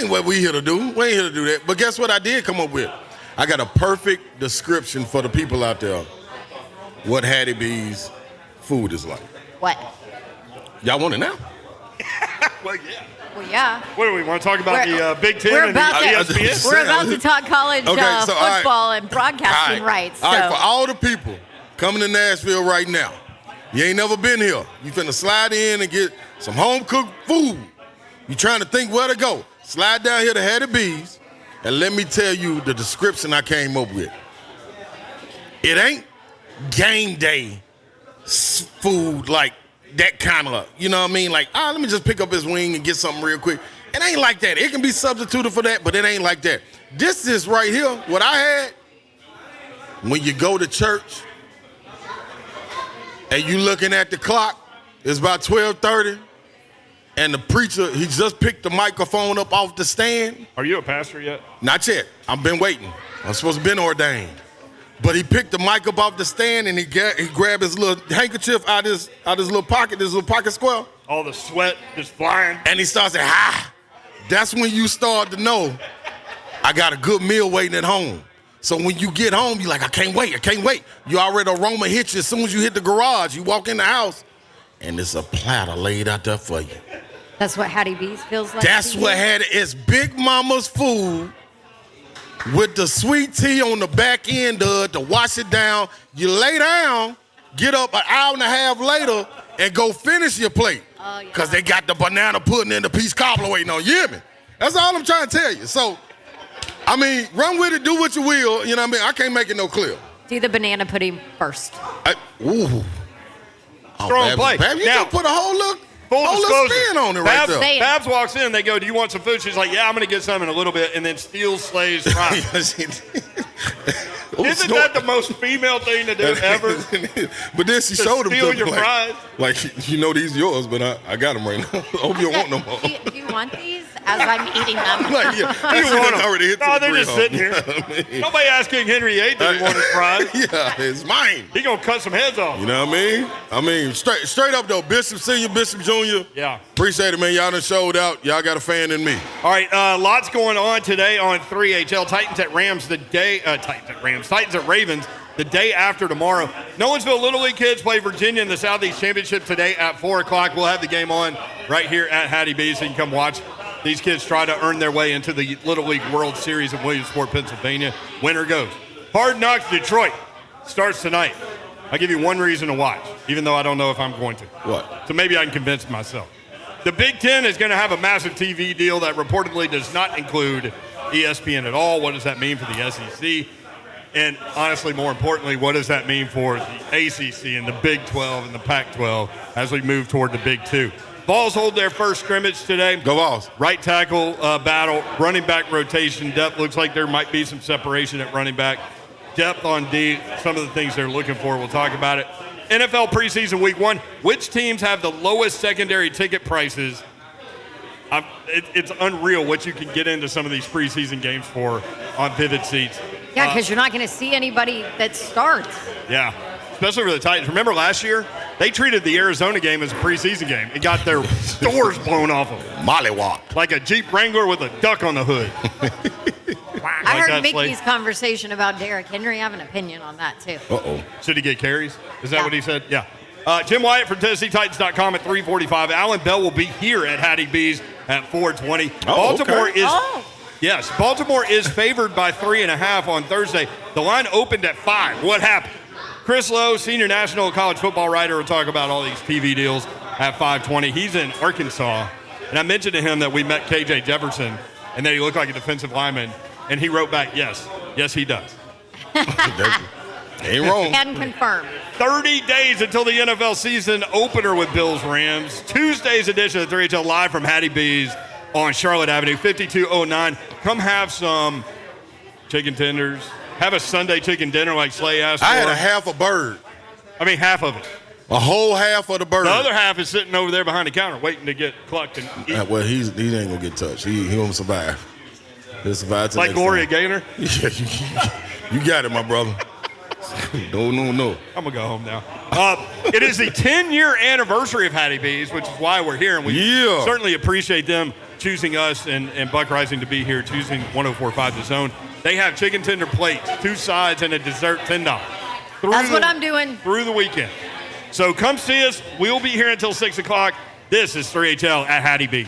ain't what we here to do. We ain't here to do that. But guess what I did come up with? I got a perfect description for the people out there what Hattie B's food is like. What? Y'all want it now? Well, yeah. Well, yeah. What do we want to talk about? The Big Ten we're and about the to, ESPN? We're about to talk college football and broadcasting All rights. So. All right, for all the people coming to Nashville right now, you ain't never been here. You finna slide in and get some home-cooked food. You trying to think where to go. Slide down here to Hattie B's, and let me tell you the description I came up with. It ain't game day food like that kind of, you know what I mean? Like, let me just pick up his wing and get something real quick. It ain't like that. It can be substituted for that, but it ain't like that. This is right here, what I had when you go to church and you looking at the clock, it's about 12:30, and the preacher, he just picked the microphone up off the stand. Are you a pastor yet? Not yet. I've been waiting. I'm supposed to have been ordained. But he picked the mic up off the stand and he grabbed his little handkerchief out his little pocket square. All the sweat just flying. And he starts saying, That's when you start to know I got a good meal waiting at home. So when you get home, you're like, I can't wait. You already aroma hits you as soon as you hit the garage. You walk in the house and there's a platter laid out there for you. That's what Hattie B's feels like? That's what it's Big Mama's food. With the sweet tea on the back end of it to wash it down. You lay down, get up an hour and a half later, and go finish your plate. Because they got the banana pudding and the peach cobbler waiting on you. Hear me? That's all I'm trying to tell you. So, I mean, run with it, do what you will. You know what I mean? I can't make it no clear. Do the banana pudding first. Strong play. Bab, you just put a whole look. Full disclosure. Spin on it right there. Babs walks in, they go, do you want some food? She's like, yeah, I'm going to get some in a little bit, and then steals Slay's fries. Isn't that the most female thing to do ever? But then she showed him steal your fries. Like, you know these yours, but I got them right now. I hope you don't want no more. Do you want these as I'm eating them? Like, yeah, you want them. Already hit no, they're just sitting here. Nobody asked King Henry VIII if he wanted fries. Yeah, it's mine. He going to cut some heads off. You know what I mean? I mean, straight up, though, Bishop Senior, Bishop Junior. Yeah. Appreciate it, man. Y'all done showed out. Y'all got a fan in me. All right, lots going on today on 3HL. Titans at Rams Titans at Ravens the day after tomorrow. Nolensville Little League kids play Virginia in the Southeast Championship today at 4 o'clock. We'll have the game on right here at Hattie B, so you can come watch these kids try to earn their way into the Little League World Series in Williamsport, Pennsylvania. Winner goes. Hard Knocks Detroit starts tonight. I'll give you one reason to watch, even though I don't know if I'm going to. What? So maybe I can convince myself. The Big Ten is going to have a massive TV deal that reportedly does not include ESPN at all. What does that mean for the SEC? And honestly, more importantly, what does that mean for the ACC and the Big 12 and the Pac-12 as we move toward the Big 2? Vols hold their first scrimmage today. Go Vols. Right tackle battle, running back rotation, depth. Looks like there might be some separation at running back. Depth on D, some of the things they're looking for. We'll talk about it. NFL preseason week 1. Which teams have the lowest secondary ticket prices? It's unreal what you can get into some of these preseason games for on Vivid Seats. Yeah, because you're not going to see anybody that starts. Yeah, especially for the Titans. Remember last year? They treated the Arizona game as a preseason game and got their doors blown off of them. Mollywop. Like a Jeep Wrangler with a duck on the hood. I heard Mickey's conversation about Derrick Henry. I have an opinion on that, too. Uh-oh. Should he get carries? Is that what he said? Yeah. Jim Wyatt from TennesseeTitans.com at 3:45. Alan Bell will be here at Hattie B's at 4:20. Baltimore is favored by 3.5 on Thursday. The line opened at 5. What happened? Chris Lowe, senior national college football writer, will talk about all these TV deals at 5:20. He's in Arkansas, and I mentioned to him that we met KJ Jefferson and that he looked like a defensive lineman, and he wrote back, yes, he does. Ain't wrong. And confirmed. 30 days until the NFL season opener with Bills-Rams. Tuesday's edition of 3HL live from Hattie B's on Charlotte Avenue, 5209. Come have some chicken tenders. Have a Sunday chicken dinner like Slay asked for. I had a half a bird. I mean, half of it. A whole half of the bird. The other half is sitting over there behind the counter waiting to get clucked and eat. Well, he ain't going to get touched. He won't survive. He'll survive like Gloria time. Gaynor? Yeah, you got it, my brother. No. I'm going to go home now. It is the 10-year anniversary of Hattie B's, which is why we're here, and we certainly appreciate them choosing us and Buck Rising to be here, choosing 104.5 The Zone. They have chicken tender plates, 2 sides, and a dessert $10. That's what I'm doing. Through the weekend. So come see us. We'll be here until 6 o'clock. This is 3HL at Hattie B.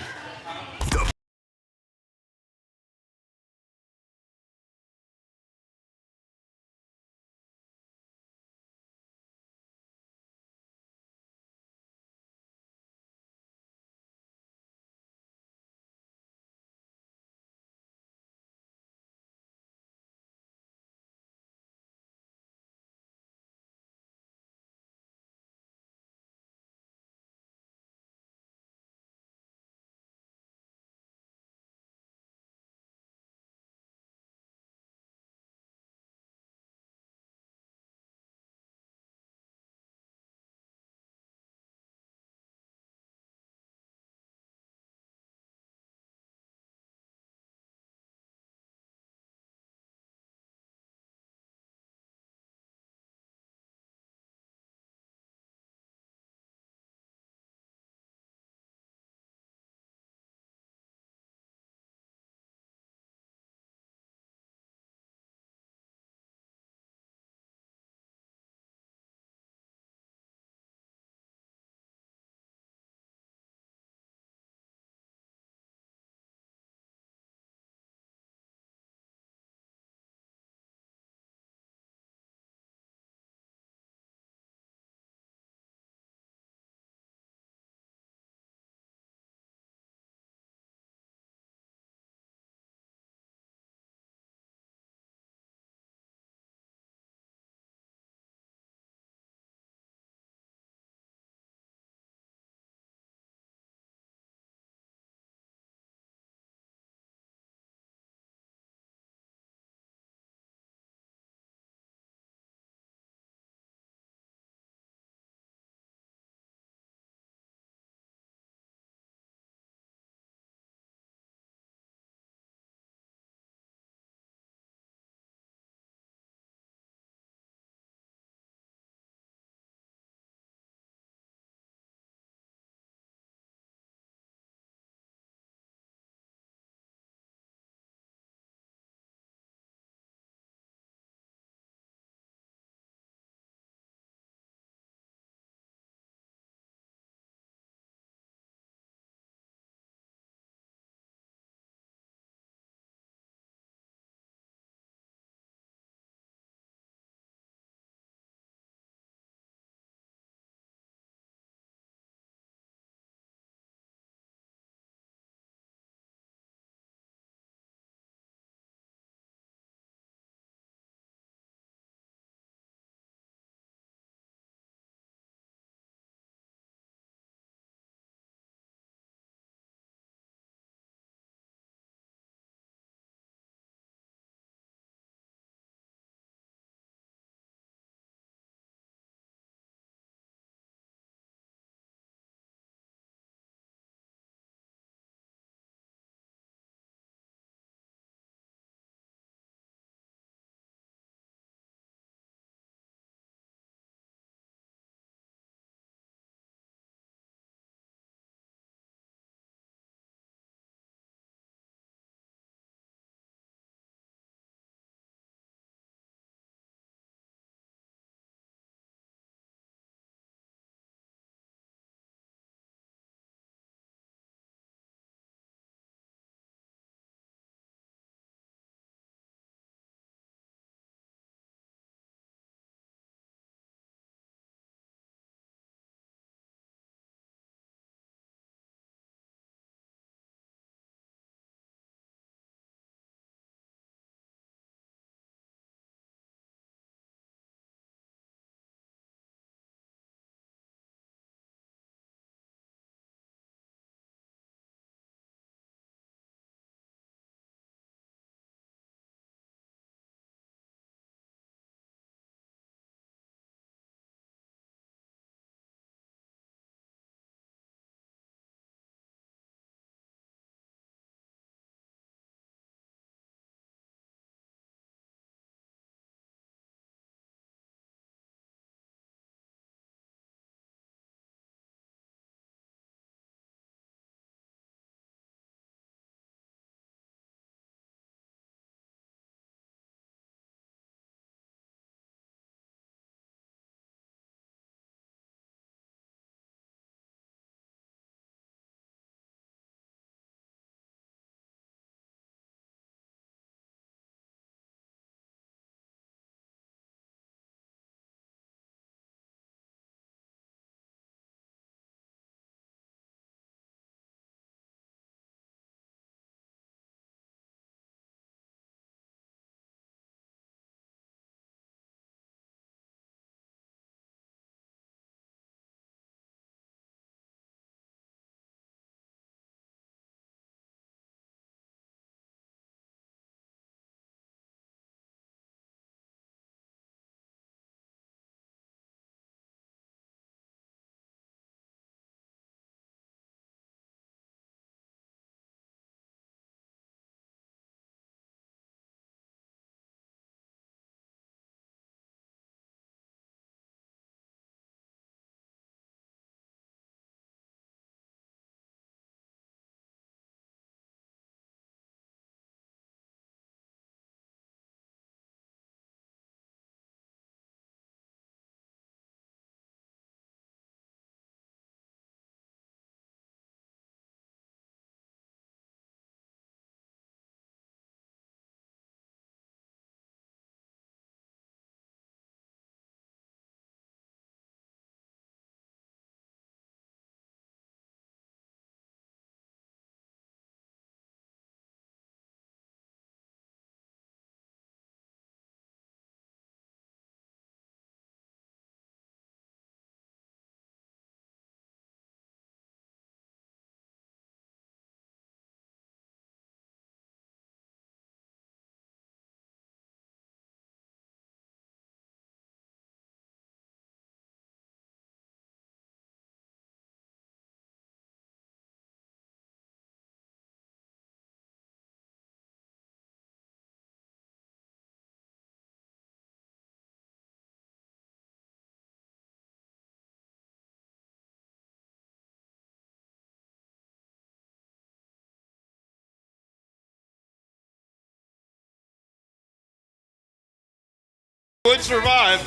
did survive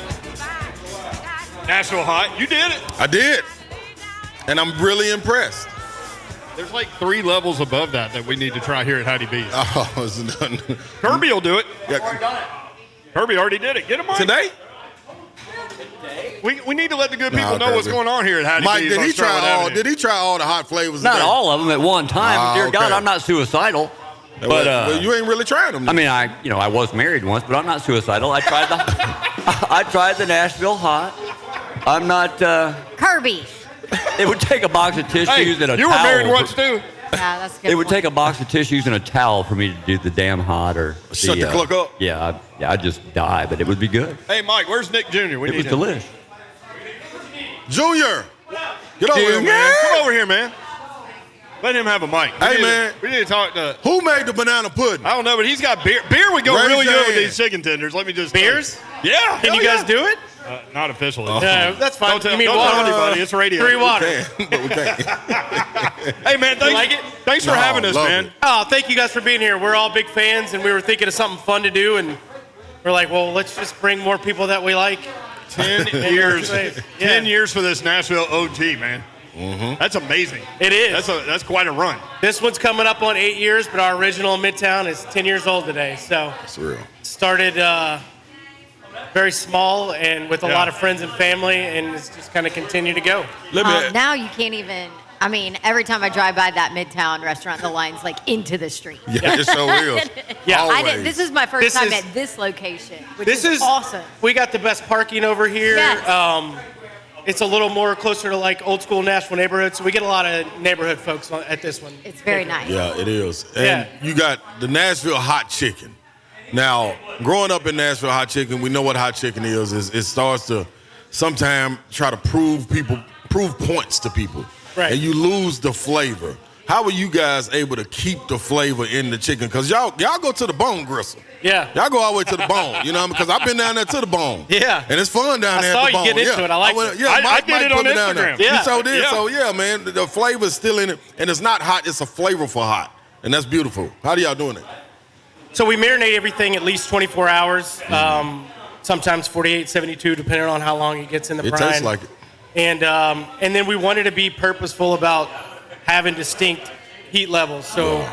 Nashville Hot. You did it. I did. And I'm really impressed. There's like 3 levels above that we need to try here at Hattie B's. Oh, it's done. Kirby will do it. Yeah. Kirby already did it. Get him on. Today? We need to let the good people know what's going on here at Hattie Mike, B's. did he try all the hot flavors? Not today? all of them at one time. Dear God, I'm not suicidal. But well, you ain't really trying them. I mean, I was married once, but I'm not suicidal. I tried I tried the Nashville Hot. I'm not. Kirby. It would take a box of tissues and a towel. You were married once too. Yeah, that's a good. It would take a box of tissues and a towel for me to do the damn hot or Shut the cluck up. Yeah, I'd just die, but it would be good. Hey, Mike, where's Nick Jr.? It was delish. Junior, get over here, man. Come over here, man. Let him have a mic. We need to talk to. Who made the banana pudding? I don't know, but he's got beer. Beer would go Raise really your good with hand. these chicken tenders. Let me just. Beers? Yeah. Can you guys do it? Not officially. Oh. No, that's fine. Don't tell, You mean don't water? tell anybody. It's radio. 3 water. But we can't. Hey, man, thanks, like it? thanks for No, having us, love man. it. Oh, thank you guys for being here. We're all big fans, and we were thinking of something fun to do, and we're like, well, let's just bring more people that we like. 10 years. Yeah. 10 years for this Nashville OG, man. Mm-hmm. That's amazing. It is. That's quite a run. This one's coming up on 8 years, but our original in Midtown is 10 years old today. So It's real. started very small and with a Yeah. lot of friends and family, and it's just kind of continue to go. Now you can't even. I mean, every time I drive by that Midtown restaurant, the line's like into the street. Yeah, it sure is. Yeah. Always. This is my first This time is- at this location, which This is awesome. We got the best parking over here. Yes. It's a little more closer to like old school Nashville neighborhoods, so we get a lot of neighborhood folks at this one. It's very nice. Yeah, it is. And Yeah. you got the Nashville hot chicken. Now, growing up in Nashville hot chicken, we know what hot chicken is. It starts to sometimes try to prove points to people. Right. And you lose the flavor. How are you guys able to keep the flavor in the chicken? Because y'all go to the bone gristle. Yeah. Y'all go all the way to the bone, you know, because I've been down there to the bone. Yeah. And it's fun down there saw at the you bone. get into yeah. it. I liked it. Yeah, I Mike did it put on me down there. Instagram. Yeah. You so did. Yeah. So, yeah, man, the flavor's still in it. And it's not hot, it's a flavorful hot. And that's beautiful. How do y'all doing it? So we marinate everything at least 24 hours, sometimes 48, 72, depending on how long it gets in the It brine. tastes like it. And then we wanted to be purposeful about having distinct heat levels. So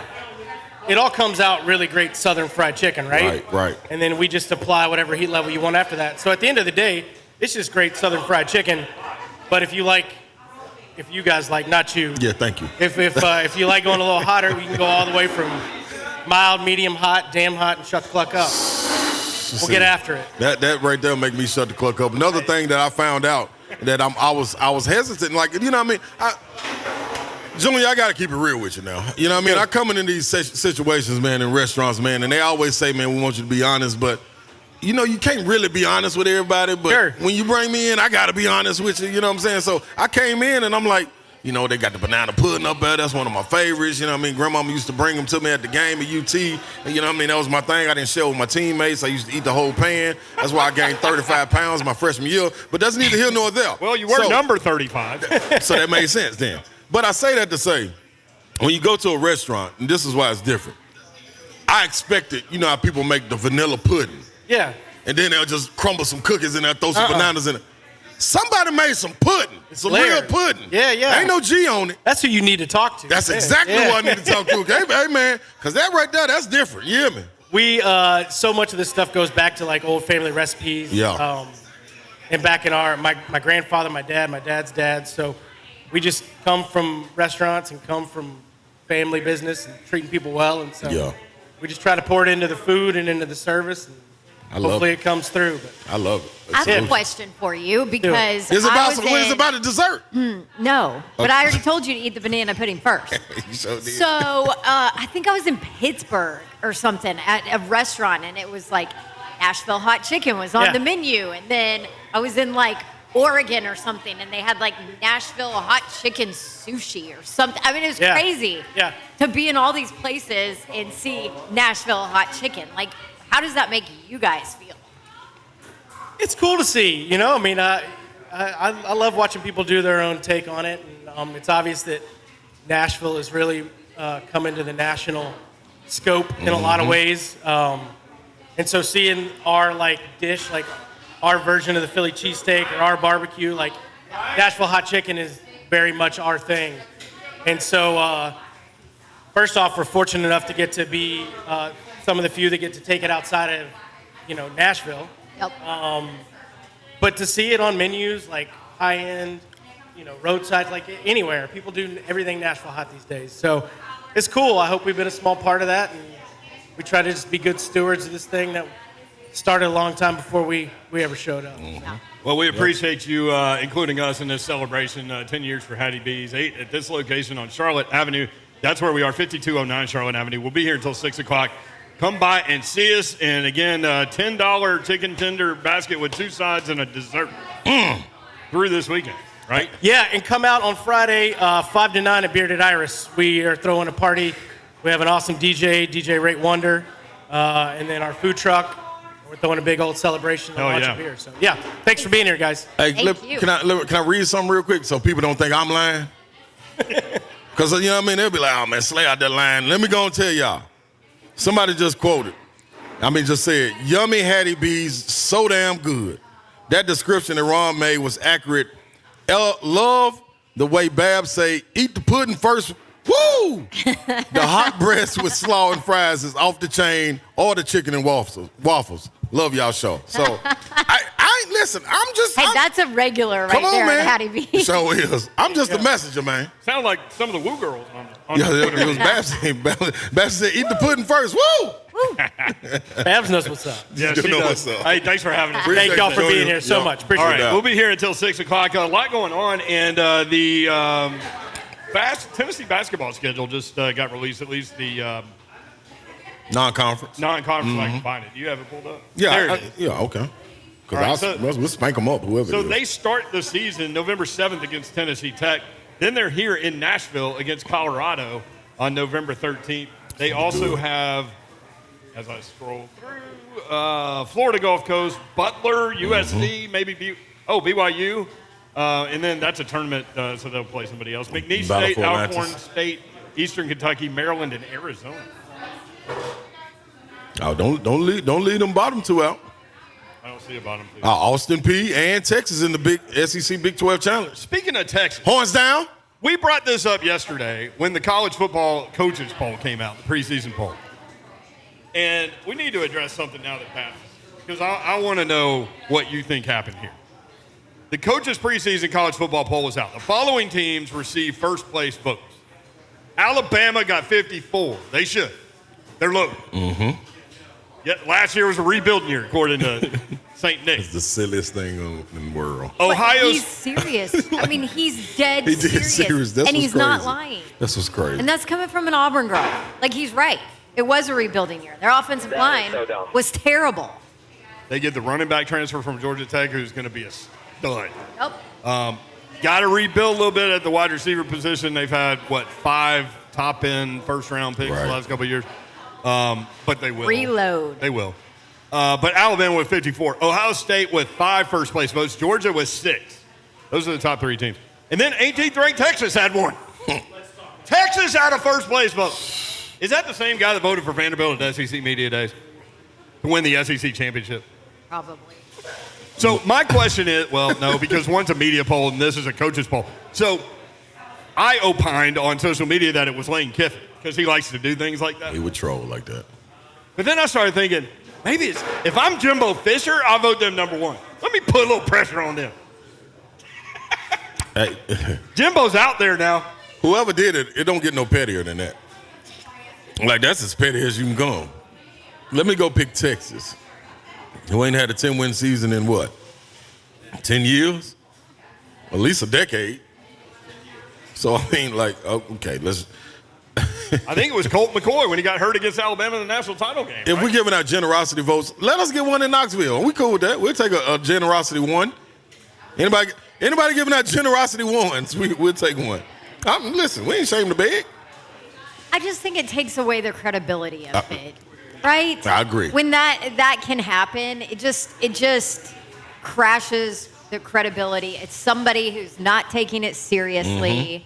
it all comes out really great Southern fried chicken, right? Right. And then we just apply whatever heat level you want after that. So at the end of the day, it's just great Southern fried chicken. But if you guys like, not you. Yeah, thank you. If you like going a little hotter, we can go all the way from mild, medium hot, damn hot, and shut the cluck up. We'll get after it. That right there make me shut the cluck up. Another thing that I found out that I was hesitant, like, you know what I mean? Junior, I got to keep it real with you now. You know what I mean? I come in these situations, man, in restaurants, man, and they always say, man, we want you to be honest, but you know, you can't really be honest with everybody, but Sure. when you bring me in, I got to be honest with you, you know what I'm saying? So I came in and I'm like, you know, they got the banana pudding up there. That's one of my favorites. You know what I mean? Grandmama used to bring them to me at the game at UT. And you know what I mean? That was my thing. I didn't share with my teammates. I used to eat the whole pan. That's why I gained 35 pounds my freshman year. But that's neither here nor there. Well, you were number 35. So that made sense then. But I say that to say, when you go to a restaurant, and this is why it's different, I expected, you know how people make the vanilla pudding. Yeah. And then they'll just crumble some cookies in there, throw some bananas in it. Somebody made some pudding. Some real layered. pudding. Yeah. Ain't no G on it. That's who you need to talk to. That's Yeah. exactly Yeah. who I need to talk to. Okay, hey man, because that right there, that's different. You hear me? We so much of this stuff goes back to like old family recipes. Yeah. And back in my grandfather, my dad's dad. So we just come from restaurants and come from family business and treating people well. And so Yeah. we just try to pour it into the food and into the service. And I love hopefully it. it comes through. But I love it. I have a Absolutely. question for you because It's I about was some, it's in- about a dessert. No, but I already told you to eat the banana pudding first. You sure did. So I think I was in Pittsburgh or something at a restaurant, and it was like Nashville hot chicken was on Yeah. the menu, and then I was in like Oregon or something, and they had like Nashville hot chicken sushi or something. I mean, it was Yeah. crazy Yeah. to be in all these places and see Nashville hot chicken. Like, how does that make you guys feel? it's cool to see, you know. I mean, I love watching people do their own take on it, and it's obvious that Nashville has really come into the national scope in a lot of ways. And so seeing our like dish, like our version of the Philly cheesesteak or our barbecue. Like, Nashville hot chicken is very much our thing. And so, first off, we're fortunate enough to get to be some of the few that get to take it outside of, Nashville. Yep. But to see it on menus, like high-end, roadsides, like anywhere, people do everything Nashville hot these days. So it's cool. I hope we've been a small part of that, and we try to just be good stewards of this thing that started a long time before we ever showed up. Yeah. Well, we appreciate you including us in this celebration. 10 years for Hattie B's, 8 at this location on Charlotte Avenue. That's where we are, 5209 Charlotte Avenue. We'll be here until 6 o'clock. Come by and see us. And again, $10 chicken tender basket with 2 sides and a dessert through this weekend, right? Yeah, and come out on Friday, 5 to 9 at Bearded Iris. We are throwing a party. We have an awesome DJ Rate Wonder, and then our food truck. We're throwing a big old celebration and a bunch of beer. So, yeah, thanks for being here, guys. Hey, Thank you. can I read something real quick so people don't think I'm lying? Because, they'll be like, oh, man, Slay out there lying. Let me go and tell y'all. Somebody just just said, yummy Hattie B's, so damn good. That description that Ron made was accurate. Love the way Babs say, eat the pudding first. Woo! The hot breast with slaw and fries is off the chain, or the chicken and waffles. Love y'all show. So, listen, That's a regular right come on, there man. at Hattie B. So is. I'm just a messenger, man. Sound like some of the Woo Girls on Yeah, Twitter. it was Babs said, eat the pudding first. Woo! Babs knows what's up. Yeah, You she know does. what's up. Hey, thanks for having us. Thank y'all for you. being here so Yeah. much. Appreciate All right, it. Yeah. we'll be here until 6 o'clock. A lot going on, and the Tennessee basketball schedule just got released, at least the Non-conference. non-conference. I can find it. Do you have it pulled up? Yeah, There it is. yeah, okay. All Because right, we'll spank them up, whoever So it is. they start the season November 7th against Tennessee Tech. Then they're here in Nashville against Colorado on November 13th. They also have, as I scroll through, Florida Gulf Coast, Butler, USC, maybe BYU. And then that's a tournament, so they'll play somebody else. McNeese Battle State, for Atlantis. Alcorn State, Eastern Kentucky, Maryland, and Arizona. Oh, don't leave them bottom two out. I don't see a bottom two. Austin P and Texas in the big SEC Big 12 Challenge. Speaking of Texas, Horns down. we brought this up yesterday when the college football coaches poll came out, the preseason poll. And we need to address something now that passes, because I want to know what you think happened here. The coaches' preseason college football poll was out. The following teams received first place votes. Alabama got 54. They should. They're low. Mm-hmm. Yet last year was a rebuilding year, according to St. Nick. It's the silliest thing in the world. Ohio's He's serious. I mean, he's dead He did serious. That's and what's he's not crazy. lying. That's what's crazy. And that's coming from an Auburn girl. Like, he's right. It was a rebuilding year. Their offensive line was terrible. They get the running back transfer from Georgia Tech, who's going to be a stud. Nope. Got to rebuild a little bit at the wide receiver position. They've had, 5 top-end first-round picks Right. the last couple of years. But they will. Reload. They will. But Alabama with 54. Ohio State with 5 first-place votes. Georgia with 6. Those are the top 3 teams. And then 18th ranked Texas had 1. Texas had a first-place vote. Is that the same guy that voted for Vanderbilt at SEC Media Days to win the SEC championship? Probably. So my question is, well, no, because one's a media poll and this is a coach's poll. So I opined on social media that it was Lane Kiffin because he likes to do things like that. He would troll like that. But then I started thinking, maybe it's, if I'm Jimbo Fisher, I'll vote them number 1. Let me put a little pressure on them. Hey, Jimbo's out there now. whoever did it, it don't get no pettier than that. Like, that's as petty as you can go. Let me go pick Texas, who ain't had a 10-win season in what? 10 years? At least a decade. So, I mean, like, okay, let's... I think it was Colt McCoy when he got hurt against Alabama in the national title game. If right? we're giving out generosity votes, let us get one in Knoxville. We cool with that. We'll take a generosity one. Anybody giving out generosity ones, we'll take one. Listen, we ain't ashamed to beg. I just think it takes away the credibility of it, right? I agree. When that can happen, it just crashes the credibility. It's somebody who's not taking it seriously.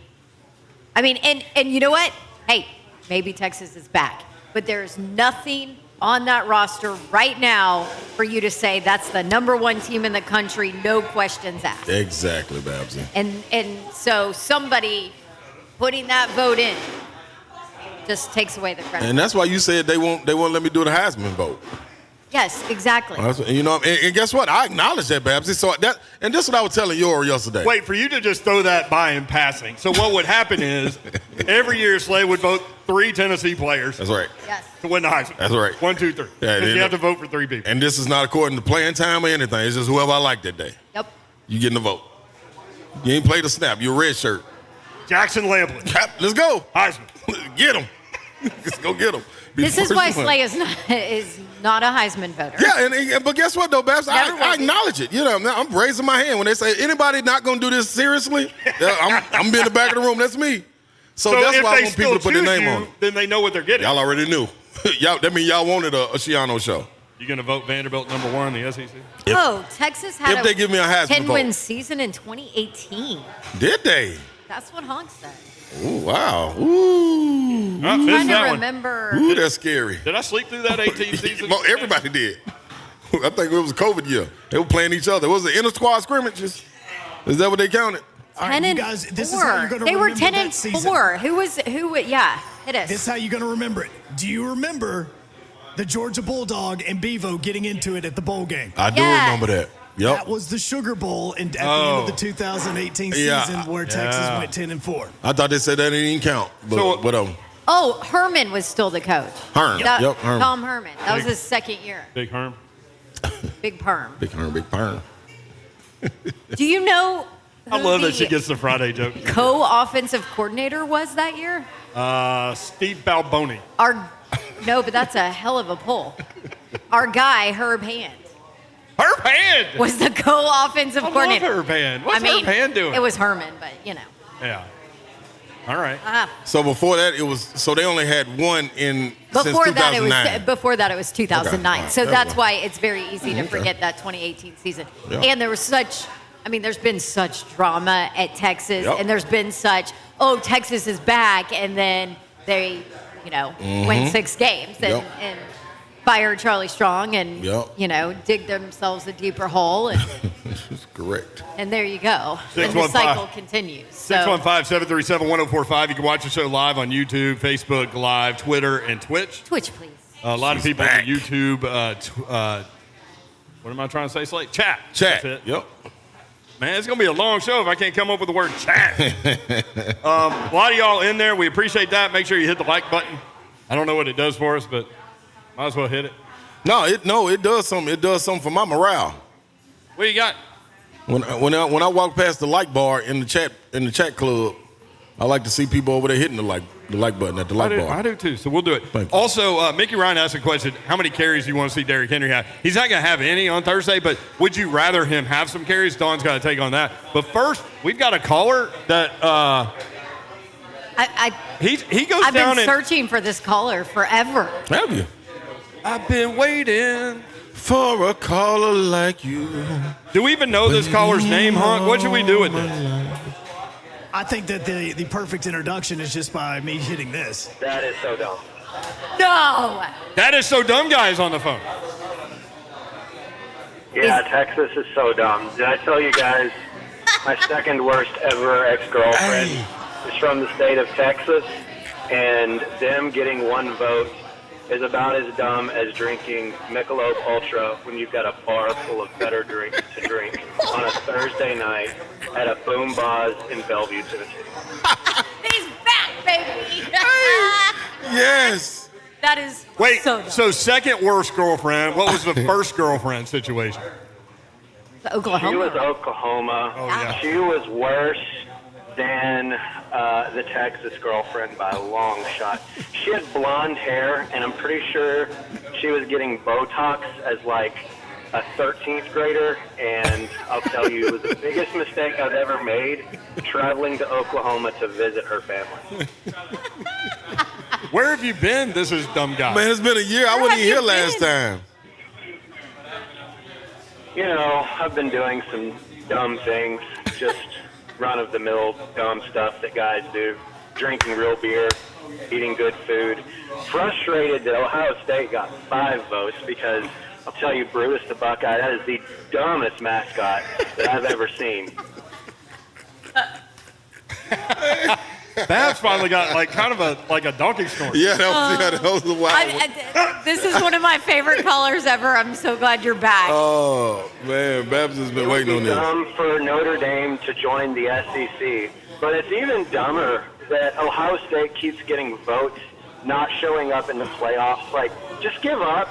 I mean, and you know what? Hey, maybe Texas is back, but there's nothing on that roster right now for you to say that's the number one team in the country, no questions asked. Exactly, Babsy. And so somebody putting that vote in just takes away the credit. And that's why you said they won't let me do the Heisman vote. Yes, exactly. You know, and guess what? I acknowledge that, Babsy. So that, and this is what I was telling Yor yesterday. Wait, for you to just throw that by in passing. So what would happen is every year Slade would vote 3 Tennessee players That's right. Yes. to win the Heisman. That's right. 1, 2, 3. Yeah, Because you have to vote for 3 people. And this is not according to playing time or anything. It's just whoever I like that day. Yep. You getting the vote. You ain't played a snap. You're a red shirt. Jackson Lamplin. Let's go. Heisman. Get him. Let's go get him. This is why Slay is not a Heisman voter. Yeah, but guess what though, Babs? I acknowledge it. You know, I'm raising my hand when they say anybody not gonna do this seriously. I'm be in the back of the room. That's me. So that's if why I they want people to put their name on it. then they know what they're getting. Y'all already knew. That means y'all wanted a Shiano show. You going to vote Vanderbilt number 1 in the SEC? Texas had if they give me a Heisman 10-win vote. season in 2018. Did they? That's what Honk said. Ooh, wow. Ooh. Oh, I'm missed trying that to one. remember. Ooh, that's scary. Did I sleep through that 18 season? Well, everybody did. I think it was a COVID year. They were playing each other. Was it inter-squad scrimmages? Is that what they counted? 10 and guys, this is 4. how you're gonna They were remember 10 that and season. 4. Yeah, hit us. This is how you're going to remember it. Do you remember the Georgia Bulldog and Bevo getting into it at the bowl game? I do Yes. remember that. Yep. That was the Sugar Bowl at the end of the 2018 Yeah. season where Texas went 10 and 4. I thought they said that didn't even count. But So- whatever. Oh, Herman was still the coach. Herm. Yep, Herm. Tom Herman. That was his second year. Big Herm. Big perm. Big Herm, big Herm. Do you know I who love that the she gets the Friday joke. co-offensive coordinator was that year? Steve Balboni. No, but that's a hell of a pull. Our guy, Herb Hand, Herb Hand. was the co-offensive I love coordinator. Herb Hand. What's Herb Hand doing? It was Herman, but you know. Yeah. All right. So before that, so they only had one since 2009. Before that it was 2009. Okay. So There that's we go. why it's very easy to Okay. forget that 2018 season. Yeah. And there was there's been such drama at Texas, Yep. and there's been such, Texas is back, and then they, win 6 games and, Yep. and fire Charlie Strong and, Yep. dig themselves a deeper hole, and, That's correct. and there you go. And the 615. cycle continues. So 615-737-1045. You can watch the show live on YouTube, Facebook Live, Twitter, and Twitch. Twitch, please. A lot of She's people back. on YouTube. What am I trying to say, Slate? Chat. Chat. That's it. Yep. Man, it's going to be a long show if I can't come up with the word chat. A lot of y'all in there. We appreciate that. Make sure you hit the like button. I don't know what it does for us, but might as well hit it. No, it does something. It does something for my morale. What you got? When I walk past the like bar in the chat club, I like to see people over there hitting the like button at the like bar. I do too, so we'll do it. Thank you. Also, Mickey Ryan asked a question, how many carries do you want to see Derrick Henry have? He's not going to have any on Thursday, but would you rather him have some carries? Dawn's got to take on that. But first, we've got a caller that he goes I've down been and searching for this caller forever. Have you? I've been waiting. For a caller like you. Do we even know this caller's name, Hunk? What should we do with this? I think that the perfect introduction is just by me hitting this. That is so dumb. No. That is so dumb, guys on the phone. Yeah, Texas is so dumb. Did I tell you guys my second worst ever ex-girlfriend is from the state of Texas, and them getting one vote is about as dumb as drinking Michelob Ultra when you've got a bar full of better drinks to drink on a Thursday night at a Boom Baz in Bellevue, Tennessee. He's back, baby. Yes. That is Wait, so dumb. so second worst girlfriend. What was the first girlfriend situation? Oklahoma. She was Oklahoma. Oh, yeah. She was worse than the Texas girlfriend by a long shot. She had blonde hair, and I'm pretty sure she was getting Botox as like a 13th grader, and I'll tell you, it was the biggest mistake I've ever made, traveling to Oklahoma to visit her family. Where have you been? This is dumb guy. Man, it's been a year. I wasn't have even here you last been? time. You know, I've been doing some dumb things, just run-of-the-mill dumb stuff that guys do. Drinking real beer, eating good food. Frustrated that Ohio State got 5 votes because I'll tell you, Bruce the Buckeye, that is the dumbest mascot that I've ever seen. Babs finally got like kind of a donkey snort. Yeah, that was a wild one. This is one of my favorite callers ever. I'm so glad you're back. Oh, man, Babs has been waiting on It's this. dumb for Notre Dame to join the SEC, but it's even dumber that Ohio State keeps getting votes, not showing up in the playoffs. Like, just give up.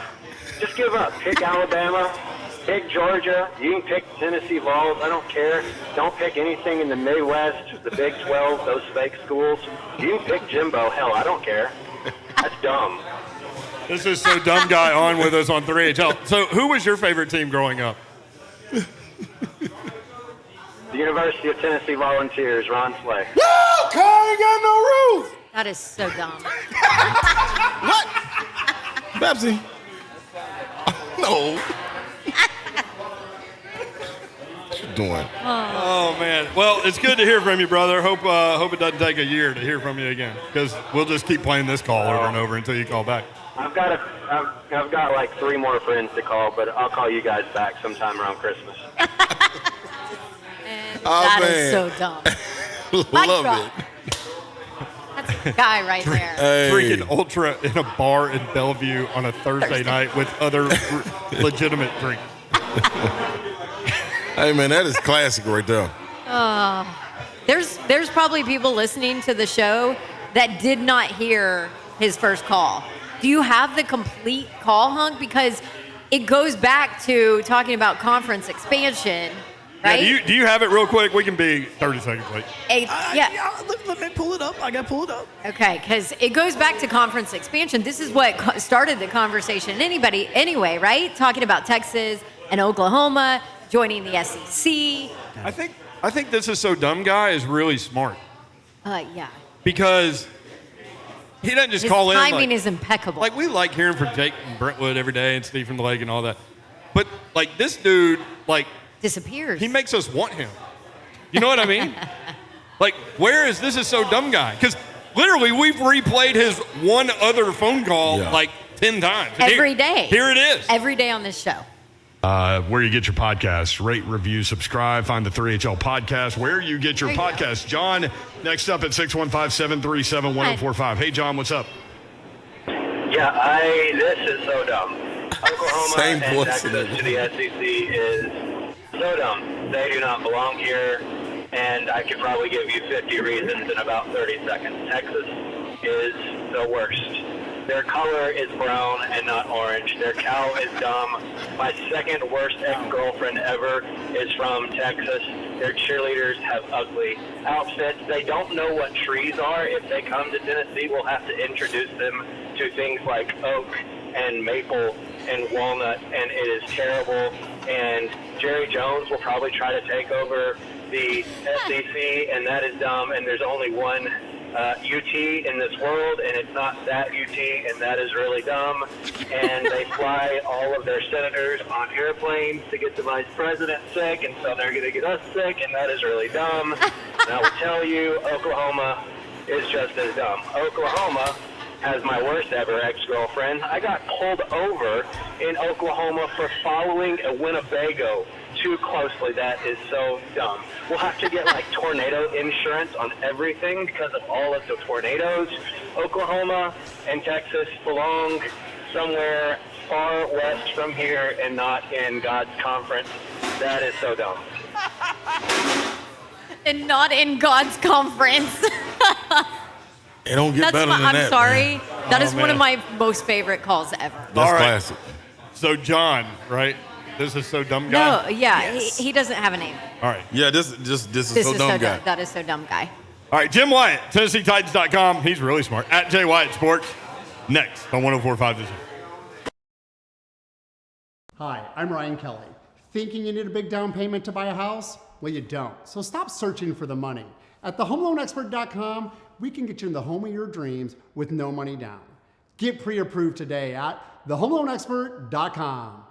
Just give up. Pick Alabama. Pick Georgia. You can pick Tennessee Vols. I don't care. Don't pick anything in the Midwest, the Big 12, those fake schools. You can pick Jimbo. Hell, I don't care. That's dumb. This is So Dumb Guy on with us on 3HL. So who was your favorite team growing up? The University of Tennessee Volunteers, Ron Slay. No, car ain't got no roof. That is so dumb. What? Babsy. No. What you doing? Oh man. Well, it's good to hear from you, brother. Hope it doesn't take a year to hear from you again, because we'll just keep playing this call over and over until you call back. I've got like 3 more friends to call, but I'll call you guys back sometime around Christmas. That is man. so dumb. Mic Love drop. it. That's a guy right there. Hey. Drinking Ultra in a bar in Bellevue on a Thursday night with other legitimate drinks. Hey, man, that is classic right there. There's probably people listening to the show that did not hear his first call. Do you have the complete call, Hunk? Because it goes back to talking about conference expansion, right? Yeah, do you have it real quick? We can be 30 seconds late. Let me pull it up. I got to pull it up. Okay, because it goes back to conference expansion. This is what started the conversation. Anyway, right? Talking about Texas and Oklahoma joining the SEC. I think This Is So Dumb Guy is really smart, Yeah. because he doesn't just His call in. timing Like, is impeccable. like, we like hearing from Jake and Brentwood every day and Steve from the Lake and all that. But like, this dude, like, Disappears. he makes us want him. You know what I mean? Like, where is This Is So Dumb Guy? Because literally we've replayed his one other phone call like 10 times. And Every day. Here it is. Every day on this show. Where you get your podcasts. Rate, review, subscribe. Find the 3HL podcast where you get your There you podcasts. John, next up at 615-737-1045. Hey, John, what's up? Yeah, this is so dumb. Oklahoma Same and voice Texas and to the SEC is so dumb. They do not belong here, and I could probably give you 50 reasons in about 30 seconds. Texas is the worst. Their color is brown and not orange. Their cow is dumb. My second worst ex-girlfriend ever is from Texas. Their cheerleaders have ugly outfits. They don't know what trees are. If they come to Tennessee, we'll have to introduce them to things like oak and maple and walnut, and it is terrible. And Jerry Jones will probably try to take over the SEC, and that is dumb. And there's only one UT in this world, and it's not that UT, and that is really dumb. And they fly all of their senators on airplanes to get the vice president sick, and so they're going to get us sick, and that is really dumb. And I will tell you, Oklahoma is just as dumb. Oklahoma has my worst ever ex-girlfriend. I got pulled over in Oklahoma for following a Winnebago too closely. That is so dumb. We'll have to get like tornado insurance on everything because of all of the tornadoes. Oklahoma and Texas belong somewhere far west from here and not in God's conference. That is so dumb. And not in God's conference. It don't get better than that. I'm sorry. Man. That is one of man. my most favorite calls ever. That's All right. classic. So John, right? This is So Dumb No, Guy. yeah, he doesn't have a name. All right. Yeah, this is This so is dumb so guy. dumb. That is so dumb guy. All right, Jim Wyatt, TennesseeTitans.com. He's really smart. At Jay Wyatt Sports. Next on 104.5 This Year. Hi, I'm Ryan Kelly. Thinking you need a big down payment to buy a house? Well, you don't. So stop searching for the money. At thehomeloanexpert.com, we can get you in the home of your dreams with no money down. Get pre-approved today at thehomeloanexpert.com.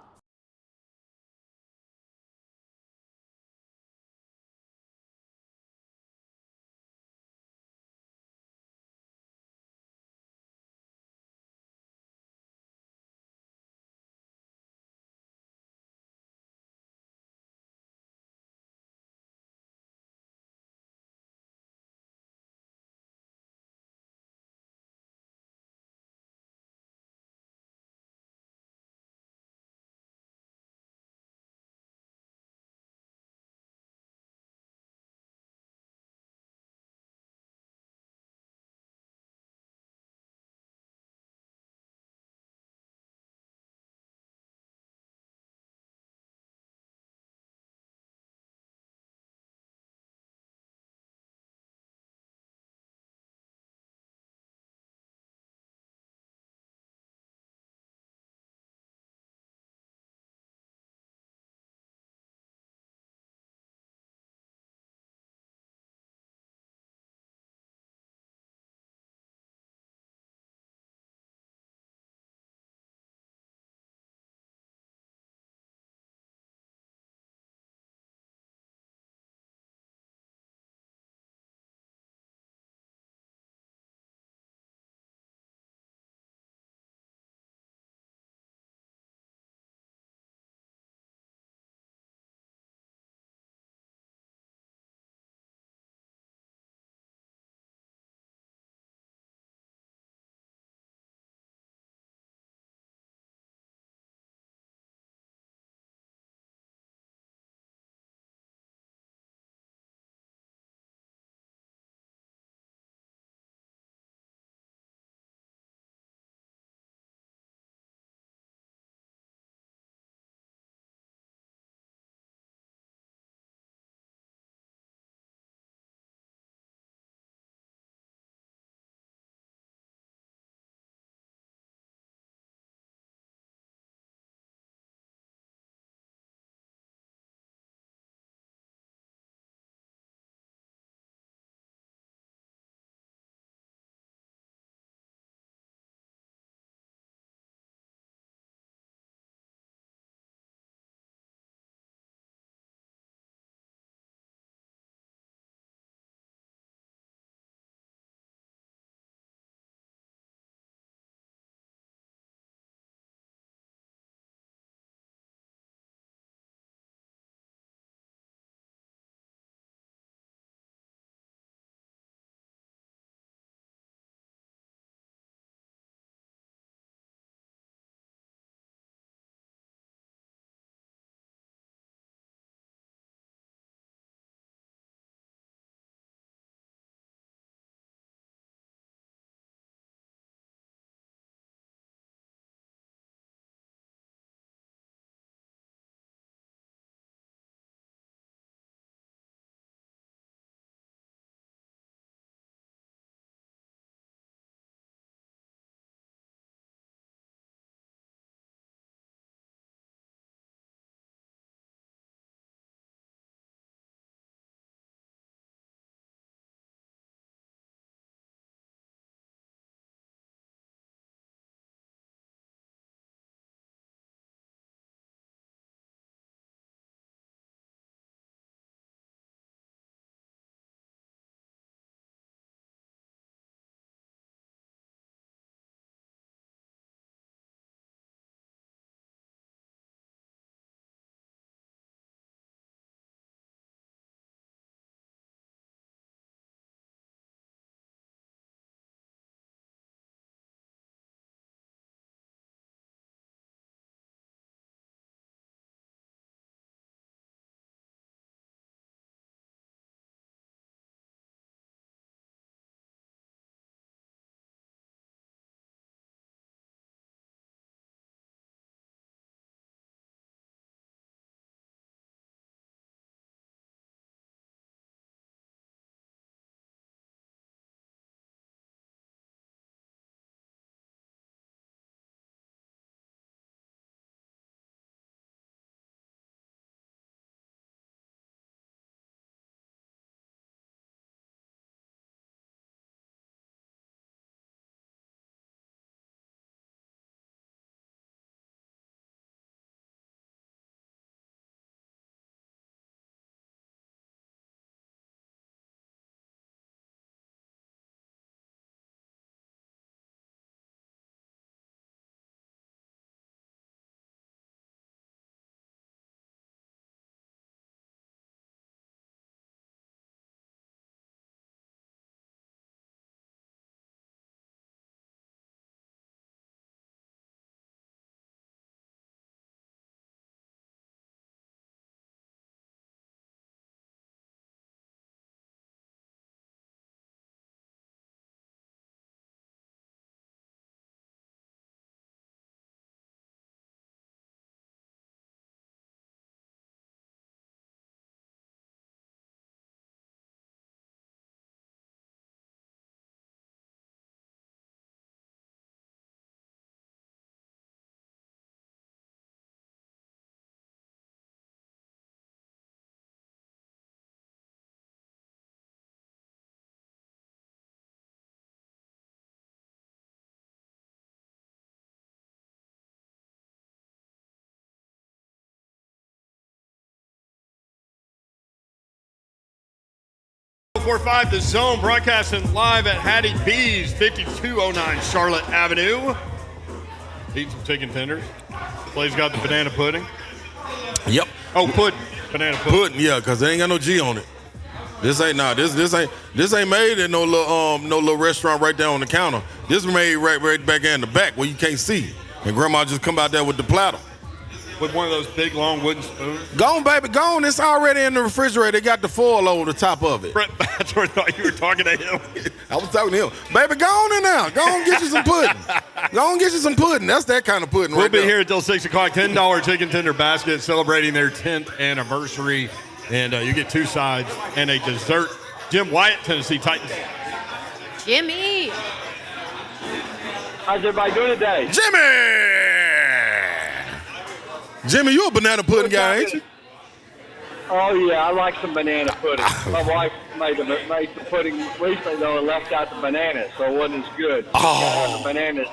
104.5 The Zone, broadcasting live at Hattie B's, 5209 Charlotte Avenue. Eat some chicken tenders. Clay's got the banana pudding. Yep. Oh, pudding. Banana pudding. Pudding, yeah, because they ain't got no G on it. This ain't made in no little restaurant right there on the counter. This made right back in the back where you can't see. And Grandma just come out there with the platter. With one of those big, long wooden spoons. Gone, baby, gone. It's already in the refrigerator. They got the foil over the top of it. Brett, that's where I thought you were talking to him. I was talking to him. Baby, go on in now. Go on get you some pudding. Go on get you some pudding. That's that kind of pudding We'll be here until 6 o'clock. $10 chicken tender basket celebrating their 10th anniversary. And you get 2 sides and a dessert. Jim Wyatt, Tennessee Titans. Jimmy. How's everybody doing today? Jimmy, you a banana pudding guy, ain't you? Oh, yeah, I like some banana pudding. My wife made the pudding recently, though, and left out the bananas, so it wasn't as good. Oh. The bananas.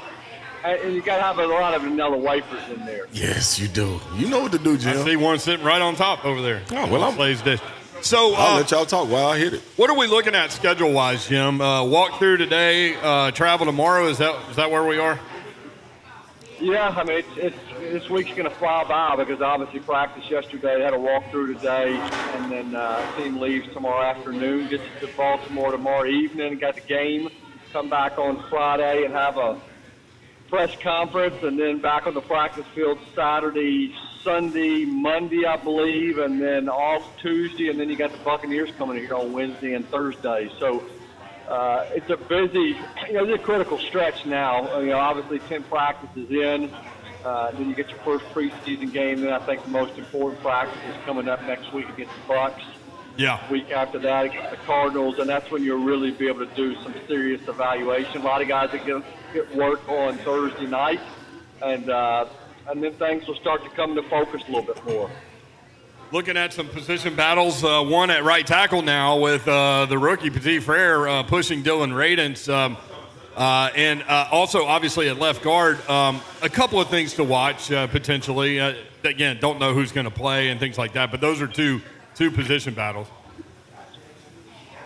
And you got to have a lot of vanilla wafers in there. Yes, you do. You know what to do, Jim. I see one sitting right on top over there. Oh, well, Clay's dish. So I'll let y'all talk while I hit it. What are we looking at schedule-wise, Jim? Walk through today, travel tomorrow. Is that where we are? Yeah, I mean, this week's going to fly by because obviously practice yesterday, had a walkthrough today, and then team leaves tomorrow afternoon, gets to Baltimore tomorrow evening, got the game, come back on Friday and have a press conference, and then back on the practice field Saturday, Sunday, Monday, I believe, and then off Tuesday, and then you got the Buccaneers coming here on Wednesday and Thursday. So it's a busy, it's a critical stretch now. Obviously 10 practices in. Then you get your first preseason game. Then I think the most important practice is coming up next week against the Bucs. Yeah. Week after that against the Cardinals, and that's when you'll really be able to do some serious evaluation. A lot of guys that get work on Thursday night, and then things will start to come into focus a little bit more. Looking at some position battles, one at right tackle now with the rookie Petit Frere pushing Dylan Radens, and also obviously at left guard. A couple of things to watch potentially. Again, don't know who's going to play and things like that, but those are two position battles.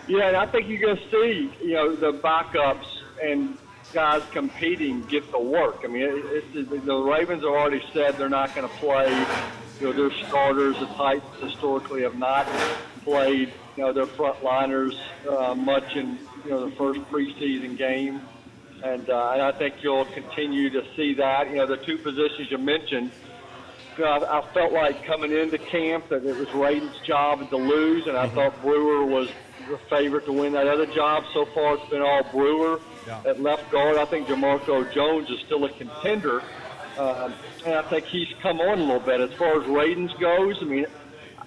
Yeah, and I think you're going to see the backups and guys competing get the work. I mean, the Ravens have already said they're not going to play. Their starters, the Titans historically have not played, their frontliners much in, the first preseason game. And I think you'll continue to see that. The two positions you mentioned, I felt like coming into camp that it was Raden's job to lose, and I thought Brewer was the favorite to win that other job. So far it's been all Brewer. Yeah. At left guard, I think DeMarco Jones is still a contender. And I think he's come on a little bit. As far as Radens goes, I mean,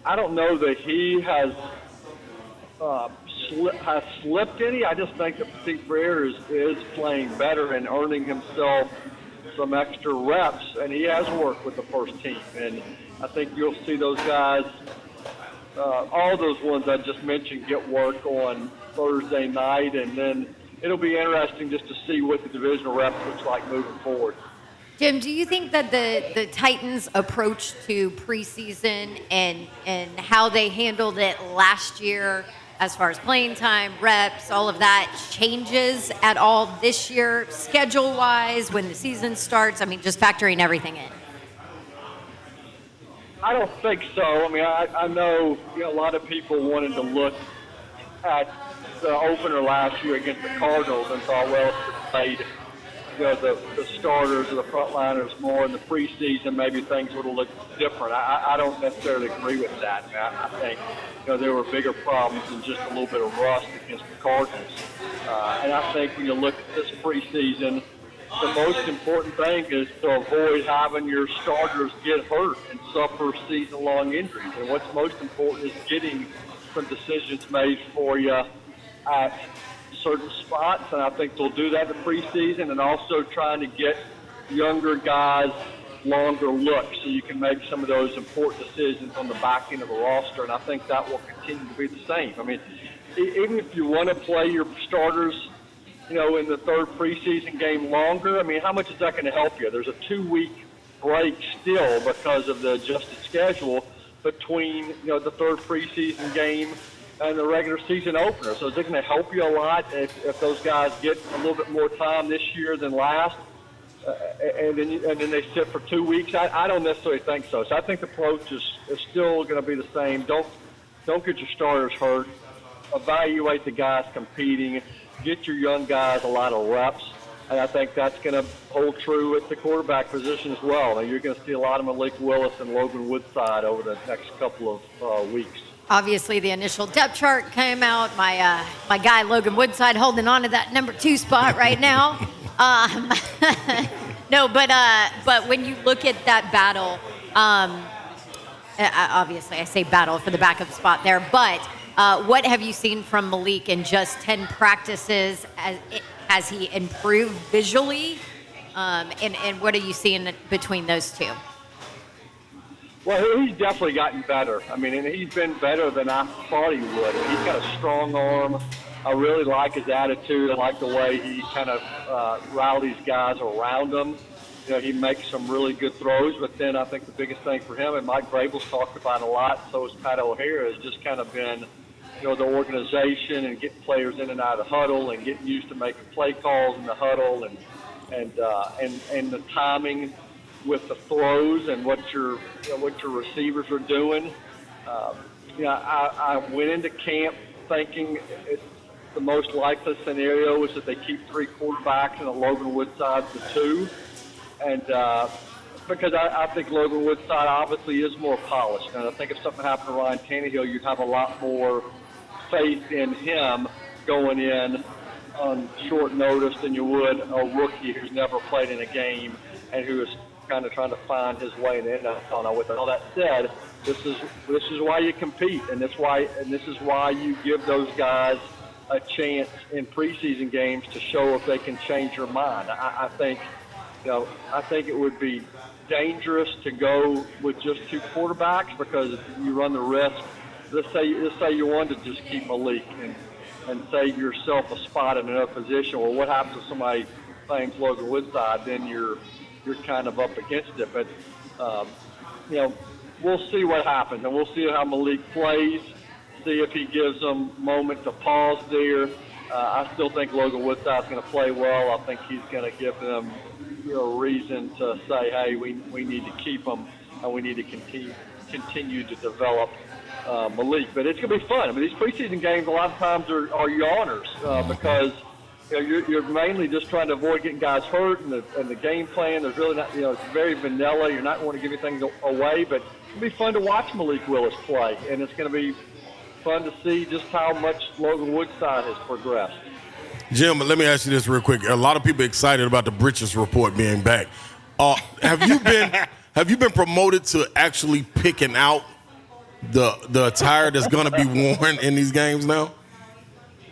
I don't know that he has slipped any. I just think that Petit Frere is playing better and earning himself some extra reps, and he has worked with the first team. And I think you'll see those guys, all those ones I just mentioned, get work on Thursday night, and then it'll be interesting just to see what the divisional reps looks like moving forward. Jim, do you think that the Titans' approach to preseason and how they handled it last year as far as playing time, reps, all of that changes at all this year, schedule-wise, when the season starts? I mean, just factoring everything in. I don't think so. I mean, I know a lot of people wanted to look at the opener last year against the Cardinals and thought, well, if they played the starters or the frontliners more in the preseason, maybe things would have looked different. I don't necessarily agree with that. I think there were bigger problems than just a little bit of rust against the Cardinals. And I think when you look at this preseason, the most important thing is to avoid having your starters get hurt and suffer season-long injuries. And what's most important is getting some decisions made for you at certain spots, and I think they'll do that in the preseason, and also trying to get younger guys longer looks so you can make some of those important decisions on the back end of the roster, and I think that will continue to be the same. I mean, even if you want to play your starters, in the third preseason game longer, I mean, how much is that going to help you? There's a 2-week break still because of the adjusted schedule between, the third preseason game and the regular season opener. So is it going to help you a lot if those guys get a little bit more time this year than last? And then they sit for 2 weeks. I don't necessarily think so. So I think the approach is still going to be the same. Don't get your starters hurt. Evaluate the guys competing. Get your young guys a lot of reps. And I think that's going to hold true at the quarterback position as well. And you're going to see a lot of Malik Willis and Logan Woodside over the next couple of weeks. Obviously, the initial depth chart came out. My guy Logan Woodside holding on to that number 2 spot right now. No, but when you look at that battle, obviously I say battle for the backup spot there, but what have you seen from Malik in just 10 practices? Has he improved visually? And what are you seeing between those two? Well, he's definitely gotten better. I mean, and he's been better than I thought he would. He's got a strong arm. I really like his attitude. I like the way he kind of rallies guys around him. You know, he makes some really good throws, but then I think the biggest thing for him, and Mike Vrabel's talked about a lot, so has Pat O'Hara, has just kind of been, you know, the organization and getting players in and out of the huddle and getting used to making play calls in the huddle and the timing with the throws and what your receivers are doing. I went into camp thinking the most likely scenario is that they keep 3 quarterbacks and a Logan Woodside the 2. And because I think Logan Woodside obviously is more polished. And I think if something happened to Ryan Tannehill, you'd have a lot more faith in him going in on short notice than you would a rookie who's never played in a game and who is kind of trying to find his way in the NFL. Now, with all that said, this is why you compete, and this is why you give those guys a chance in preseason games to show if they can change your mind. I think it would be dangerous to go with just 2 quarterbacks because you run the risk. Let's say you wanted to just keep Malik and save yourself a spot in another position. Well, what happens if somebody claims Logan Woodside? Then you're kind of up against it. But we'll see what happens, and we'll see how Malik plays. See if he gives them a moment to pause there. I still think Logan Woodside's going to play well. I think he's going to give them a reason to say, hey, we need to keep him and we need to continue to develop Malik. But it's going to be fun. I mean, these preseason games a lot of times are yawners because you're mainly just trying to avoid getting guys hurt, and the game plan, there's really not, it's very vanilla. You're not going to give anything away, but it'll be fun to watch Malik Willis play, and it's going to be fun to see just how much Logan Woodside has progressed. Jim, let me ask you this real quick. A lot of people excited about the Britches report being back. Have you been promoted to actually picking out the attire that's going to be worn in these games now?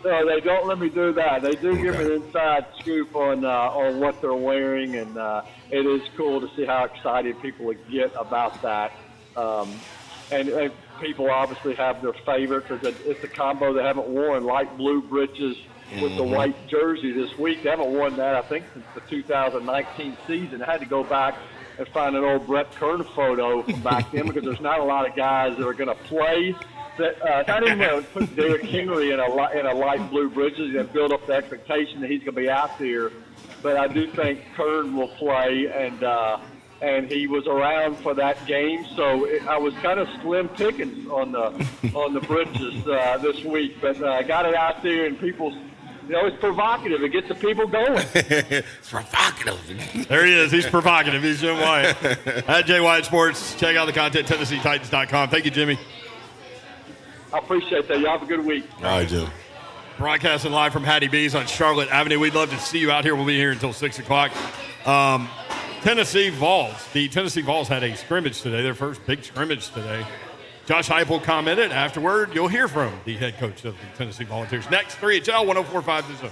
No, they don't let me do that. They do give me an inside scoop on what they're wearing, and it is cool to see how excited people get about that. And people obviously have their favorites. It's a combo they haven't worn, light blue breeches with the white jersey this week. They haven't worn that, I think, since the 2019 season. I had to go back and find an old Brett Kern photo from back then because there's not a lot of guys that are going to play. Not even going to put Derrick Henry in a light blue breeches and build up the expectation that he's going to be out there. But I do think Kern will play, and he was around for that game, so I was kind of slim pickings on the bridges this week. But I got it out there, and people, it's provocative. It gets the people going. It's provocative. There he is. He's provocative. He's Jim Wyatt. At Jay Wyatt Sports. Check out the content, TennesseeTitans.com. Thank you, Jimmy. I appreciate that. Y'all have a good week. All right, Jim. Broadcasting live from Hattie B's on Charlotte Avenue. We'd love to see you out here. We'll be here until 6 o'clock. Tennessee Vols. The Tennessee Vols had a scrimmage today, their first big scrimmage today. Josh Heupel commented. Afterward, you'll hear from the head coach of the Tennessee Volunteers. Next, 3HL 104.5 The Zone.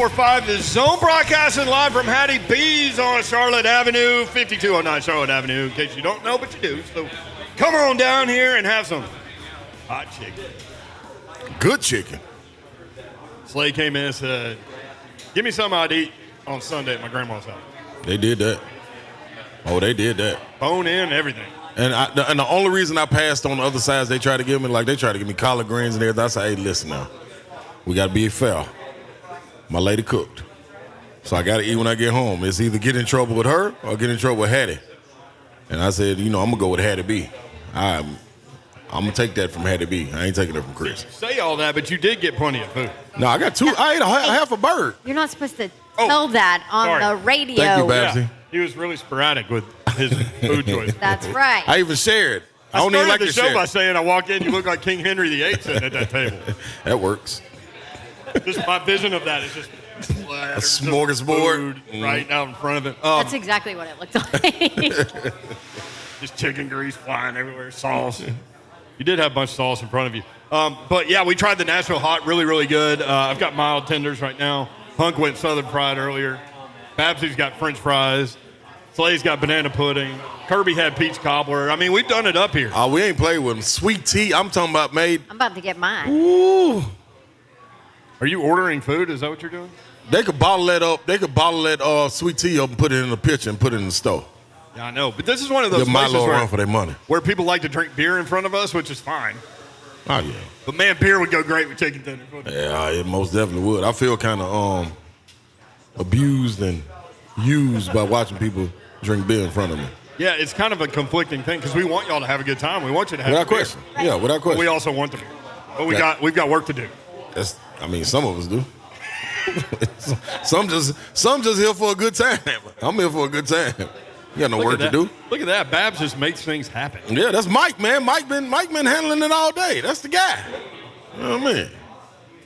4-5, the Zone broadcasting live from Hattie B's on Charlotte Avenue, 5209 Charlotte Avenue, in case you don't know, but you do. So come on down here and have some hot chicken. Good chicken. Slay came in and said, give me something I'd eat on Sunday at my grandma's house. They did that. Oh, they did that. Bone in, everything. And the only reason I passed on the other sides, they tried to give me collard greens and everything. I said, hey, listen now. We got to be fair. My lady cooked. So I got to eat when I get home. It's either get in trouble with her or get in trouble with Hattie. And I said, I'm going to go with Hattie B. I'm going to take that from Hattie B. I ain't taking it from Chris. Say all that, but you did get plenty of food. No, I got two. I ate half a bird. You're not supposed to tell that on the radio. Thank you, Babsy. Yeah, he was really sporadic with his food choices. That's right. I even shared. I don't even started like the to show share. by saying I walk in, you look like King Henry VIII sitting at that table. That works. Just my vision of that is just A smorgasbord right out in front of it. That's exactly what it looked like. Just chicken grease flying everywhere, sauce. You did have a bunch of sauce in front of you. But yeah, we tried the Nashville Hot, really, really good. I've got mild tenders right now. Hunk went Southern Fried earlier. Babsy's got French fries. Slay's got banana pudding. Kirby had peach cobbler. I mean, we've done it up here. Oh, we ain't played with them. Sweet tea, I'm talking about made. I'm about to get mine. Ooh. Are you ordering food? Is that what you're doing? They could bottle that up. They could bottle that sweet tea up and put it in a pitcher and put it in the stove. Yeah, I know. But this is one of those Give my places little run for their money. where people like to drink beer in front of us, which is fine. Oh, yeah. But, man, beer would go great with chicken tenders. Yeah, it most definitely would. I feel kind of abused and used by watching people drink beer in front of me. Yeah, it's kind of a conflicting thing because we want y'all to have a good time. We want you to have Without beer. question. Yeah, without But question. we also want the beer. But we've got work to do. Some of us do. some just here for a good time. I'm here for a good time. You got no work to do. Look at that. Babs just makes things happen. Yeah, that's Mike, man. Mike been handling it all day. That's the guy. You know what I mean?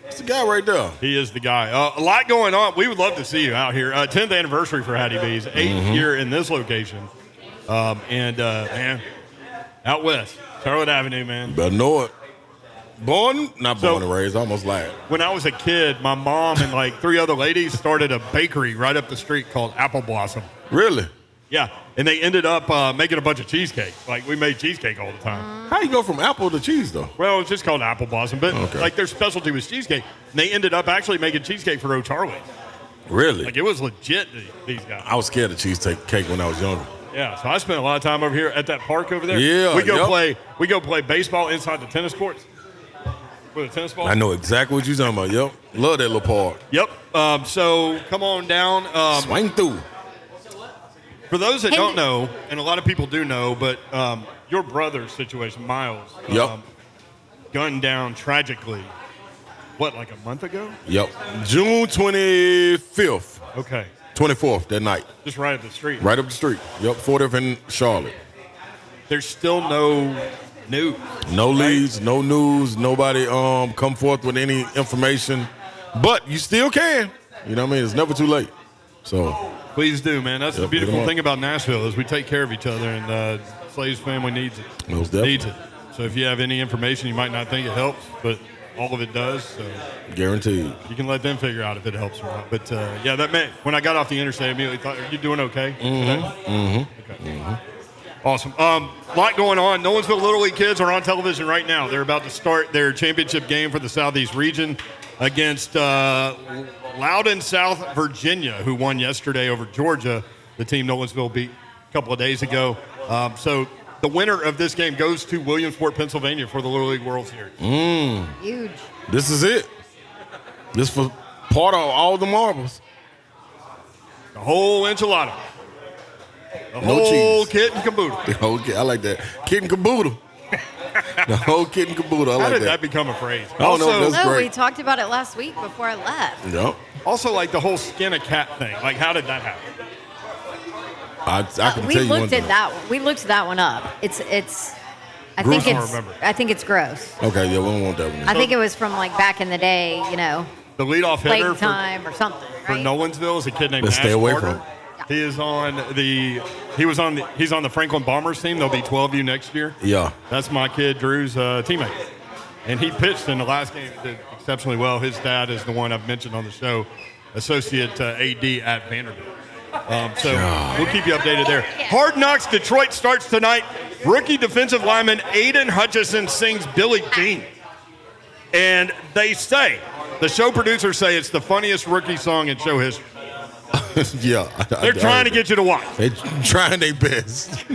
That's the guy right there. He is the guy. A lot going on. We would love to see you out here. 10th anniversary for Hattie B's. 8th year in this location. Man, out west. Charlotte Avenue, man. Better know it. Born and raised. I almost lied. When I was a kid, my mom and like 3 other ladies started a bakery right up the street called Apple Blossom. Really? Yeah, and they ended up making a bunch of cheesecake. Like, we made cheesecake all the time. How you go from apple to cheese, though? Well, it's just called Apple Blossom, but like their specialty was cheesecake. And they ended up actually making cheesecake for O'Charlie's. Really? Like, it was legit, these guys. I was scared of cheesecake when I was younger. Yeah, so I spent a lot of time over here at that park over there. Yeah, we go play baseball inside the tennis courts with a tennis ball. I know exactly what you're talking about. Yep. Love that little park. Yep. So come on down. Swing through. For those that don't know, and a lot of people do know, but your brother's situation, Miles, gunned down tragically, like a month ago? Yep. June 25th. Okay. 24th, that night. Just right up the street. Right up the street. Yep, 40th in Charlotte. There's still no news. No leads, no news, nobody come forth with any information. But you still can. You know what I mean? It's never too late. So please do, man. That's the beautiful thing about Nashville is we take care of each other, and Slay's family needs it. Most definitely. Needs it. So if you have any information, you might not think it helps, but all of it does. So guaranteed. You can let them figure out if it helps or not. But yeah, that man. When I got off the interstate, I immediately thought, "Are you doing okay?" Okay. Awesome. Lot going on. Nolensville Little League kids are on television right now. They're about to start their championship game for the Southeast region against Loudon, South Virginia, who won yesterday over Georgia. The team Nolensville beat a couple of days ago. So the winner of this game goes to Williamsport, Pennsylvania for the Little League World Series. Huge. This is it. This for part of all the marbles. The whole enchilada. The No whole cheese. kit and caboodle. The whole kit. I like that. Kit and caboodle. The whole kit and caboodle. I How like did that. that become a phrase? I don't know. That's No, great. we talked about it last week before I left. Yep. Also, like the whole skin a cat thing. Like, how did that happen? I can We tell you one looked at thing. that. We looked that one up. It's. I Gross? think I don't it's. remember. I think it's gross. Okay, yeah, we don't want that one. I think it was from like back in the day. You know, The leadoff hitter late time or something. for Right? Nolensville is a kid named Let's Ash stay away Carter. from it. He is he's on the Franklin Bombers team. They'll be 12U next year. Yeah. That's my kid Drew's teammate. And he pitched in the last game, did exceptionally well. His dad is the one I've mentioned on the show. associate AD at Vanderbilt. So we'll keep you updated there. Hard Knocks Detroit starts tonight. Rookie defensive lineman Aiden Hutchison sings Billie Jean. And they say, the show producers say it's the funniest rookie song in show history. Yeah. They're trying to get you to watch. They're trying their best.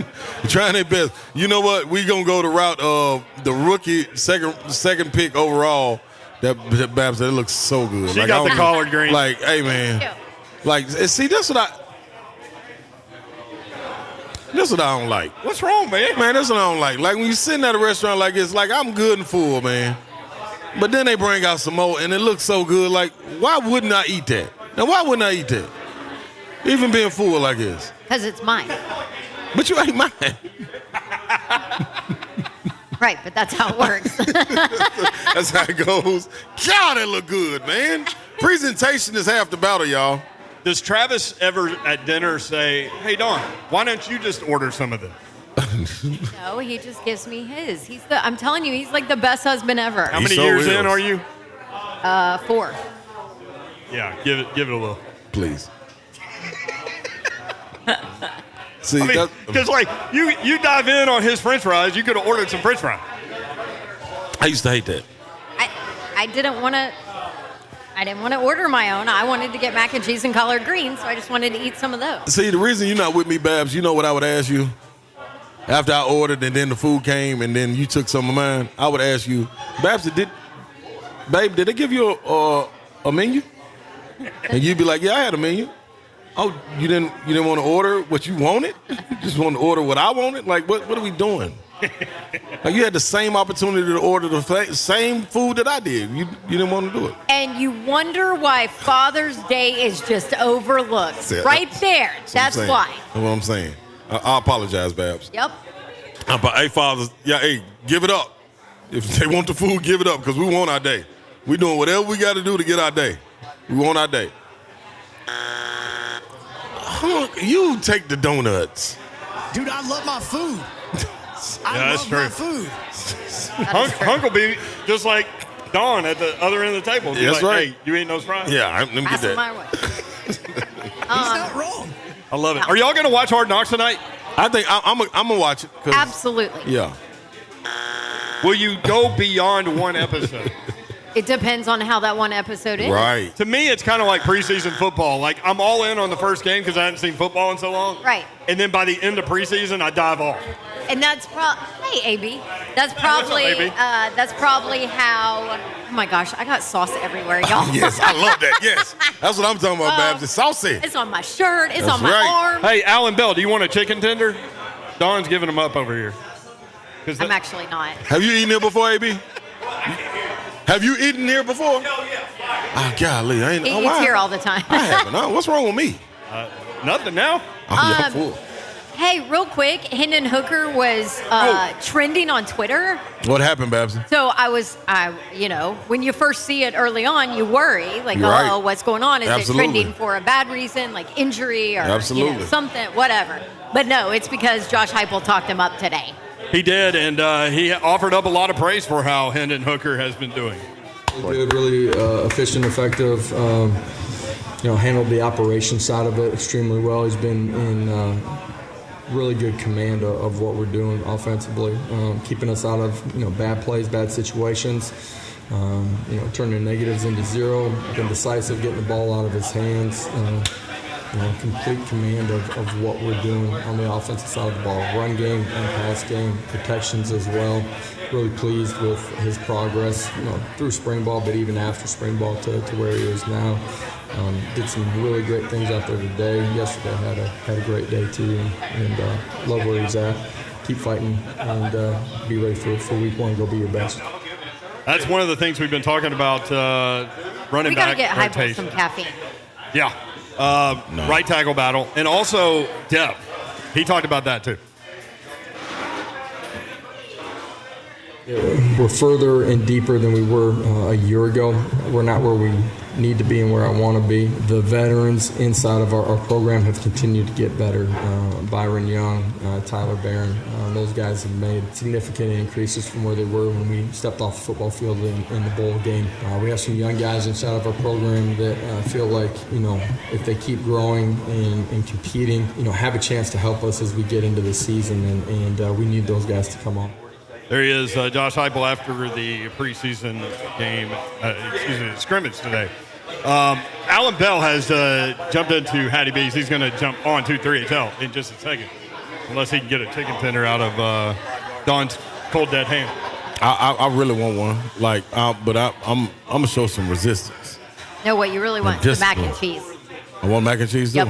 Trying their best. You know what? We going to go the route of the rookie second pick overall. That Babs, that looks so good. She got the collard green. Like, hey, man. Like, see, that's what I don't like. What's wrong, man? Man, that's what I don't like. Like, when you sitting at a restaurant like this, like, I'm good and full, man. But then they bring out some more, and it looks so good. Like, why wouldn't I eat that? Now, why wouldn't I eat that? Even being full like this. Because it's mine. But you ain't mine. Right, but that's how it works. That's how it goes. God, that look good, man. Presentation is half the battle, y'all. Does Travis ever at dinner say, hey, Dawn, why don't you just order some of this? No, he just gives me his. I'm telling you, he's like the best husband ever. How many years in are you? 4. Yeah, give it a little. Please. See, I mean, because like you dive in on his French fries, you could have ordered some French fries. I used to hate that. I didn't want to order my own. I wanted to get mac and cheese and collard greens, so I just wanted to eat some of those. See, the reason you're not with me, Babs, you know what I would ask you? After I ordered and then the food came and then you took some of mine, I would ask you, Babs, did they give you a menu? And you'd be like, yeah, I had a menu. Oh, you didn't want to order what you wanted? You just wanted to order what I wanted? Like, what are we doing? Like, you had the same opportunity to order the same food that I did. You didn't want to do it. And you wonder why Father's Day is just overlooked. Right there. That's why. That's what I'm saying. I apologize, Babs. Yep. Hey, fathers, give it up. If they want the food, give it up, because we want our day. We're doing whatever we got to do to get our day. We want our day. You take the donuts. Dude, I love my food. That's true. My food. Hunk will be just like Dawn at the other end of the table. That's right. Hey, you eating those fries? Yeah, let me get that. My way. He's not wrong. I love it. Are y'all going to watch Hard Knocks tonight? I think I'm going to watch it. Absolutely. Yeah. Will you go beyond one episode? It depends on how that one episode is. Right. To me, it's kind of like preseason football. Like, I'm all in on the first game because I hadn't seen football in so long. Right. And then by the end of preseason, I dive off. And that's hey, AB. That's probably AB? That's probably how. Oh my gosh, I got sauce everywhere, y'all. Yes, I love that. Yes, that's what I'm talking about, Babs. It's saucy. It's on my shirt. It's That's on my right. arm. Hey, Alan Bell, do you want a chicken tender? Dawn's giving them up over here. I'm actually not. Have you eaten here before, AB? Have you eaten here before? No, yeah. Oh, golly. I ain't. He eats here all the time. I haven't. What's wrong with me? Nothing now. Oh, yeah, I'm full. Hey, real quick, Hendon Hooker was trending on Twitter. What happened, Babs? So when you first see it early on, you worry, like, Right. oh, what's going on? Is Absolutely. it trending for a bad reason, like injury or Absolutely. something, whatever? But no, it's because Josh Heupel talked him up today. He did, and he offered up a lot of praise for how Hendon Hooker has been doing. Good, really efficient, effective. Handled the operation side of it extremely well. He's been in really good command of what we're doing offensively, keeping us out of bad plays, bad situations. Turning negatives into zero. Been decisive, getting the ball out of his hands. Complete command of what we're doing on the offensive side of the ball. Run game and pass game, protections as well. Really pleased with his progress, through spring ball, but even after spring ball to where he is now. Did some really great things out there today. Yesterday had a great day too, and love where he's at. Keep fighting and be ready for week one. Go be your best. That's one of the things we've been talking about. Running back We gotta get Heupel rotation. some caffeine. Yeah. Right tackle battle, and also depth. He talked about that too. We're further and deeper than we were a year ago. We're not where we need to be and where I want to be. The veterans inside of our program have continued to get better. Byron Young, Tyler Barron, those guys have made significant increases from where they were when we stepped off the football field in the bowl game. We have some young guys inside of our program that feel like, if they keep growing and competing, have a chance to help us as we get into the season, and we need those guys to come on. There he is, Josh Heupel after the preseason game, scrimmage today. Alan Bell has jumped into Hattie B's. He's going to jump on to 3HL in just a second, unless he can get a chicken tender out of Don's cold dead hand. I really want one, but I'm gonna show some resistance. No, what you really want is the mac and cheese. I want mac and cheese too. Yep.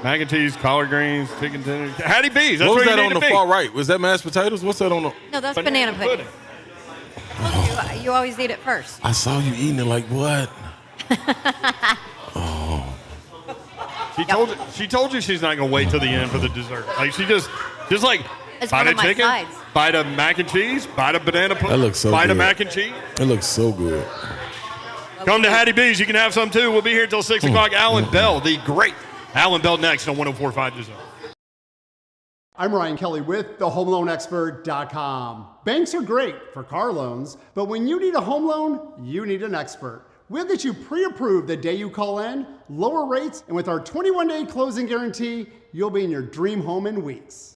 Mac and cheese, collard greens, chicken tenders. Hattie B's. That's what was where that you on need the to be. far right? Was that mashed potatoes? What's that on the? No, that's banana pudding. You always eat it first. I saw you eating it like what? She told you she's not gonna wait till the end for the dessert. Like she just like It's bite one of of my chicken, sides. bite of mac and cheese, bite of banana pudding. That looks so bite good. of mac and cheese. It looks so good. Come to Hattie B's. You can have some too. We'll be here till 6 o'clock. Alan Bell, the great Alan Bell, next on 104.5 The Zone. I'm Ryan Kelly with thehomeloanexpert.com. Banks are great for car loans, but when you need a home loan, you need an expert. We'll get you pre-approved the day you call in, lower rates, and with our 21-day closing guarantee, you'll be in your dream home in weeks.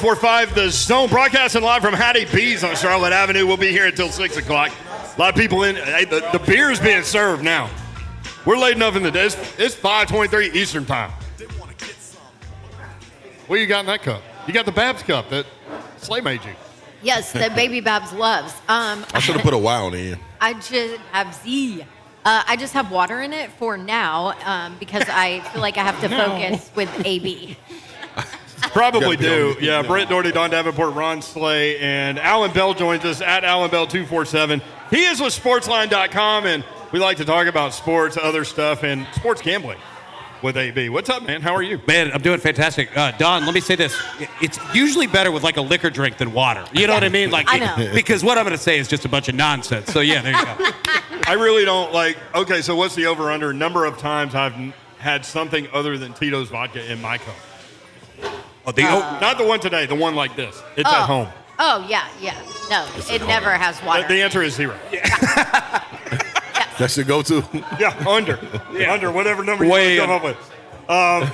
1045 The Zone, broadcasting live from Hattie B's on Charlotte Avenue. We'll be here until 6 o'clock. A lot of people in. Hey, the beer's being served now. We're late enough in the day. It's 5:23 Eastern time. What you got in that cup? You got the Babs cup that Slay made you. Yes, that Baby Babs loves. I should have put a Y on the end. I just have Z. I just have water in it for now because I feel like I have to focus with AB. Probably do. Yeah, Brett Doherty, Don Davenport, Ron Slay, and Alan Bell joins us at Alan Bell 247. He is with Sportsline.com, and we like to talk about sports, other stuff, and sports gambling with AB. What's up, man? How are you? Man, I'm doing fantastic. Don, let me say this. It's usually better with like a liquor drink than water. You know what I mean? Like, I know. Because what I'm going to say is just a bunch of nonsense. So, yeah, there you go. I really don't like, okay, so what's the over-under? Number of times I've had something other than Tito's vodka in my cup. Oh, not the one today, the one like this. It's at home. Oh, yeah. No, it never has water. The answer is 0. That should go to. Yeah, under. Under, whatever number you want to come up with.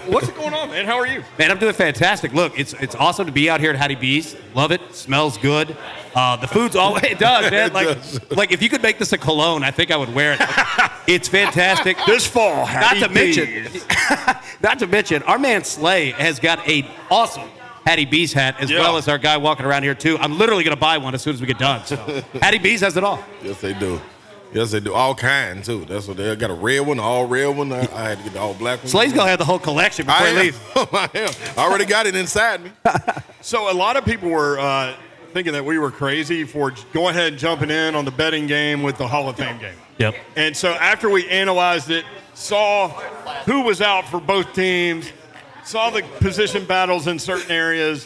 What's going on, man? How are you? Man, I'm doing fantastic. Look, it's awesome to be out here at Hattie B's. Love it. Smells good. The food's always, it does, man. Like if you could make this a cologne, I think I would wear it. It's fantastic. This fall, Hattie Not to mention, our man Slay has got a awesome Hattie B's hat, as well as our guy walking around here, too. I'm literally going to buy one as soon as we get done. So Hattie B's has it all. Yes, they do. Yes, they do. All kinds, too. That's what they got, a red one, all red one. I had to get the all black one. Slay's going to have the whole collection before he leaves. I am. I already got it inside me. So a lot of people were thinking that we were crazy for going ahead and jumping in on the betting game with the Hall of Fame game. Yep. And so after we analyzed it, saw who was out for both teams, saw the position battles in certain areas,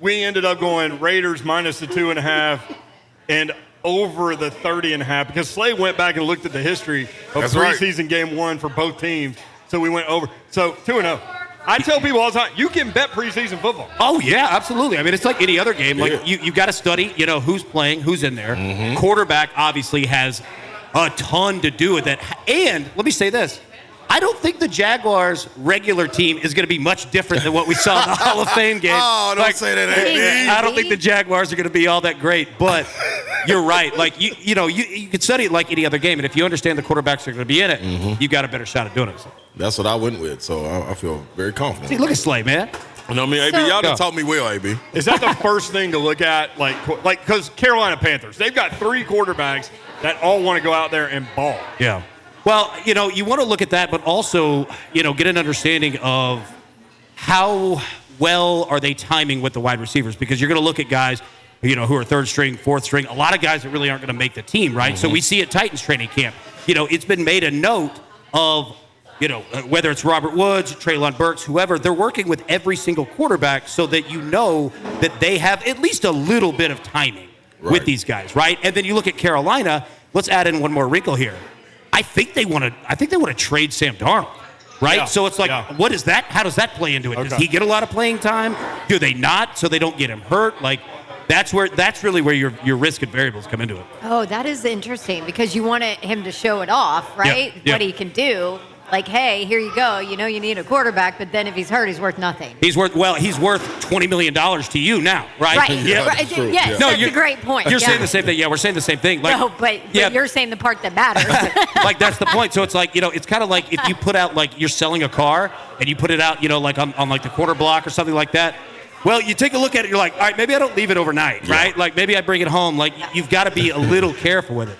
we ended up going Raiders minus the 2.5 and over the 30.5 because Slay went back and looked at the history of preseason game 1 for both teams. So we went over. So 2-0. I tell people all the time, you can bet preseason football. Oh, yeah, absolutely. I mean, it's like any other game. Like you've got to study, who's playing, who's in there. Mm-hmm. Quarterback obviously has a ton to do with it. And let me say this. I don't think the Jaguars' regular team is going to be much different than what we saw in the Hall of Fame game. Oh, don't say that. I don't think the Jaguars are going to be all that great, but you're right. Like, you can study it like any other game, and if you understand the quarterbacks are going to be in it, you've got a better shot at doing it. So. That's what I went with, so I feel very confident. See, look at Slay, man. You know what I mean, AB, y'all done taught me well, AB. Is that the first thing to look at? Like, because Carolina Panthers, they've got 3 quarterbacks that all want to go out there and ball. Yeah. Well, you want to look at that, but also, get an understanding of how well are they timing with the wide receivers, because you're going to look at guys, who are third string, fourth string, a lot of guys that really aren't going to make the team, right? Mm-hmm. So we see at Titans training camp, it's been made a note of, whether it's Robert Woods, Treylon Burks, whoever, they're working with every single quarterback so that that they have at least a little bit of timing with these guys, right? And then you look at Carolina, let's add in one more wrinkle here. I think they want to trade Sam Darnold, right? Yeah. So it's like, what is that? How does that play into it? Okay. Does he get a lot of playing time? Do they not? So they don't get him hurt? Like, that's really where your risk and variables come into it. Oh, that is interesting because you wanted him to show it off, right? Yep. What he can do. Like, hey, here you go. You need a quarterback, but then if he's hurt, he's worth nothing. He's worth $20 million to you now, right? Right. Yes, that's a great point. You're saying the same thing. Yeah, we're saying the same thing. Like, no, but you're saying the part that matters. Like, that's the point. So it's like, it's kind of like if you put out, like, you're selling a car and you put it out, like on like the quarter block or something like that. Well, you take a look at it, you're like, all right, maybe I don't leave it overnight, right? Like, maybe I bring it home. Like, you've got to be a little careful with it.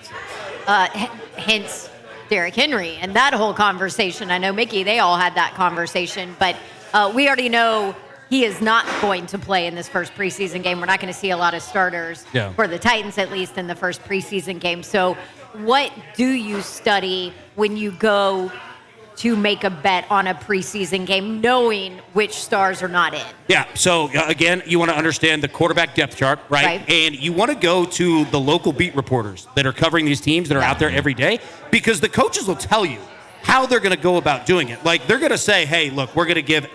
Hence Derrick Henry and that whole conversation. I know Mickey, they all had that conversation, but we already know he is not going to play in this first preseason game. We're not going to see a lot of starters for the Titans, at least in the first preseason game. So what do you study when you go to make a bet on a preseason game, knowing which stars are not in? Yeah, so again, you want to understand the quarterback depth chart, right? And you want to go to the local beat reporters that are covering these teams that are out there every day, because the coaches will tell you how they're going to go about doing it. Like, they're going to say, hey, look, we're going to give,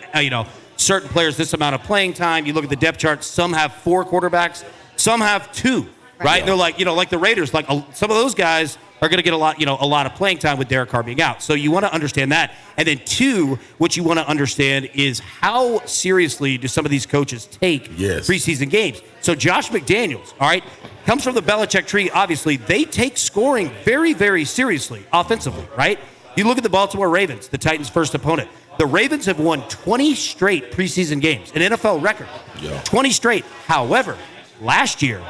certain players this amount of playing time. You look at the depth chart, some have 4 quarterbacks, some have 2, right? They're like, like the Raiders, like some of those guys, are going to get a lot of playing time with Derek Carr being out. So you want to understand that. And then 2, what you want to understand is how seriously do some of these coaches take preseason games. So Josh McDaniels, all right, comes from the Belichick tree. Obviously, they take scoring very, very seriously offensively, right? You look at the Baltimore Ravens, the Titans' first opponent. The Ravens have won 20 straight preseason games, an NFL record. 20 straight. However, last year,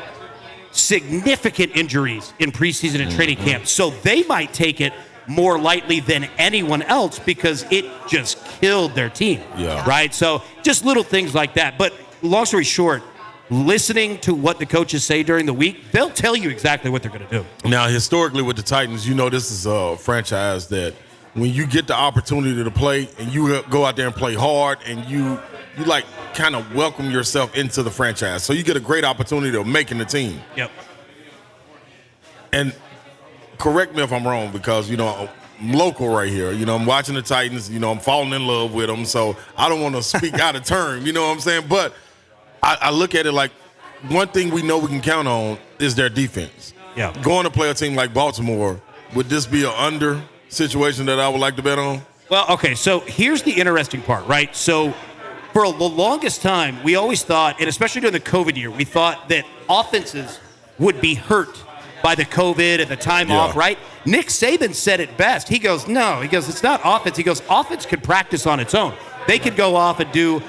significant injuries in preseason and training camp. So they might take it more lightly than anyone else because it just killed their team. Right? So just little things like that. But long story short, listening to what the coaches say during the week, they'll tell you exactly what they're going to do. Now, historically with the Titans, this is a franchise that when you get the opportunity to play and you go out there and play hard and you like kind of welcome yourself into the franchise. So you get a great opportunity of making the team. Yep. And correct me if I'm wrong because, I'm local right here. I'm watching the Titans. I'm falling in love with them. So I don't want to speak out of turn, you know what I'm saying? But I look at it like one thing we know we can count on is their defense. Yeah. Going to play a team like Baltimore, would this be an under situation that I would like to bet on? Well, okay, so here's the interesting part, right? So for the longest time, we always thought, and especially during the COVID year, we thought that offenses would be hurt by the COVID and the time off, right? Nick Saban said it best. He goes, it's not offense. He goes, offense could practice on its own. They could go off and do,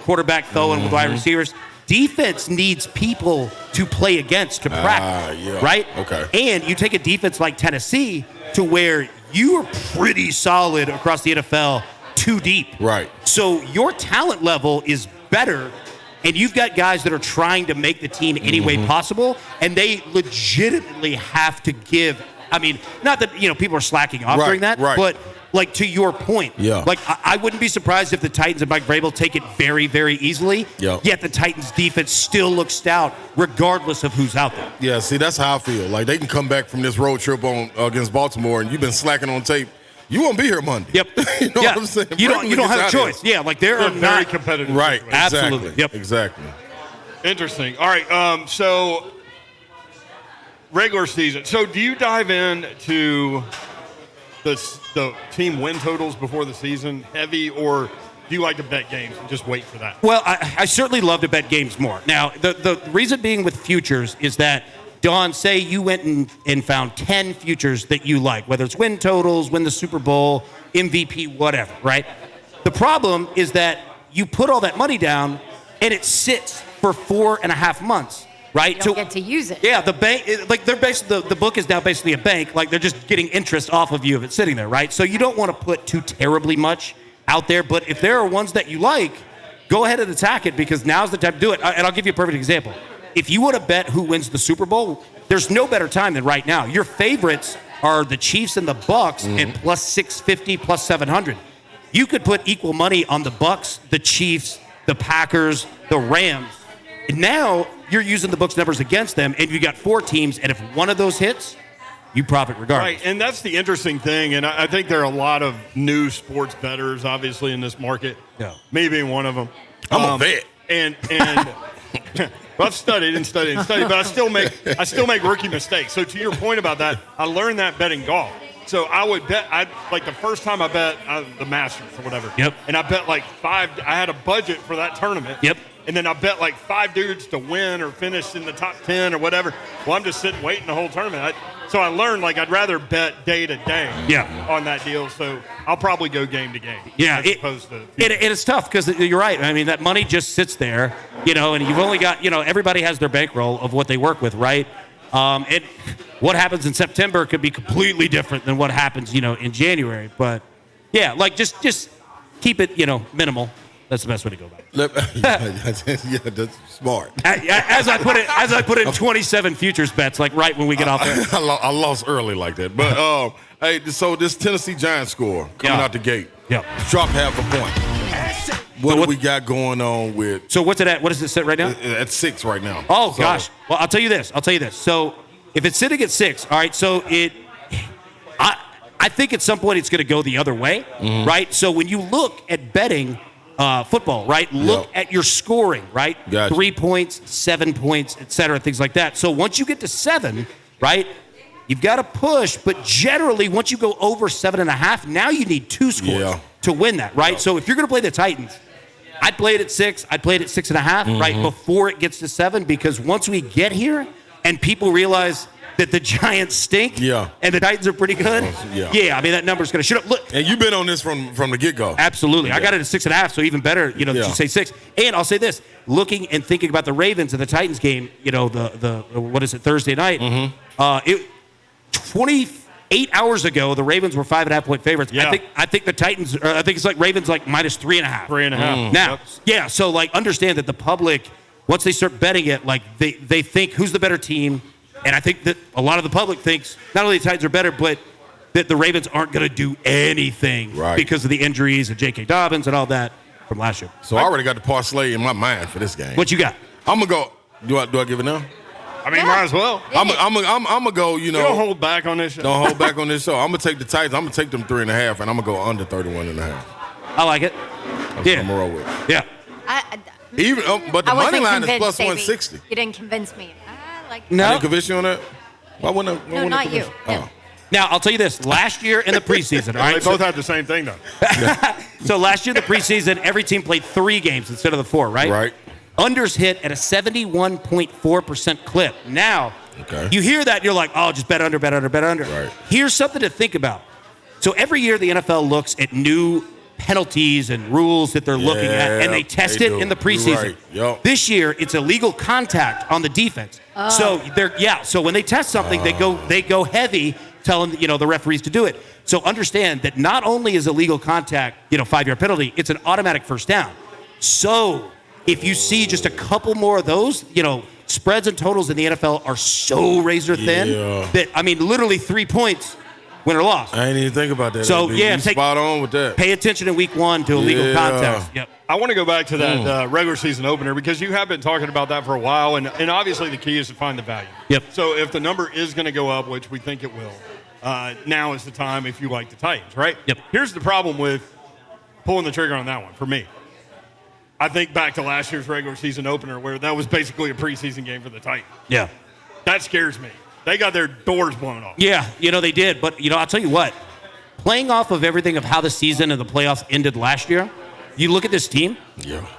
quarterback throwing with wide receivers. Defense needs people to play against, to practice, right? Okay. And you take a defense like Tennessee to where you are pretty solid across the NFL, too deep. Right. So your talent level is better, and you've got guys that are trying to make the team any way possible, and they legitimately have to give. I mean, not that people are slacking off during that, but like to your point, like I wouldn't be surprised if the Titans and Mike Vrabel take it very, very easily. Yet the Titans defense still looks stout, regardless of who's out there. Yeah, see, that's how I feel. Like they can come back from this road trip against Baltimore, and you've been slacking on tape. You won't be here Monday. Yep. You know what I'm saying? You don't have a choice. Yeah, like they're very competitive. Right. Absolutely. Exactly. Yep. Exactly. Interesting. All right. So regular season. So do you dive into the team win totals before the season heavy, or do you like to bet games and just wait for that? Well, I certainly love to bet games more. Now, the reason being with futures is that, Don, say you went and found 10 futures that you like, whether it's win totals, win the Super Bowl, MVP, whatever, right? The problem is that you put all that money down and it sits for 4.5 months, right? You don't get to use it. Yeah, the bank, they're basically, the book is now basically a bank. Like they're just getting interest off of you if it's sitting there, right? So you don't want to put too terribly much out there, but if there are ones that you like, go ahead and attack it because now's the time to do it. And I'll give you a perfect example. If you want to bet who wins the Super Bowl, there's no better time than right now. Your favorites are the Chiefs and the Bucks at plus 650, plus 700. You could put equal money on the Bucks, the Chiefs, the Packers, the Rams. And now you're using the books numbers against them, and you got 4 teams, and if one of those hits, you profit regardless. Right, and that's the interesting thing, and I think there are a lot of new sports bettors, obviously, in this market. Yeah. Me being one of them. I'm a vet. And well, I've studied, but I still make rookie mistakes. So to your point about that, I learned that betting golf. So I would bet, like the first time I bet the Masters or whatever. Yep. And I bet like 5, I had a budget for that tournament. Yep. And then I bet like 5 dudes to win or finish in the top 10 or whatever. Well, I'm just sitting waiting the whole tournament. So I learned like I'd rather bet day to day on that deal. So I'll probably go game to game. Yeah, as opposed to it's tough because you're right. I mean, that money just sits there, and you've only got, everybody has their bankroll of what they work with, right? And what happens in September could be completely different than what happens, in January. But yeah, like just keep it, minimal. That's the best way to go about it. Yeah, that's smart. As I put in 27 futures bets, like right when we get off there. I lost early like that. But hey, so this Tennessee Giants score coming out the gate. Yeah. Dropped half a point. What do we got going on with? So what's it at? What does it sit right now? At 6 right now. Oh gosh. Well, I'll tell you this. So if it's sitting at 6, all right. So I think at some point it's going to go the other way, right? So when you look at betting football, right? Look at your scoring, right? Gotcha. 3 points, 7 points, et cetera, things like that. So once you get to 7, right? You've got to push, but generally, once you go over 7.5, now you need 2 scores to win that, right? So if you're going to play the Titans, I'd play it at 6. I'd play it at 6.5, right, before it gets to 7, because once we get here and people realize that the Giants stink and the Titans are pretty good, I mean, that number's going to shoot up. Look, and you've been on this from the get-go. Absolutely. I got it at 6.5, so even better, that you say 6. And I'll say this, looking and thinking about the Ravens and the Titans game, the what is it, Thursday night, 28 hours ago, the Ravens were 5.5-point favorites. Yeah. I think the Titans, I think it's like Ravens like minus 3.5. 3.5. Now, so like understand that the public, once they start betting it, like they think who's the better team, and I think that a lot of the public thinks not only the Titans are better, but that the Ravens aren't going to do anything because of the injuries of J.K. Dobbins and all that from last year. So I already got the parlay in my mind for this game. What you got? I'm gonna go. Do I give it now? I mean, might as well. I'm gonna go. Don't hold back on this show. Don't hold back on this show. I'm gonna take the Titans. I'm gonna take them 3.5, and I'm gonna go under 31.5. I like it. That's what I'm gonna roll with. Yeah. But the I wasn't money line is convinced, plus Davey. 160. You didn't convince me. I like I didn't convince you on that. Why wouldn't I? No, not you. Oh. Now, I'll tell you this. Last year in the preseason, all right? They both had the same thing, though. So last year in the preseason, every team played 3 games instead of the 4, right? Right. Unders hit at a 71.4% clip. Now, you hear that, and you're like, oh, just bet under, bet under, bet under. Right. Here's something to think about. So every year the NFL looks at new penalties and rules that they're looking at, and they test it in the preseason. Right. This year, it's illegal contact on the defense. So so when they test something, they go heavy, telling the referees to do it. So understand that not only is illegal contact 5-yard penalty, it's an automatic first down. So if you see just a couple more of those, spreads and totals in the NFL are so razor thin that, I mean, literally 3 points, win or loss. I didn't even think about that. So, you spot on with that. Pay attention in week 1 to illegal contact. Yep. I want to go back to that regular season opener because you have been talking about that for a while, and obviously the key is to find the value. Yep. So if the number is going to go up, which we think it will, now is the time if you like the Titans, right? Yep. Here's the problem with pulling the trigger on that one for me. I think back to last year's regular season opener where that was basically a preseason game for the Titans. Yeah. That scares me. They got their doors blown off. Yeah, they did. But, I'll tell you what, playing off of everything of how the season and the playoffs ended last year, you look at this team,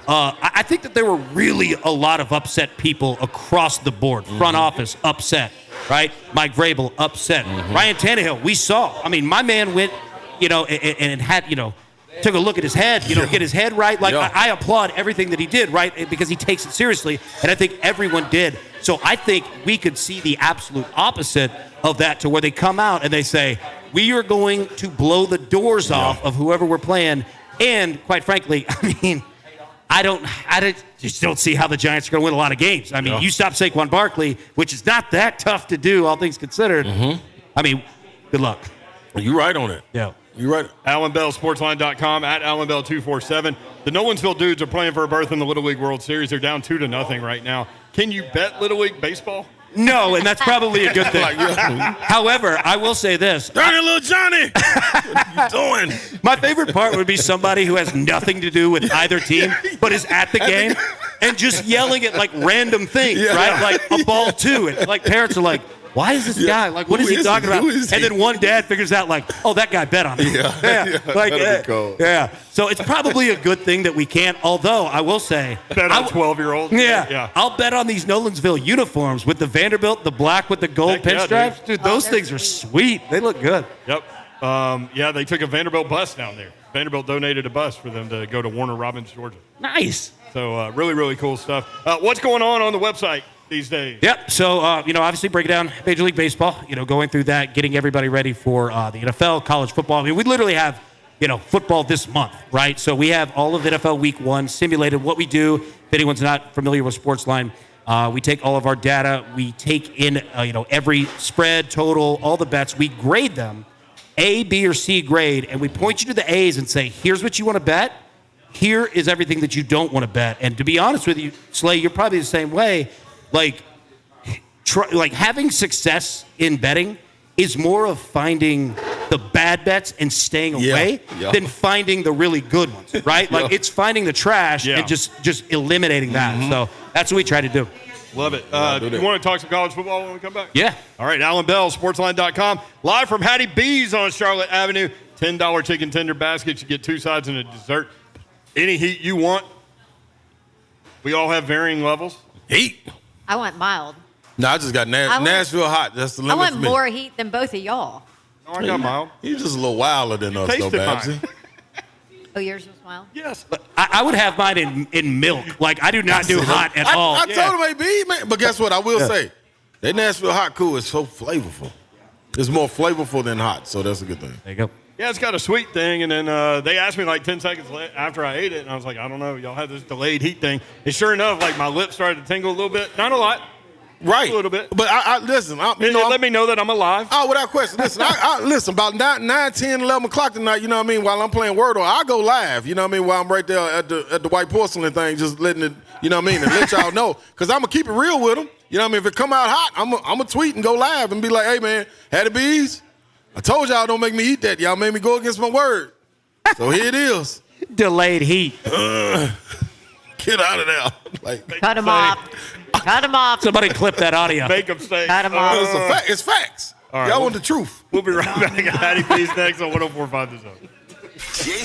I think that there were really a lot of upset people across the board. Front office, upset, right? Mike Vrabel, upset. Ryan Tannehill, we saw. I mean, my man went, and had, took a look at his head, get his head right. Like, I applaud everything that he did, right? Because he takes it seriously, and I think everyone did. So I think we could see the absolute opposite of that to where they come out and they say, we are going to blow the doors off of whoever we're playing. And quite frankly, I mean, I just don't see how the Giants are going to win a lot of games. I mean, you stop Saquon Barkley, which is not that tough to do, all things considered. I mean, good luck. You're right on it. Yeah. You're right. AlanBellSportsline.com, at AlanBell247. The Nolensville Dudes are playing for a berth in the Little League World Series. They're down 2-0 right now. Can you bet Little League baseball? No, and that's probably a good thing. However, I will say this. Darn it, little Johnny. What are you doing? My favorite part would be somebody who has nothing to do with either team, but is at the game and just yelling at like random things, right? Like a ball too. And like parents are like, why is this guy? Like, what is he talking about? And then one dad figures out, like, oh, that guy bet on it. Yeah. So it's probably a good thing that we can't. Although I will say, bet on 12-year-olds. Yeah. I'll bet on these Nolensville uniforms with the Vanderbilt, the black with the gold pinstripes. Dude, those things are sweet. They look good. Yep. They took a Vanderbilt bus down there. Vanderbilt donated a bus for them to go to Warner Robins, Georgia. Nice. So really, really cool stuff. What's going on the website these days? Yep. So, obviously breaking down Major League Baseball, going through that, getting everybody ready for the NFL, college football. I mean, we literally have, football this month, right? So we have all of NFL Week 1 simulated. What we do, if anyone's not familiar with Sportsline, we take all of our data. We take in, every spread, total, all the bets. We grade them, A, B, or C grade, and we point you to the A's and say, here's what you want to bet. Here is everything that you don't want to bet. And to be honest with you, Slay, you're probably the same way. Like having success in betting is more of finding the bad bets and staying away than finding the really good ones, right? Like it's finding the trash and just eliminating that. So that's what we try to do. Love it. do that. You want to talk some college football when we come back? Yeah. All right, Alan Bell, sportsline.com. Live from Hattie B's on Charlotte Avenue. $10 chicken tender basket. You get 2 sides and a dessert. Any heat you want. We all have varying levels. Heat. I want mild. No, I just got Nashville hot. That's the I limit want for me. more heat than both of y'all. No, I got mild. He's just a little wilder than us, though, Tasted Babsy. mine. Oh, yours was mild? Yes. I would have mine in milk. Like, I do not do hot at all. I told him, AB, man. But guess what? I will say, that Nashville hot cool is so flavorful. It's more flavorful than hot, so that's a good thing. There you go. Yeah, it's got a sweet thing, and then they asked me like 10 seconds after I ate it, and I was like, I don't know, y'all have this delayed heat thing. And sure enough, like my lips started to tingle a little bit. Not a lot. Right. A little bit. But I listen. Let me know that I'm alive. Oh, without question. Listen, listen, about 9, 10, 11 o'clock tonight, you know what I mean, while I'm playing Wordle, I go live, you know what I mean, while I'm right there at the white porcelain thing, just letting it, you know what I mean, and let y'all know. Because I'm going to keep it real with them. You know what I mean? If it come out hot, I'm going to tweet and go live and be like, hey, man, Hattie B's, I told y'all don't make me eat that. Y'all made me go against my word. So here it is. Delayed heat. Get out of there. Like, Cut him off. Cut him off. Somebody clip that audio. Make them stay. Cut him off. It's facts. All right, Y'all want the truth. We'll be right back at Hattie B's next on 104.5 The Zone.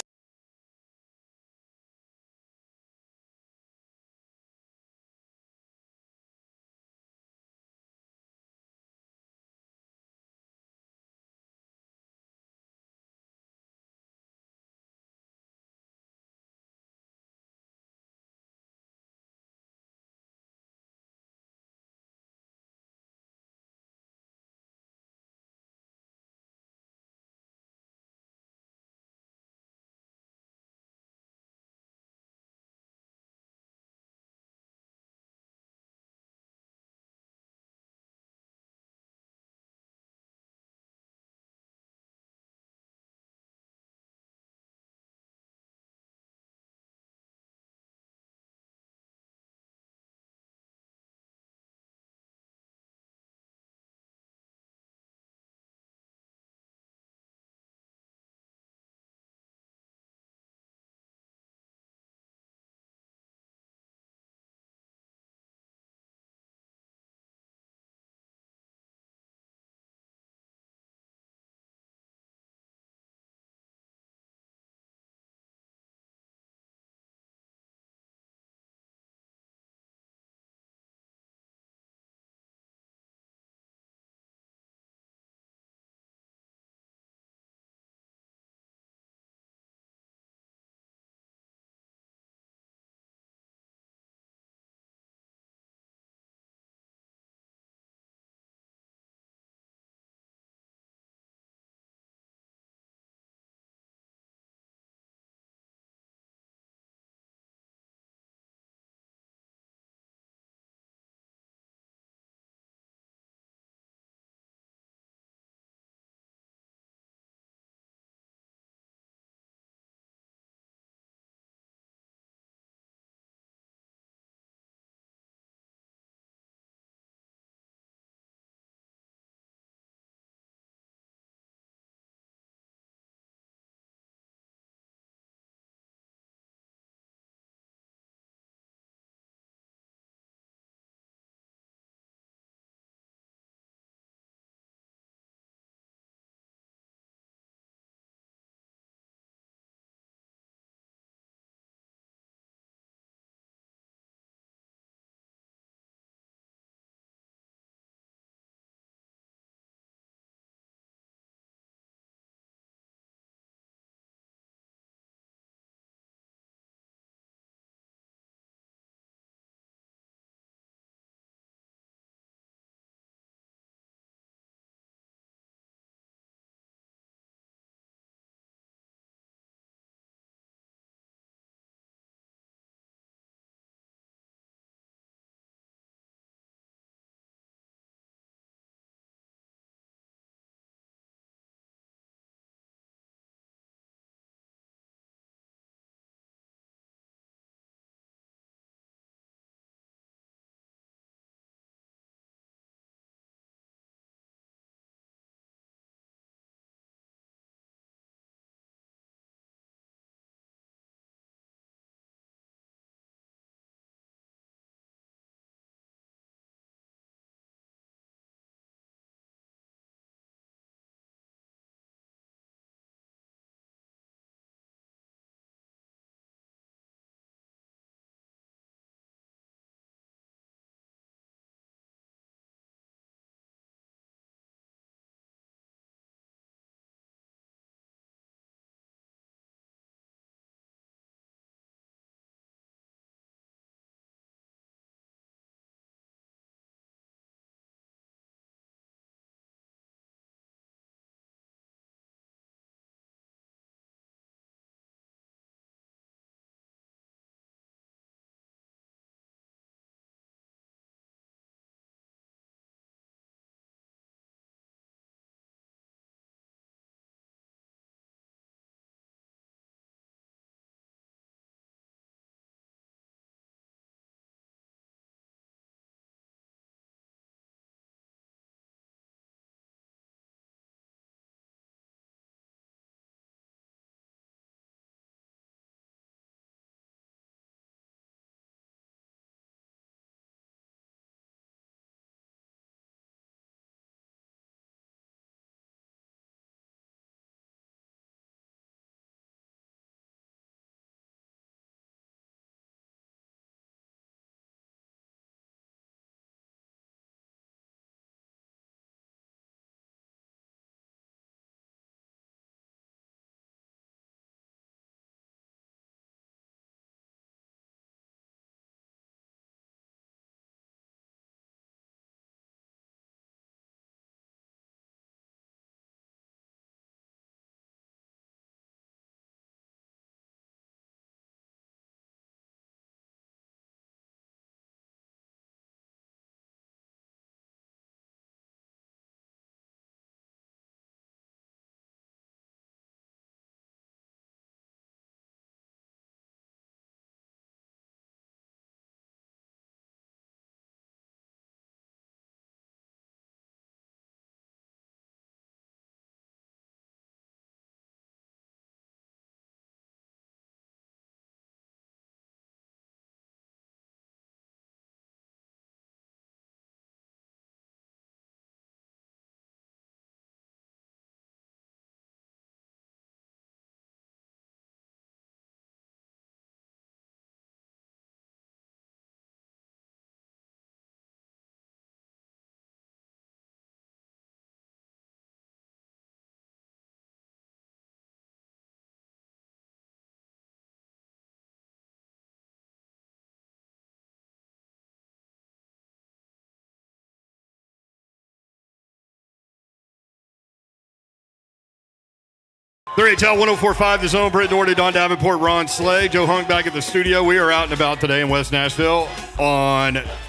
3HL 1045, The Zone, Britt Doherty, Don Davenport, Ron Slay, Joe Hunk back at the studio. We are out and about today in West Nashville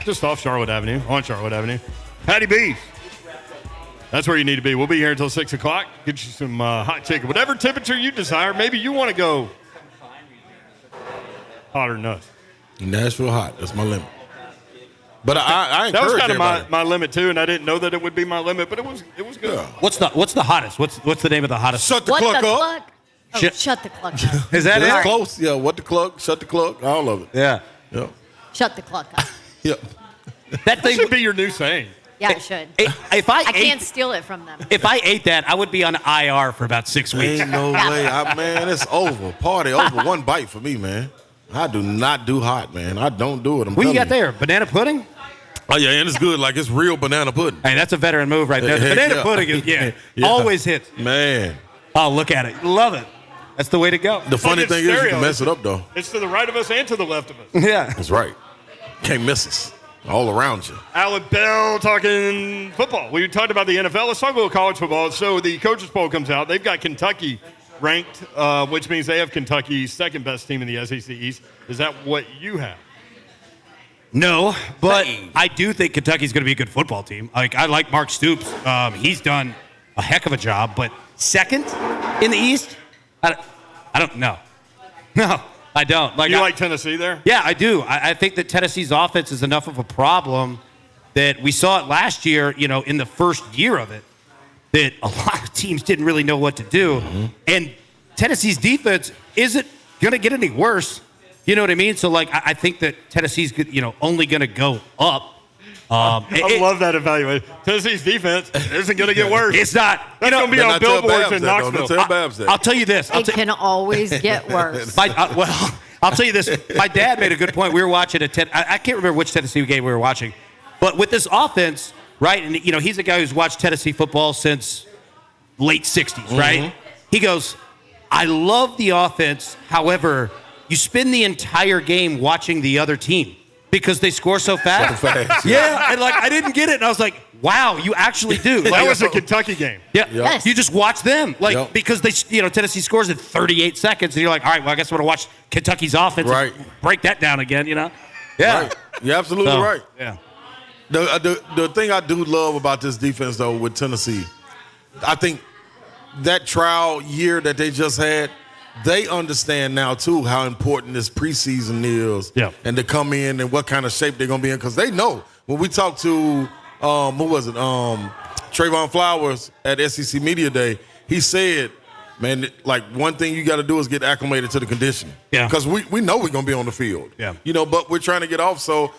just off Charlotte Avenue, on Charlotte Avenue. Hattie B. That's where you need to be. We'll be here until 6 o'clock. Get you some hot chicken, whatever temperature you desire. Maybe you want to go hotter than us. Nashville hot. That's my limit. But I encourage that was kind everybody. of my limit too, and I didn't know that it would be my limit, but it was good. Yeah. What's the hottest? What's the name of the hottest? Shut the What cluck the up. cluck? Oh, Shut- shut the cluck up. Is that It's it? close. Yeah, what the cluck, shut the cluck, all of it. Yeah. Yep. Shut the cluck up. Yep. That That thing. should be your new saying. Yeah, it should. If I can't ate, steal it from them. if I ate that, I would be on IR for about 6 weeks. Ain't no way. Man, it's over. Party over. One bite for me, man. I do not do hot, man. I don't do it. What you got there? Banana pudding? Oh, yeah, and it's good. Like, it's real banana pudding. Hey, that's a veteran move right there. The Heck banana yeah. pudding is Yeah. always hits. Man. Oh, look at it. Love it. That's the way to go. The funny Like it's thing is, you stereo. can mess it up, though. It's to the right of us and to the left of us. Yeah. That's right. Can't miss us. All around you. Alan Bell talking football. We talked about the NFL. Let's talk about college football. So the coaches poll comes out. They've got Kentucky ranked, which means they have Kentucky's second best team in the SEC East. Is that what you have? No, but I do think Kentucky's going to be a good football team. Like I like Mark Stoops. He's done a heck of a job. But second in the East, I don't know. No, I don't. You like Tennessee there? Yeah, I do. I think that Tennessee's offense is enough of a problem that we saw it last year, in the first year of it, that a lot of teams didn't really know what to do. Mm-hmm. And Tennessee's defense isn't going to get any worse. You know what I mean? So, I think that Tennessee's, only going to go up. I love that evaluation. Tennessee's defense isn't going to get worse. It's not. That's going to be on billboards in Knoxville. I'll tell you this. It can always get worse. I'll tell you this. My dad made a good point. We were watching I can't remember which Tennessee game we were watching. But with this offense, right, and, he's a guy who's watched Tennessee football since late 60s, right? He goes, I love the offense. However, you spend the entire game watching the other team because they score so fast. Yeah, and I didn't get it. And I was like, wow, you actually do. That was a Kentucky game. Yeah, Yes. You just watch them, because they, Tennessee scores in 38 seconds, and you're like, all right, well, I guess I'm gonna watch Kentucky's offense, and break that down again, Yeah, Right. You're absolutely right. Yeah. The thing I do love about this defense, though, with Tennessee, I think that trial year that they just had, they understand now, too, how important this preseason is and to come in and what kind of shape they're going to be in. Because they know. When we talked to, who was it, Trayvon Flowers at SEC Media Day, he said, man, one thing you got to do is get acclimated to the conditioning. Yeah. Because we know we're going to be on the field. Yeah. But we're trying to get off. So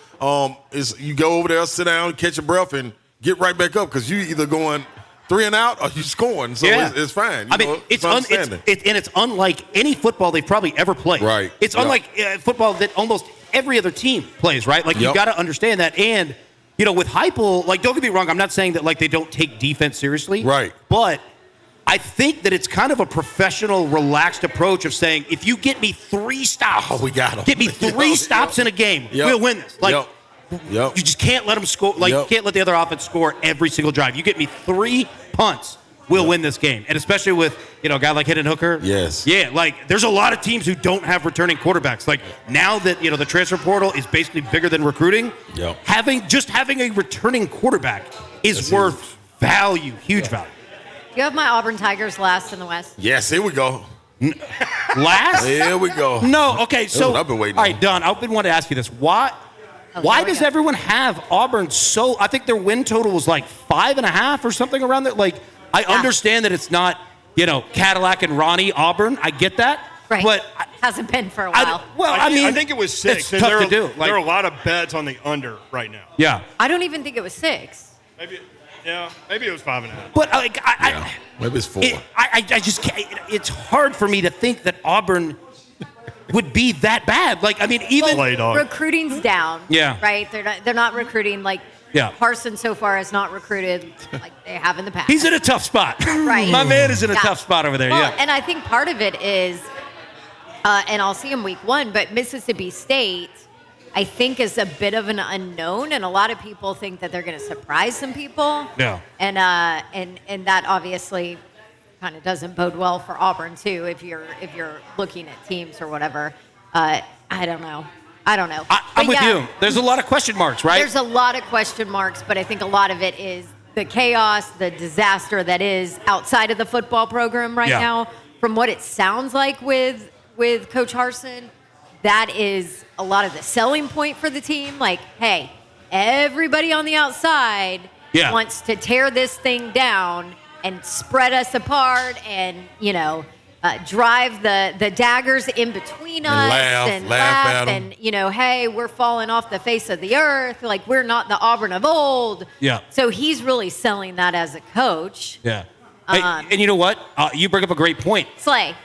you go over there, sit down, catch your breath, and get right back up because you either going 3 and out or you scoring. So it's fine. It's unlike any football they've probably ever played. Right. It's unlike football that almost every other team plays, right? You got to understand that. And, with Heupel, don't get me wrong, I'm not saying that, they don't take defense seriously. Right. But I think that it's kind of a professional, relaxed approach of saying, if you get me 3 stops, we got 'em. Get me 3 stops in a game, we'll win this. You just can't let them score. You can't let the other offense score every single drive. You get me 3 punts, we'll win this game. And especially with, a guy like Hendon Hooker. Yes. Yeah, there's a lot of teams who don't have returning quarterbacks. Now that, the transfer portal is basically bigger than recruiting, having a returning quarterback is worth value, huge value. Do you have my Auburn Tigers last in the West? Yes, here we go. Last? Here we go. No, okay, so. I've been waiting all right, Don, I've been wanting to ask you this. Why does everyone have Auburn so? I think their win total was 5.5 or something around that. I understand that it's not, Cadillac and Ronnie Auburn. I get that. Right. But hasn't been for a while. I think it was 6. It's and tough to do. There are a lot of bets on the under right now. Yeah. I don't even think it was 6. Maybe it was 5.5. But maybe it's 4. I just can't. It's hard for me to think that Auburn would be that bad. Even Recruiting's down. Yeah. Right. They're not recruiting Carson so far has not recruited like they have in the past. He's in a tough spot. Right. My man is in a tough spot over there. Well, and I think part of it is, and I'll see him week 1, but Mississippi State, I think, is a bit of an unknown, and a lot of people think that they're going to surprise some people. Yeah. And that obviously kind of doesn't bode well for Auburn too. If you're looking at teams or whatever, I don't know. I'm with you. There's a lot of question marks, right? There's a lot of question marks, but I think a lot of it is the chaos, the disaster that is outside of the football program right now. From what it sounds like with Coach Harsin, that is a lot of the selling point for the team. Like, hey, everybody on the outside wants to tear this thing down and spread us apart and, drive the daggers in between us and laugh at 'em. and, hey, we're falling off the face of the earth. Like, we're not the Auburn of old. Yeah. So he's really selling that as a coach. Yeah. Hey, and you know what? You bring up a great point. Slay.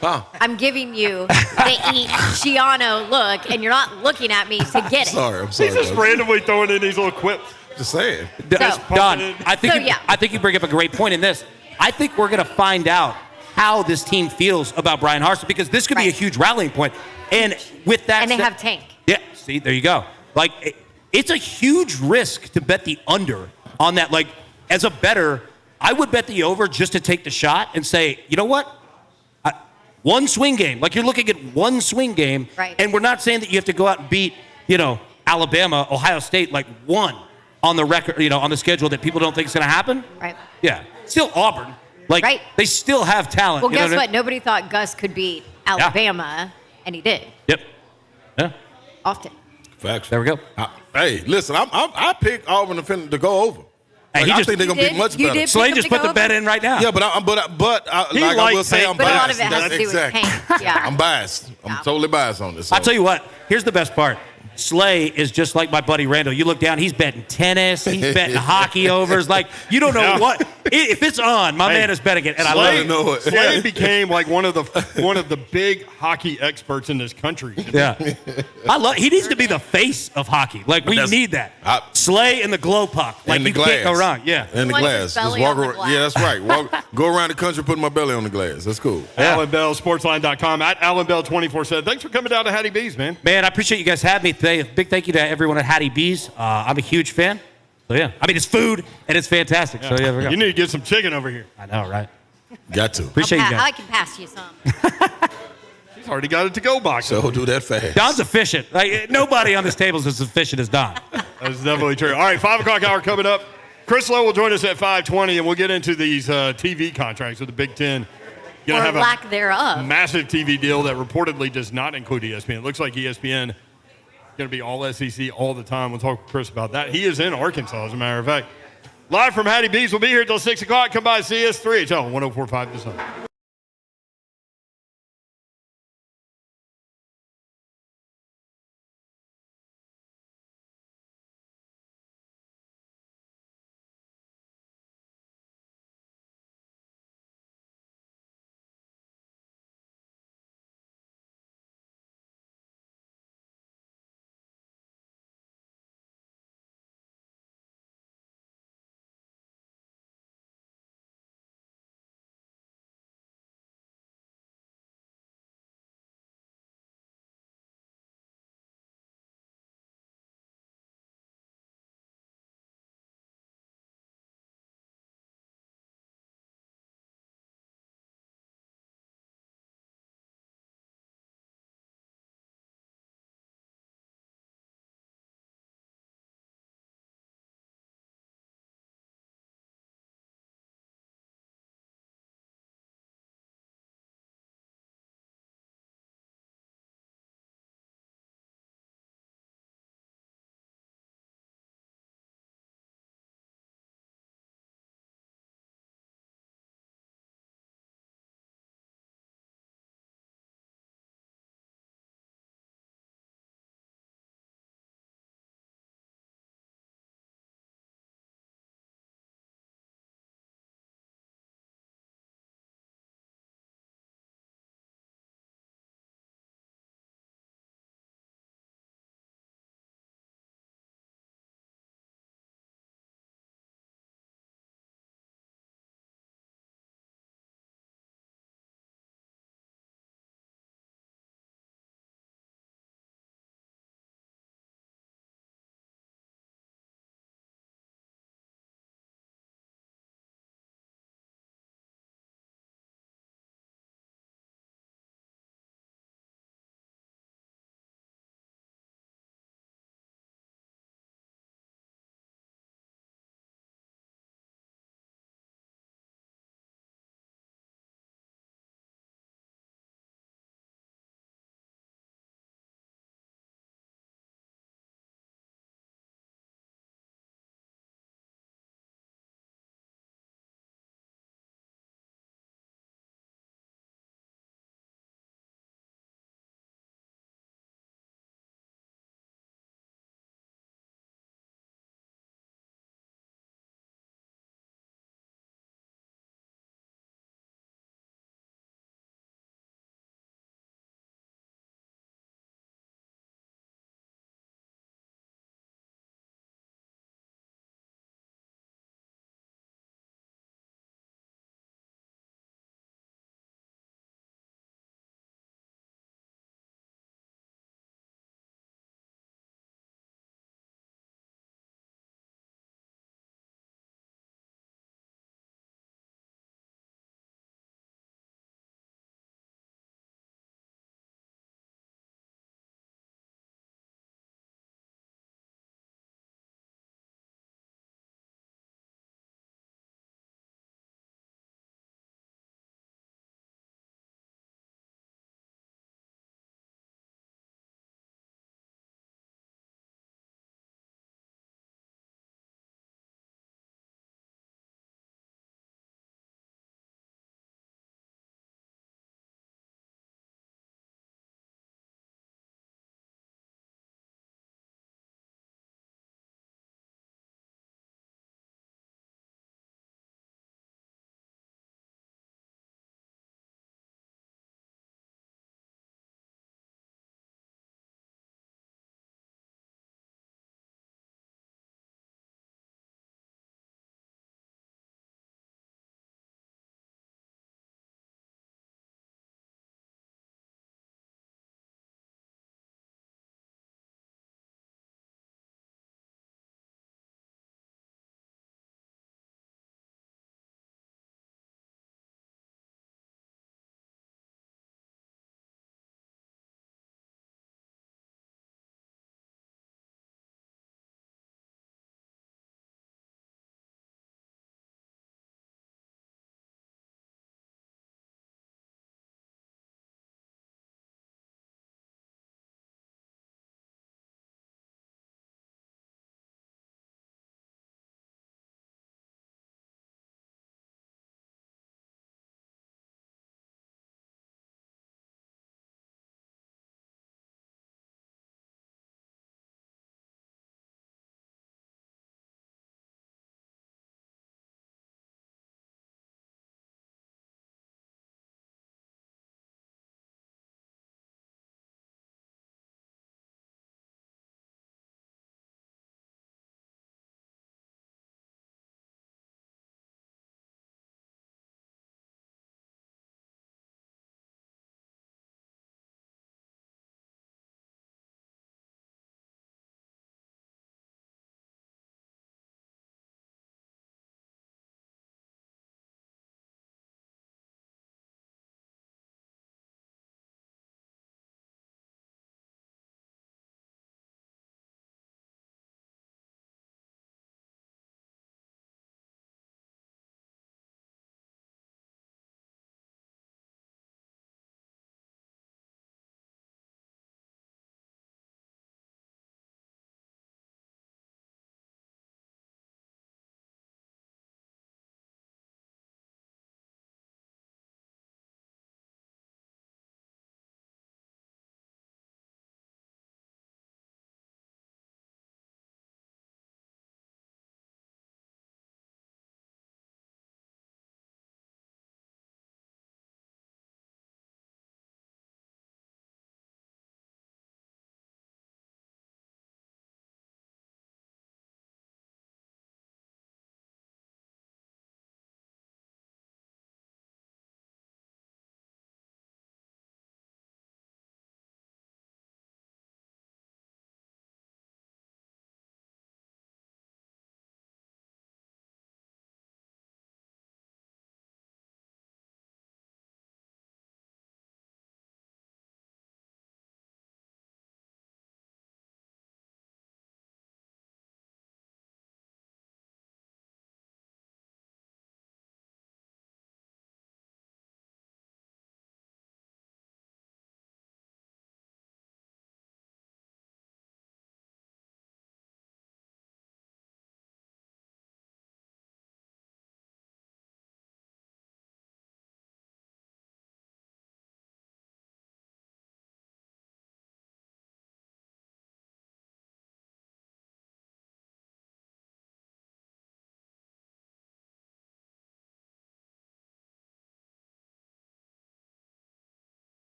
Huh. I'm giving you the eat Shiano look, and you're not looking at me to get it. I'm sorry. He's just randomly throwing in these little quips. Just saying. Don, I think you bring up a great point in this. I think we're going to find out how this team feels about Brian Harsin because this could be a huge rallying point. And with that, and they have Tank. Yeah. See, there you go. Like, it's a huge risk to bet the under on that. Like, as a bettor, I would bet the over just to take the shot and say, you know what? One swing game. Like, you're looking at one swing game. Right. And we're not saying that you have to go out and beat, Alabama, Ohio State, like one on the record, on the schedule that people don't think is going to happen. Right. Yeah. Still Auburn. Like, they still have talent. Well, guess what? what? Nobody thought Gus could beat Alabama, and he did. Yep. Yeah. Often. Facts. There we go. Hey, listen, I picked Auburn to go over. Hey, I think they're gonna be much better. Slade just put the bet in right now. Yeah, but I will say, I'm but biased. a lot of it has to do with Tank. Yeah. I'm biased. I'm totally biased on this. So. I'll tell you what. Here's the best part. Slay is just like my buddy Randall. You look down, he's betting tennis, he's betting hockey overs. Like, you don't know what. If it's on, my man is betting it, and I love it. Slade became like one of the big hockey experts in this country. Yeah. He needs to be the face of hockey. Like, we need that. Slay and the glow puck. Like, and the you glass. can't go wrong. Yeah. And the glass. Just walk around. Yeah, that's right. Go around the country putting my belly on the glass. That's cool. Alan Bell, sportsline.com, at Alan Bell 24/7. Thanks for coming down to Hattie B's, man. Man, I appreciate you guys having me today. A big thank you to everyone at Hattie B's. I'm a huge fan. So, yeah. I mean, it's food, and it's fantastic. So, yeah, there we go. You need to get some chicken over here. I know, right? Got to. Appreciate you guys. I can pass you some. He's already got it to go box. So do that fast. Don's efficient. Like, nobody on this table is as efficient as Don. That's definitely true. All right, 5 o'clock hour coming up. Chris Lowe will join us at 5:20, and we'll get into these TV contracts with the Big Ten. Or have lack thereof. Massive TV deal that reportedly does not include ESPN. It looks like ESPN going to be all SEC all the time. We'll talk with Chris about that. He is in Arkansas, as a matter of fact. Live from Hattie B's. We'll be here until 6 o'clock. Come by, see us. 3HL 104.5 this summer.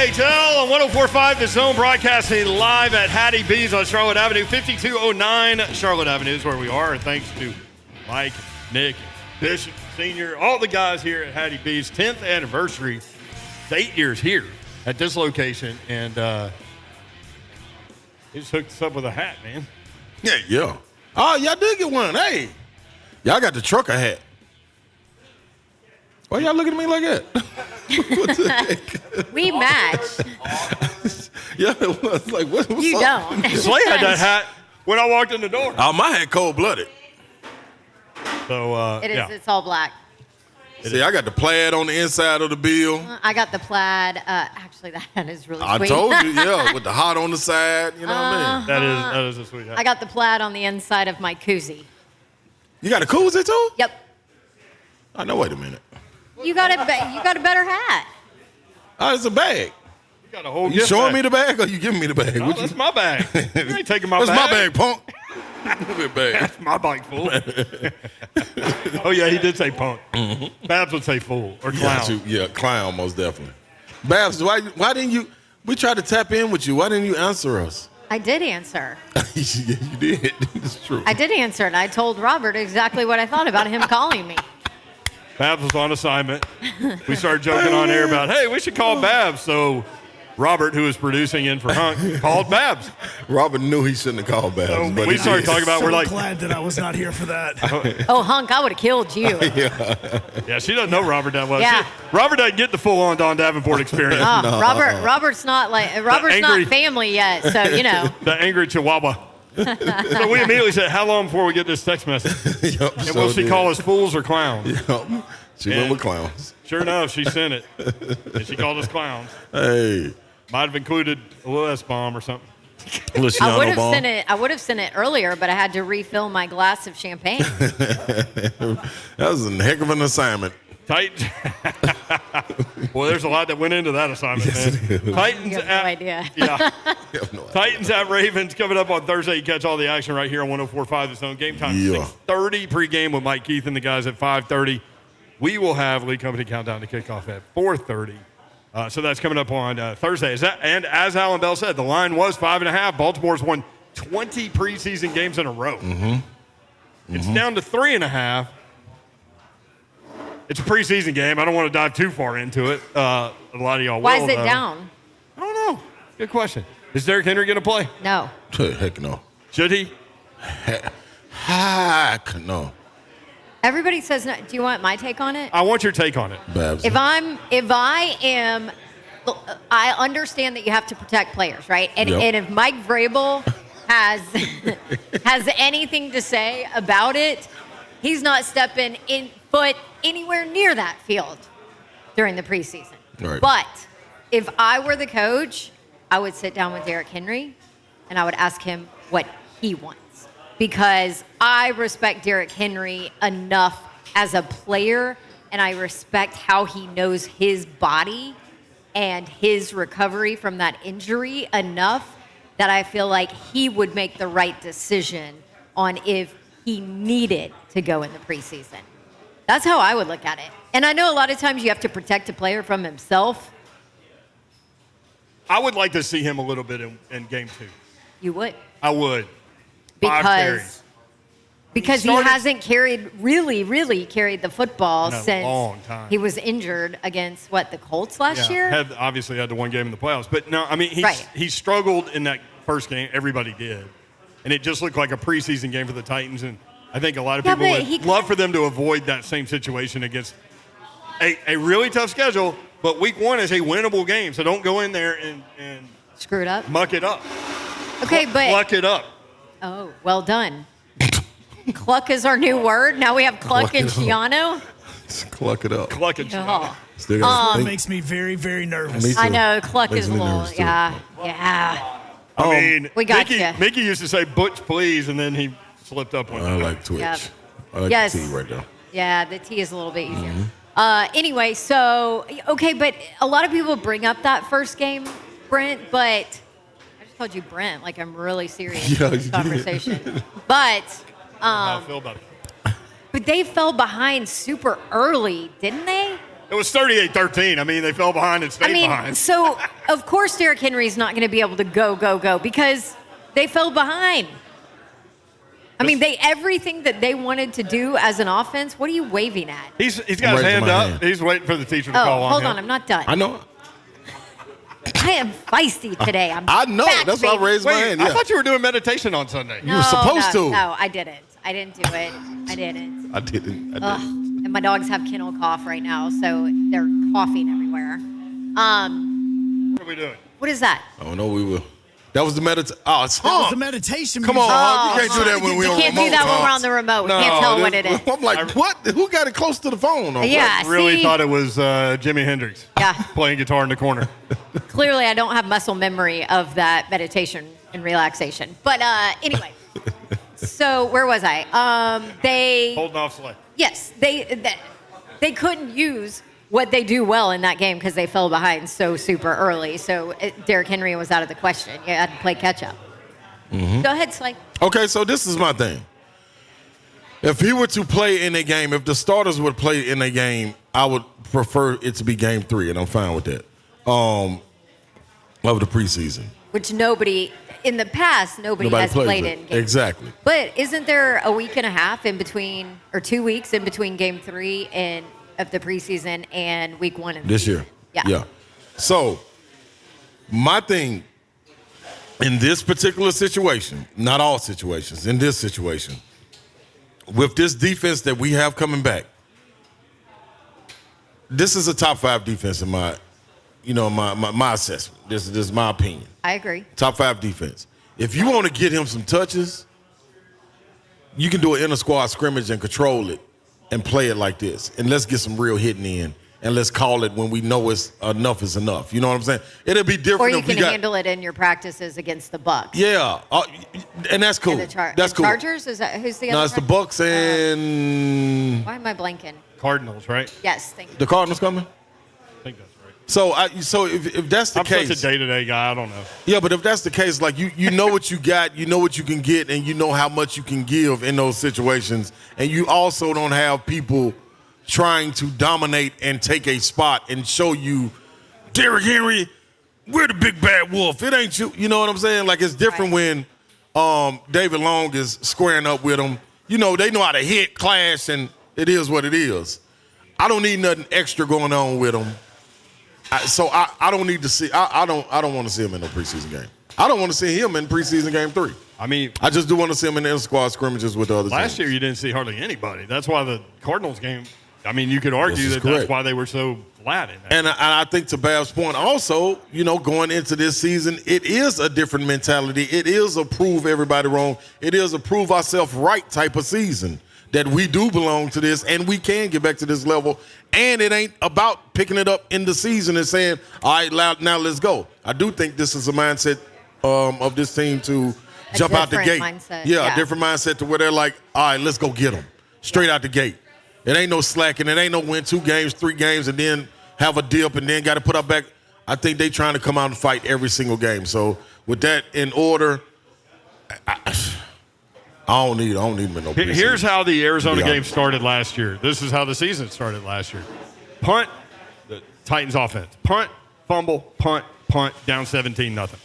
3HL on 104.5 The Zone, broadcasting live at Hattie B's on Charlotte Avenue, 5209 Charlotte Avenue is where we are. And thanks to Mike, Nick, Bishop Sr., all the guys here at Hattie B's 10th anniversary. It's 8 years here at this location, and he just hooked us up with a hat, man. Yeah. Oh, y'all did get one. Hey, y'all got the trucker hat. Why y'all looking at me like that? What the heck? We match. Yeah, it was like, what's You up? don't. Slay had that hat when I walked in the door. Oh, my hat cold-blooded. So, It is. yeah. It's all black. See, I got the plaid on the inside of the bill. I got the plaid. Actually, that hat is really I sweet. told you, yeah, with the hot on the side. You know what I mean? That is a sweet hat. I got the plaid on the inside of my koozie. You got a koozie too? Yep. Oh, no, wait a minute. You got a better hat. Oh, it's a bag. You got a whole You gift showing bag. me the bag or you giving me the bag? No, that's my bag. You ain't taking my That's bag. my bag, punk. Bag. That's my bag, fool. Oh, yeah, he did say punk. Babs would say fool or clown. Yeah, clown, most definitely. Babs, why didn't you? We tried to tap in with you. Why didn't you answer us? I did answer. Yeah, you did. It's true. I did answer, and I told Robert exactly what I thought about him calling me. Babs was on assignment. We started joking on air about, hey, we should call Babs. So Robert, who was producing in for Hunk, called Babs. Robert knew he shouldn't have called Babs. So but we he started did. talking about, So we're like, glad that I was not here for that. Oh, Hunk, I would have killed you. yeah, she doesn't know Robert that well. Yeah. Robert doesn't get the full-on Don Davenport experience. Oh, Robert's not angry- not family yet, so you know. The angry Chihuahua. So we immediately said, how long before we get this text message? Yup, And so will she did. call us fools or clowns? Yup. She went with clowns. Sure enough, she sent it. And she called us clowns. Hey. Might have included a little S-bomb or something. I would have sent it earlier, but I had to refill my glass of champagne. That was a heck of an assignment. Titans. Well, there's a lot that went into that assignment, man. Titans You have no idea. Yeah. You have no idea. Titans at Ravens coming up on Thursday. You catch all the action right here on 104.5 The Zone. Game time, Yeah. 6:30 pregame with Mike Keith and the guys at 5:30. We will have Lee Company Countdown to kickoff at 4:30. So that's coming up on Thursday. And as Alan Bell said, the line was 5.5. Baltimore's won 20 preseason games in a row. It's down to 3.5. It's a preseason game. I don't want to dive too far into it. A lot of y'all will. Why is it though. down? I don't know. Good question. Is Derrick Henry going to play? No. Heck no. Should he? Heck no. Everybody says no. Do you want my take on it? I want your take on it. Babs. If I am, I understand that you have to protect players, right? And Yep. and if Mike Vrabel has has anything to say about it, he's not stepping in foot anywhere near that field during the preseason. Right. But if I were the coach, I would sit down with Derrick Henry and I would ask him what he wants. Because I respect Derrick Henry enough as a player, and I respect how he knows his body and his recovery from that injury enough that I feel like he would make the right decision on if he needed to go in the preseason. That's how I would look at it. And I know a lot of times you have to protect a player from himself. I would like to see him a little bit in game 2. You would. I would. 5 carries. Because he hasn't really carried the football In a since long time. he was injured against, the Colts last year? Obviously had the one game in the playoffs. But no, I mean, he struggled in that first game. Everybody did. And it just looked like a preseason game for the Titans. And I think a lot of people would love for them to avoid that same situation against a really tough schedule. But week 1 is a winnable game. So don't go in there and screw it up. Muck it up. Okay, but Pluck it up. Oh, well done. Cluck is our new word. Now we have Cluck and it up. Shiano. Cluck it up. Cluck and Oh. Still gotta It think. makes me very, very nervous. Me too. I know Cluck Makes is a me little, nervous too. yeah. I mean, We got ya. Mickey used to say "Butch, please," and then he slipped up one. I like Twitch. Yep. I like Yes. the T right there. Yeah, the T is a little bit easier. Anyway, so, okay, but a lot of people bring up that first game, Brent, but I just called you Brent, like I'm really serious Yeah, in this you did. conversation. But, How I feel about it. but they fell behind super early, didn't they? It was 38-13. I mean, they fell behind and stayed behind. So of course Derrick Henry's not going to be able to go because they fell behind. I mean, everything that they wanted to do as an offense. What are you waving at? He's got his hand up. He's waiting for the teacher to call on him. Hold on, I'm not done. I know. I am feisty today. I know. That's why I raised my hand. Yeah. I thought you were doing meditation on Sunday. You were supposed to. No, I didn't. I didn't do it. I didn't. I didn't. And my dogs have kennel cough right now, so they're coughing everywhere. What are we doing? What is that? Oh no, we will. That was the meditation. Oh, it's That was Hump. the meditation. Come on, music. Hump. You can't do that when we're on You can't remote, do that when we're Hump. on the remote. No, We can't tell what it is. I'm like, what? Who got it close to the phone? Hump? Yeah, I really see? thought it was Jimi Hendrix playing guitar in the corner. Clearly, I don't have muscle memory of that meditation and relaxation. But anyway, so where was I? They Holding off Slay. Yes, they couldn't use what they do well in that game because they fell behind so super early. So Derrick Henry was out of the question. You had to play catch up. Mm-hmm. Go ahead, Slay. Okay, so this is my thing. If he were to play in a game, if the starters would play in a game, I would prefer it to be game 3, and I'm fine with that. Of the preseason. Which nobody, in the past, nobody has played in. Game. Exactly. But isn't there a week and a half in between, or 2 weeks in between game 3 of the preseason and week 1 of This year. Yeah. So, my thing in this particular situation, not all situations, in this situation, with this defense that we have coming back, this is a top 5 defense in my assessment. This is my opinion. I agree. Top 5 defense. If you want to get him some touches, you can do an inter squad scrimmage and control it and play it like this. And let's get some real hitting in. And let's call it when we know enough is enough. You know what I'm saying? It'll be different. Or you if can we got, handle it in your practices against the Bucks. Yeah, and that's cool. And That's cool. Chargers? Is that who's the other? No, it's the Bucks and Why am I blanking? Cardinals, right? Yes, thank you. the Cardinals coming. I think that's right. So if that's the I'm case, such a day-to-day guy. I don't know. yeah, but if that's the case, like you know what you got, you know what you can get, and you know how much you can give in those situations, and you also don't have people trying to dominate and take a spot and show you, Derrick Henry, we're the big bad wolf. It ain't you. You know what I'm saying? Like, it's different when David Long is squaring up with them. You know, they know how to hit, clash, and it is what it is. I don't need nothing extra going on with them. So I don't need to see. I don't want to see him in no preseason game. I don't want to see him in preseason game 3. I mean, I just do want to see him in the inter-squad scrimmages with the other last teams. year you didn't see hardly anybody. That's why the Cardinals game. I mean, you could argue This is that's correct. why they were so flat in that. And I think to Bab's point also, you know, going into this season, it is a different mentality. It is a prove everybody wrong. It is a prove ourselves right type of season, that we do belong to this and we can get back to this level. And it ain't about picking it up in the season and saying, all right, now let's go. I do think this is a mindset of this team to jump out the gate. Yeah, a different mindset to where they're like, all right, let's go get them straight out the gate. It ain't no slacking. It ain't no win 2 games, 3 games, and then have a dip and then got to put up back. I think they trying to come out and fight every single game. So with that in order, I don't need them in no preseason. Here's how the Arizona Yeah. game started last year. This is how the season started last year. Punt, the Titans offense. Punt, fumble, punt, down 17-0.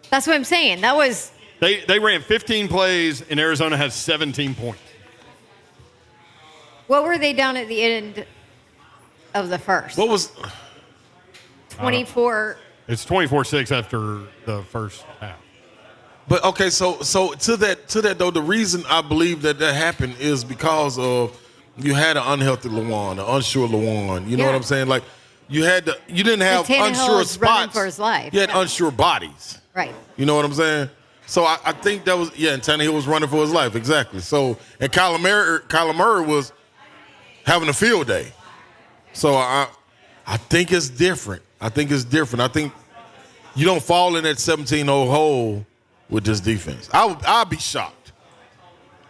That's what I'm saying. That was They ran 15 plays, and Arizona has 17 points. what were they down at the end of the first? What was 24. It's 24-6 after the first half. But okay, so to that though, the reason I believe that happened is because of you had an unhealthy Lewan, an unsure Lewan. You know what I'm saying? Like you didn't have Tannehill unsure is running spots. for his life. You had Yeah. unsure bodies. Right. You know what I'm saying? So I think that was and Tannehill was running for his life, exactly. So and Kyler Murray was having a field day. So I think it's different. I think you don't fall in that 17-0 hole with this defense. I'll be shocked.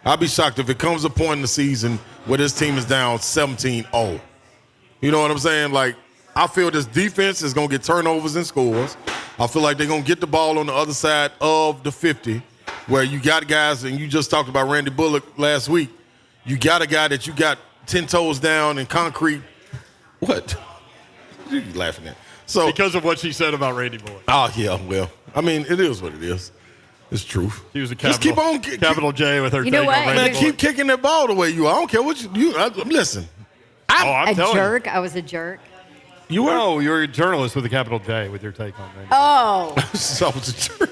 I'll be shocked if it comes a point in the season where this team is down 17-0. You know what I'm saying? Like, I feel this defense is going to get turnovers and scores. I feel like they're going to get the ball on the other side of the 50, where you got guys, and you just talked about Randy Bullock last week. You got a guy that you got 10 toes down in concrete What? What are you laughing at? So because of what she said about Randy Bullock. Oh yeah, well, I mean, it is what it is. It's truth. She was a Just keep on capital J with her. You know take what? on Randy Man, Bullock. keep kicking that ball the way you are. I don't care what you listen. I'm A telling jerk. I was a jerk. You were? No, you're a journalist with a capital J with your take on Randy. Oh, So I was a jerk.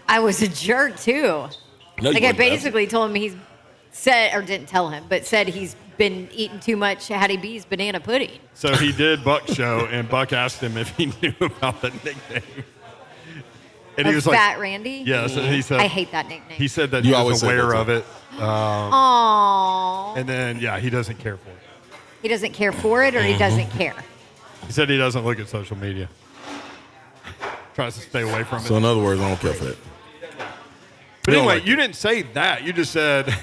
I was a jerk too. No, you Like I wasn't. basically told him he's said, or didn't tell him, but said he's been eating too much Hattie B's banana pudding. So he did Buck's show, and Buck asked him if he knew about the nickname. And he Of was like, Fat Randy? Yes, and he said, I hate that nickname. He said that You he always was say that, aware too. of it. Aww. And then, yeah, he doesn't care for it. He doesn't care for it, or he doesn't care. He said he doesn't look at social media. Tries to stay away from it. So in other words, I don't care for that. But You don't anyway, like you didn't say that. You just said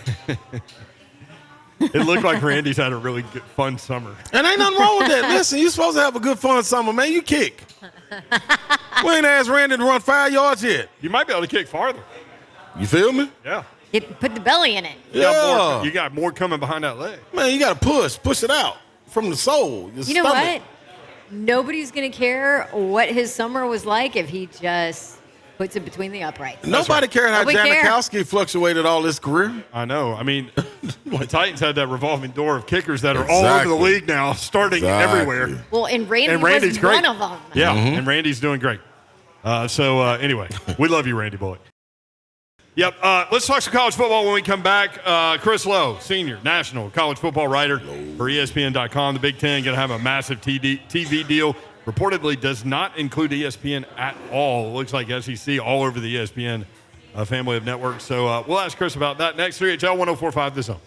it looked like Randy's had a really good, fun summer. And ain't nothing wrong with that. Listen, you're supposed to have a good fun summer, man. You kick. We ain't asked Randy to run 5 yards yet. You might be able to kick farther. You feel me? Yeah. Put the belly in it. Yeah. You got more coming behind that leg. Man, you got to push it out from the soul. Your You know stomach. what? Nobody's going to care what his summer was like if he just puts it between the uprights. Nobody cared how Nobody care. Janikowski fluctuated all his career. I know. I mean, the Titans had that revolving door of kickers that are all over Exactly. the league now, starting everywhere. Well, and Randy Randy's was great. one of them. Yeah, and Randy's doing great. Anyway, we love you, Randy Bullock. Yep. Let's talk some college football when we come back. Chris Lowe, senior national college football writer for ESPN.com. The Big Ten going to have a massive TV deal. Reportedly does not include ESPN at all. It looks like SEC all over the ESPN family of networks. So we'll ask Chris about that next. 3HL 1045 The Zone.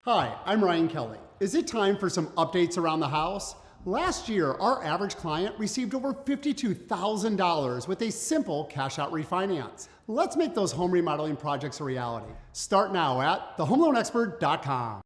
Hi, I'm Ryan Kelly. Is it time for some updates around the house? Last year, our average client received over $52,000 with a simple cash-out refinance. Let's make those home remodeling projects a reality. Start now at thehomeloanexpert.com.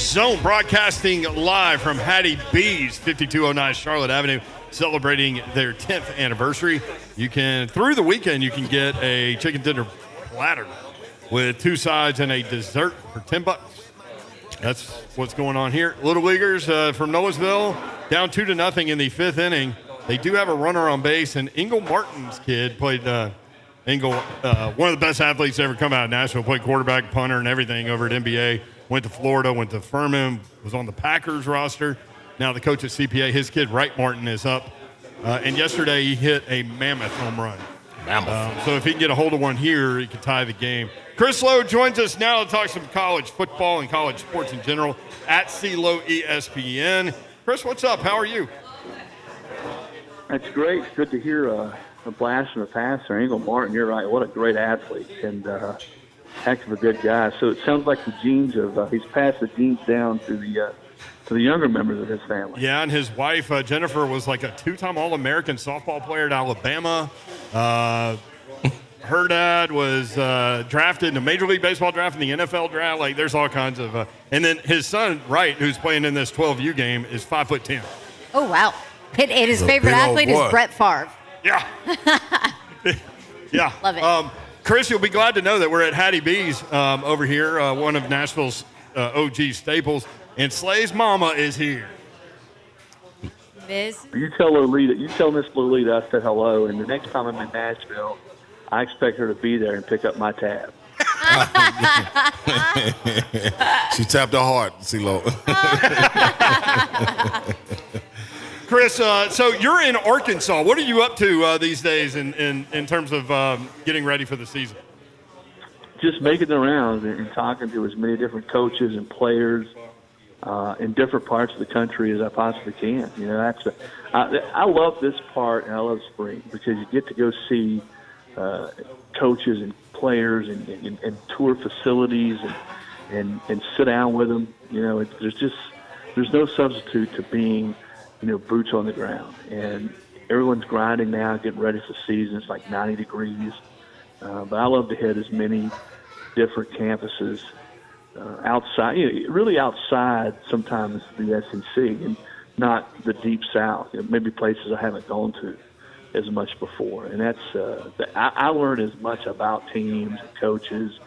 Zone, broadcasting live from Hattie B's 5209 Charlotte Avenue, celebrating their 10th anniversary. You can, through the weekend, you can get a chicken tender platter with 2 sides and a dessert for $10. That's what's going on here. Little Leaguers from Noblesville down 2-0 in the 5th inning. They do have a runner on base, and Engel Martin's kid played Engel, one of the best athletes to ever come out of Nashville, played quarterback, punter, and everything over at NBA. Went to Florida, went to Furman, was on the Packers roster. Now the coach at CPA, his kid, Wright Martin, is up. And yesterday he hit a mammoth home run. So if he can get a hold of one here, he can tie the game. Chris Lowe joins us now to talk some college football and college sports in general at CLowe ESPN. Chris, what's up? How are you? That's great. Good to hear a blast from the passer. Engel Martin, you're right. What a great athlete and heck of a good guy. So it sounds like the genes of he's passed the genes down to the younger members of his family. Yeah, and his wife, Jennifer, was like a 2-time All-American softball player at Alabama. Her dad was drafted in a Major League Baseball draft, in the NFL draft. Like, there's all kinds of and then his son, Wright, who's playing in this 12U game, is 5'10". Oh, wow. And his favorite athlete is Brett Favre. Yeah. Yeah. Love it. Chris, you'll be glad to know that we're at Hattie B's over here, one of Nashville's OG staples, and Slay's mama is here. Miss? You tell Lolita, you tell Miss Lolita I said hello, and the next time I'm in Nashville, I expect her to be there and pick up my tab. She tapped her heart, CeeLo. Chris, so you're in Arkansas. What are you up to these days in terms of getting ready for the season? Just making the rounds and talking to as many different coaches and players in different parts of the country as I possibly can. You know, I love this part, and I love spring because you get to go see coaches and players and tour facilities and sit down with them. You know, there's no substitute to being, you know, boots on the ground. And everyone's grinding now, getting ready for the season. It's like 90 degrees. But I love to hit as many different campuses outside, you know, really outside sometimes the SEC and not the deep South. You know, maybe places I haven't gone to as much before. And that's I learn as much about teams and coaches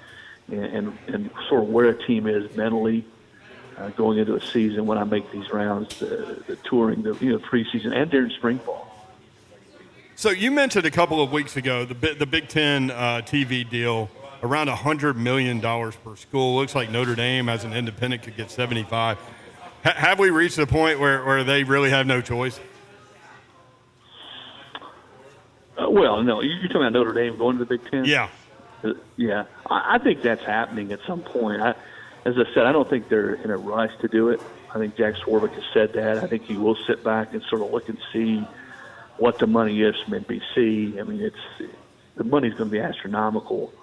and sort of where a team is mentally going into a season when I make these rounds, the touring, the preseason, and during spring ball. So you mentioned a couple of weeks ago the Big Ten TV deal, around $100 million per school. Looks like Notre Dame as an independent could get 75. Have we reached the point where they really have no choice? Well, no. You're talking about Notre Dame going to the Big Ten? Yeah. Yeah. I think that's happening at some point. As I said, I don't think they're in a rush to do it. I think Jack Swarbrick has said that. I think he will sit back and sort of look and see what the money is from NBC. I mean, the money's going to be astronomical.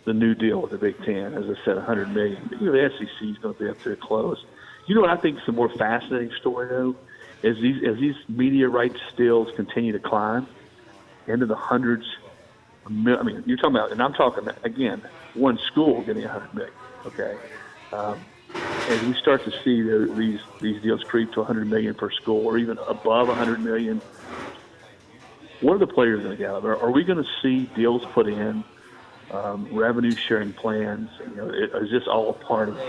The new deal with the Big Ten, as I said, $100 million. But, the SEC is going to be up to the close. You know what I think is the more fascinating story, though, is as these media rights deals continue to climb into the hundreds of millions. I mean, you're talking about, and I'm talking, again, one school getting $100 million, okay? As we start to see these deals creep to $100 million per school or even above $100 million, what are the players going to get out of it? Are we going to see deals put in, revenue sharing plans? You know, is this all a part of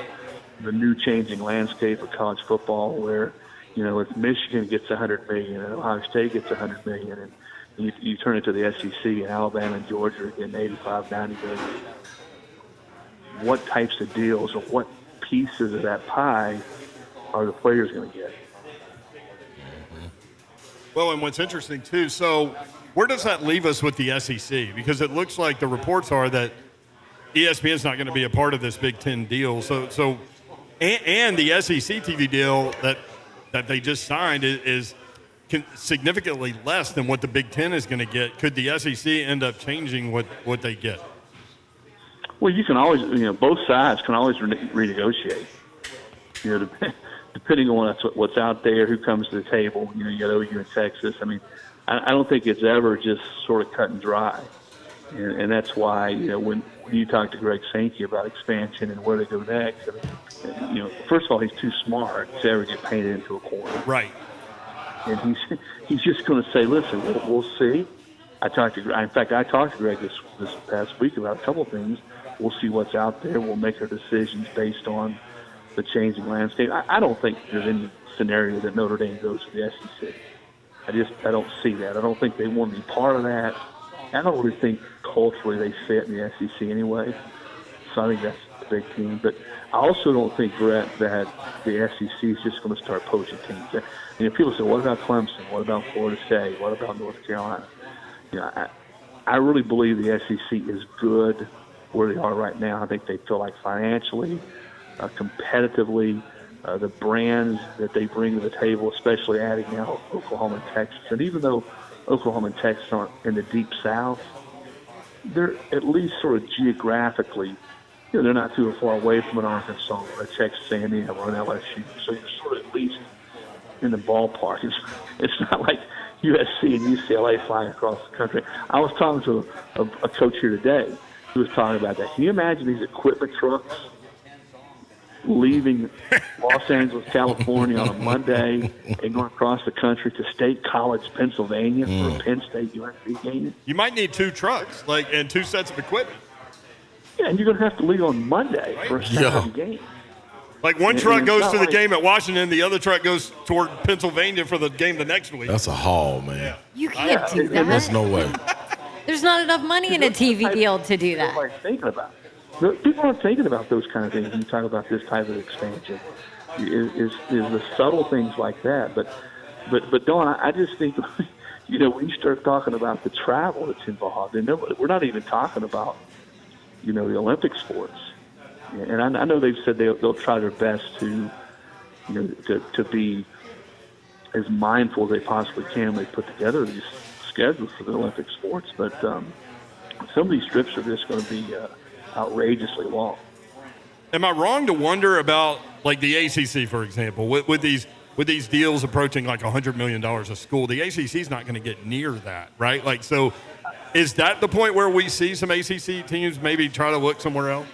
the new changing landscape of college football where, you know, if Michigan gets $100 million and Ohio State gets $100 million and you turn it to the SEC and Alabama and Georgia are getting $85, $90 million, what types of deals or what pieces of that pie are the players going to get? Well, and what's interesting, too, so where does that leave us with the SEC? Because it looks like the reports are that ESPN is not going to be a part of this Big Ten deal. So and the SEC TV deal that they just signed is significantly less than what the Big Ten is going to get. Could the SEC end up changing what they get? Well, you can always, both sides can always renegotiate. Depending on what's out there, who comes to the table. You got OU in Texas. I mean, I don't think it's ever just sort of cut and dry. And that's why, when you talk to Greg Sankey about expansion and where they go next, I mean, First of all, he's too smart to ever get painted into a corner. Right. And he's just going to say, listen, we'll see. I talked to Greg this past week about a couple of things. We'll see what's out there. We'll make our decisions based on the changing landscape. I don't think there's any scenario that Notre Dame goes to the SEC. I don't see that. I don't think they want to be part of that. I don't really think culturally they fit in the SEC anyway. So I think that's a big team. But I also don't think, Brett, that the SEC is just going to start poaching teams. People say, what about Clemson? What about Florida State? What about North Carolina? I really believe the SEC is good where they are right now. I think they feel like financially, competitively, the brands that they bring to the table, especially adding now Oklahoma and Texas. And even though Oklahoma and Texas aren't in the deep South, they're at least sort of geographically, they're not too far away from an Arkansas or a Texas A&M or an LSU. So you're sort of at least in the ballpark. It's not like USC and UCLA flying across the country. I was talking to a coach here today who was talking about that. Can you imagine these equipment trucks leaving Los Angeles, California on a Monday and going across the country to State College, Pennsylvania for a Penn State USC game? You might need 2 trucks, and 2 sets of equipment. Yeah, and you're going to have to leave on Monday for a Saturday game. Like one truck goes to the game at Washington, the other truck goes toward Pennsylvania for the game the next week. That's a haul, man. Yeah. You can't do that. There's no way. There's not enough money in a TV deal to do that. Thinking about it. People aren't thinking about those kind of things when you talk about this type of expansion. Is the subtle things like that. But Dawn, I just think when you start talking about the travel that's involved, and we're not even talking about the Olympic sports. And I know they've said they'll try their best to be as mindful as they possibly can when they put together these schedules for the Olympic sports. But some of these trips are just going to be outrageously long. Am I wrong to wonder about like the ACC, for example, with these deals approaching like $100 million a school? The ACC is not going to get near that, right? Like, so is that the point where we see some ACC teams maybe try to look somewhere else?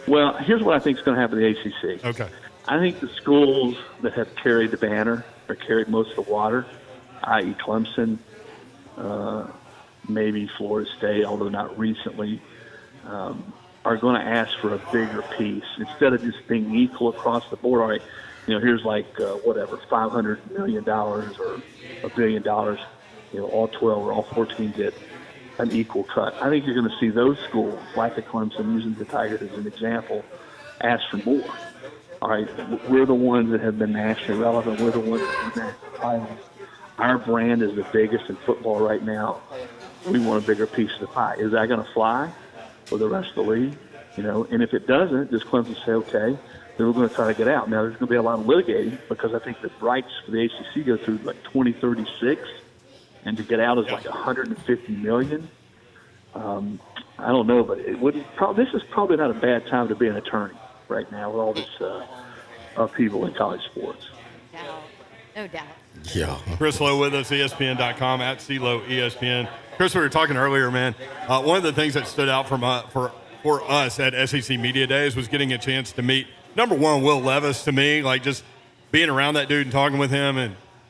Well, here's what I think is going to happen in the ACC. Okay. I think the schools that have carried the banner or carried most of the water, i.e. Clemson, maybe Florida State, although not recently, are going to ask for a bigger piece. Instead of just being equal across the board, all right, here's like, $500 million or $1 billion, all 12 or all 14 get an equal cut. I think you're going to see those schools, like the Clemson, using the Tigers as an example, ask for more. All right, we're the ones that have been nationally relevant. We're the ones that win national titles. Our brand is the biggest in football right now. We want a bigger piece of the pie. Is that going to fly for the rest of the league? And if it doesn't, does Clemson say, okay, then we're going to try to get out? Now, there's going to be a lot of litigating because I think the rights for the ACC go through like 2036. And to get out is like $150 million. I don't know, but this is probably not a bad time to be an attorney right now with all this upheaval in college sports. No doubt. Yeah. Chris Lowe with us, ESPN.com, at CLow ESPN. Chris, we were talking earlier, man. One of the things that stood out for us at SEC Media Days was getting a chance to meet, number one, Will Levis to me, like just being around that dude and talking with him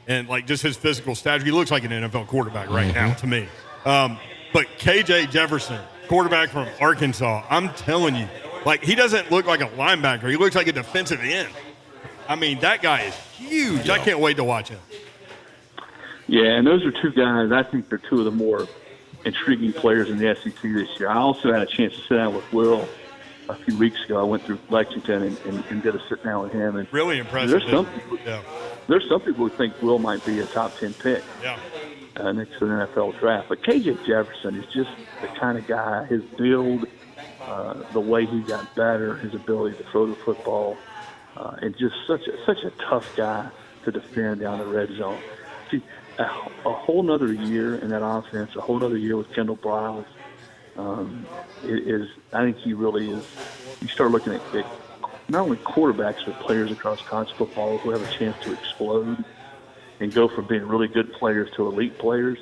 and like just his physical stature. He looks like an NFL quarterback right now to me. But KJ Jefferson, quarterback from Arkansas, I'm telling you, like he doesn't look like a linebacker. He looks like a defensive end. I mean, that guy is huge. I can't wait to watch him. Yeah, and those are two guys I think they're two of the more intriguing players in the SEC this year. I also had a chance to sit down with Will a few weeks ago. I went through Lexington and did a sit down with him. And really impressive. There's some people who think Will might be a top 10 pick next to the NFL draft. But KJ Jefferson is just the kind of guy, his build, the way he got better, his ability to throw the football, and just such a tough guy to defend down the red zone. See, a whole nother year in that offense, a whole nother year with Kendall Briles, I think he really is. You start looking at not only quarterbacks, but players across college football who have a chance to explode and go from being really good players to elite players.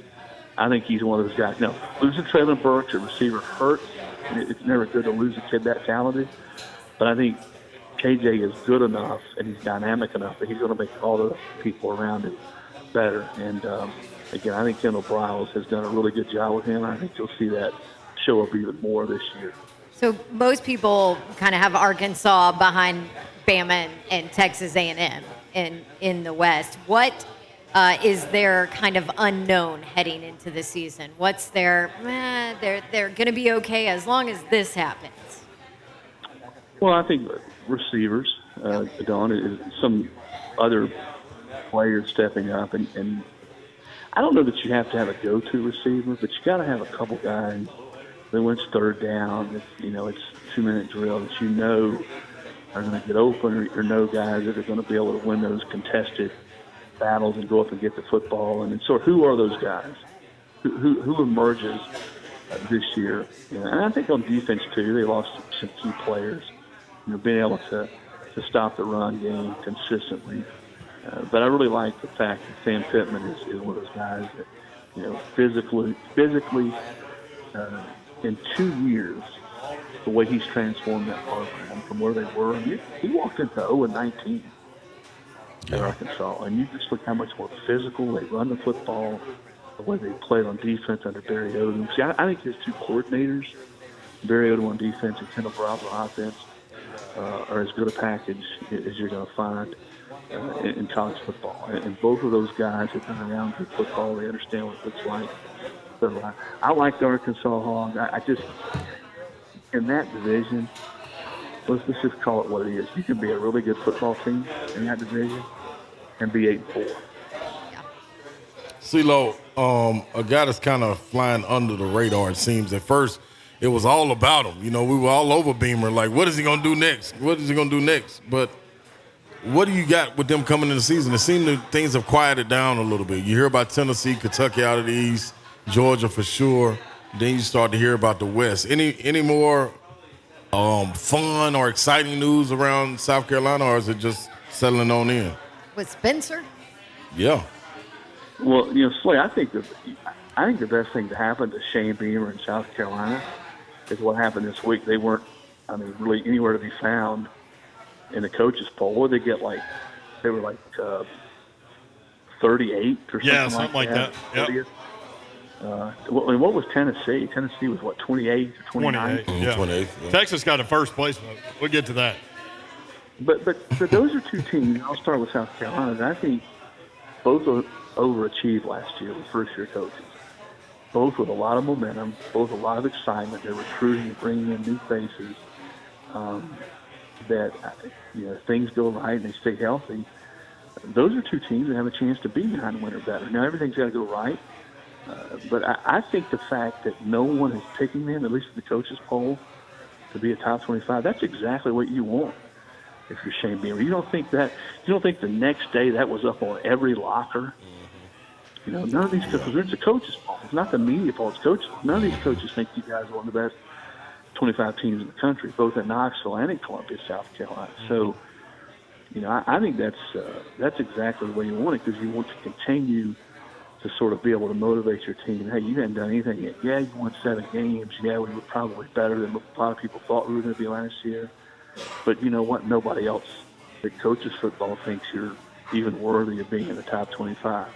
I think he's one of those guys. Now, losing Traylon Burks, a receiver, hurts. It's never good to lose a kid that talented. But I think KJ is good enough and he's dynamic enough that he's going to make all the people around him better. And again, I think Kendall Briles has done a really good job with him. I think you'll see that show up even more this year. So most people kind of have Arkansas behind Bama and Texas A&M in the West. What is their kind of unknown heading into the season? What's their, they're going to be okay as long as this happens? Well, I think receivers, Dawn, is some other players stepping up. And I don't know that you have to have a go-to receiver, but you got to have a couple guys that when it's third down, it's 2-minute drill that are going to get open, or know guys that are going to be able to win those contested battles and go up and get the football. And so who are those guys? Who emerges this year? And I think on defense, too, they lost some key players. Being able to stop the run game consistently. But I really like the fact that Sam Pittman is one of those guys that, physically, in 2 years, the way he's transformed that program from where they were. I mean, he walked into 0-19 at Arkansas, and you just look how much more physical they run the football, the way they played on defense under Barry Odom. See, I think his two coordinators, Barry Odom on defense and Kendall Briles on offense, are as good a package as you're going to find in college football. And both of those guys have been around good football. They understand what it looks like. So I like the Arkansas Hog. I just, in that division, let's just call it what it is. You can be a really good football team in that division and be 8-4. CeeLo, a guy that's kind of flying under the radar, it seems. At first, it was all about him. We were all over Beamer, like, what is he going to do next? What is he going to do next? But what do you got with them coming in the season? It seems that things have quieted down a little bit. You hear about Tennessee, Kentucky out of the East, Georgia for sure. Then you start to hear about the West. Any more fun or exciting news around South Carolina, or is it just settling on in? With Spencer? Yeah. Well, Slay, I think the best thing to happen to Shane Beamer in South Carolina is what happened this week. They weren't, really anywhere to be found in the coaches poll. What did they get, they were 38 or something like that. Yep. What was Tennessee? Tennessee was 28 or 29? 28. Yeah. Texas got a first place vote. We'll get to that. But those are two teams. I'll start with South Carolina. And I think both overachieved last year with first-year coaches. Both with a lot of momentum, both a lot of excitement. They're recruiting and bringing in new faces. That things go right and they stay healthy. Those are two teams that have a chance to be behind the winner better. Now everything's got to go right, but I think the fact that no one is picking them, at least in the coaches poll, to be a top 25, that's exactly what you want if you're Shane Beamer. You don't think the next day that was up on every locker. None of these coaches, it's a coach's fault. It's not the media fault, it's coaches. None of these coaches think you guys are one of the best 25 teams in the country, both at Knoxville and in Columbia, South Carolina. So, I think that's exactly the way you want it, because you want to continue to sort of be able to motivate your team. Hey, you haven't done anything yet. Yeah, you won 7 games. Yeah, we were probably better than a lot of people thought we were going to be last year. But you know what? Nobody else that coaches football thinks you're even worthy of being in the top 25.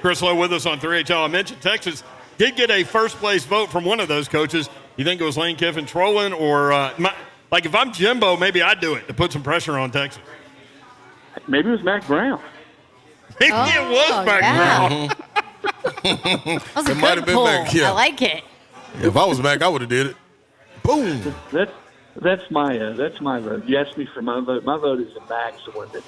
Chris Lowe with us on 3HL. I mentioned Texas did get a first-place vote from one of those coaches. You think it was Lane Kiffin trolling, or if I'm Jimbo, maybe I'd do it to put some pressure on Texas. Maybe it was Mac Brown. Maybe it was Mac Brown. That was a good pull. I like it. If I was Mac, I would have did it. Boom. That's my vote. You asked me for my vote. My vote is in Mac's the one that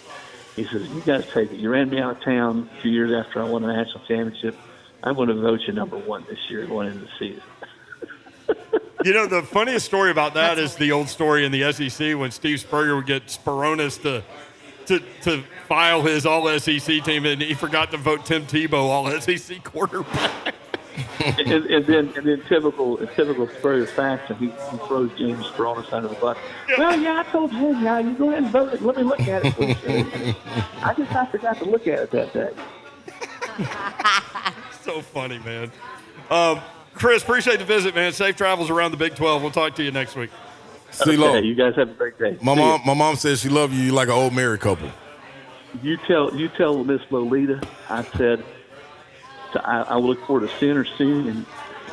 he says, you guys take it. You ran me out of town a few years after I won a national championship. I'm going to vote you number 1 this year going into the season. The funniest story about that is the old story in the SEC when Steve Spurrier would get Speronis to file his All-SEC team, and he forgot to vote Tim Tebow All-SEC quarterback. and then typical Spurrier fashion, he throws James Speronis under the bus. Well, yeah, I told you, you go ahead and vote it. Let me look at it, please. I forgot to look at it that day. So funny, man. Chris, appreciate the visit, man. Safe travels around the Big 12. We'll talk to you next week. CeeLo. Okay, you guys have a great day. My See ya. mom says she loves you. You like an old married couple. You tell Miss Lolita I said I will look forward to seeing her soon, and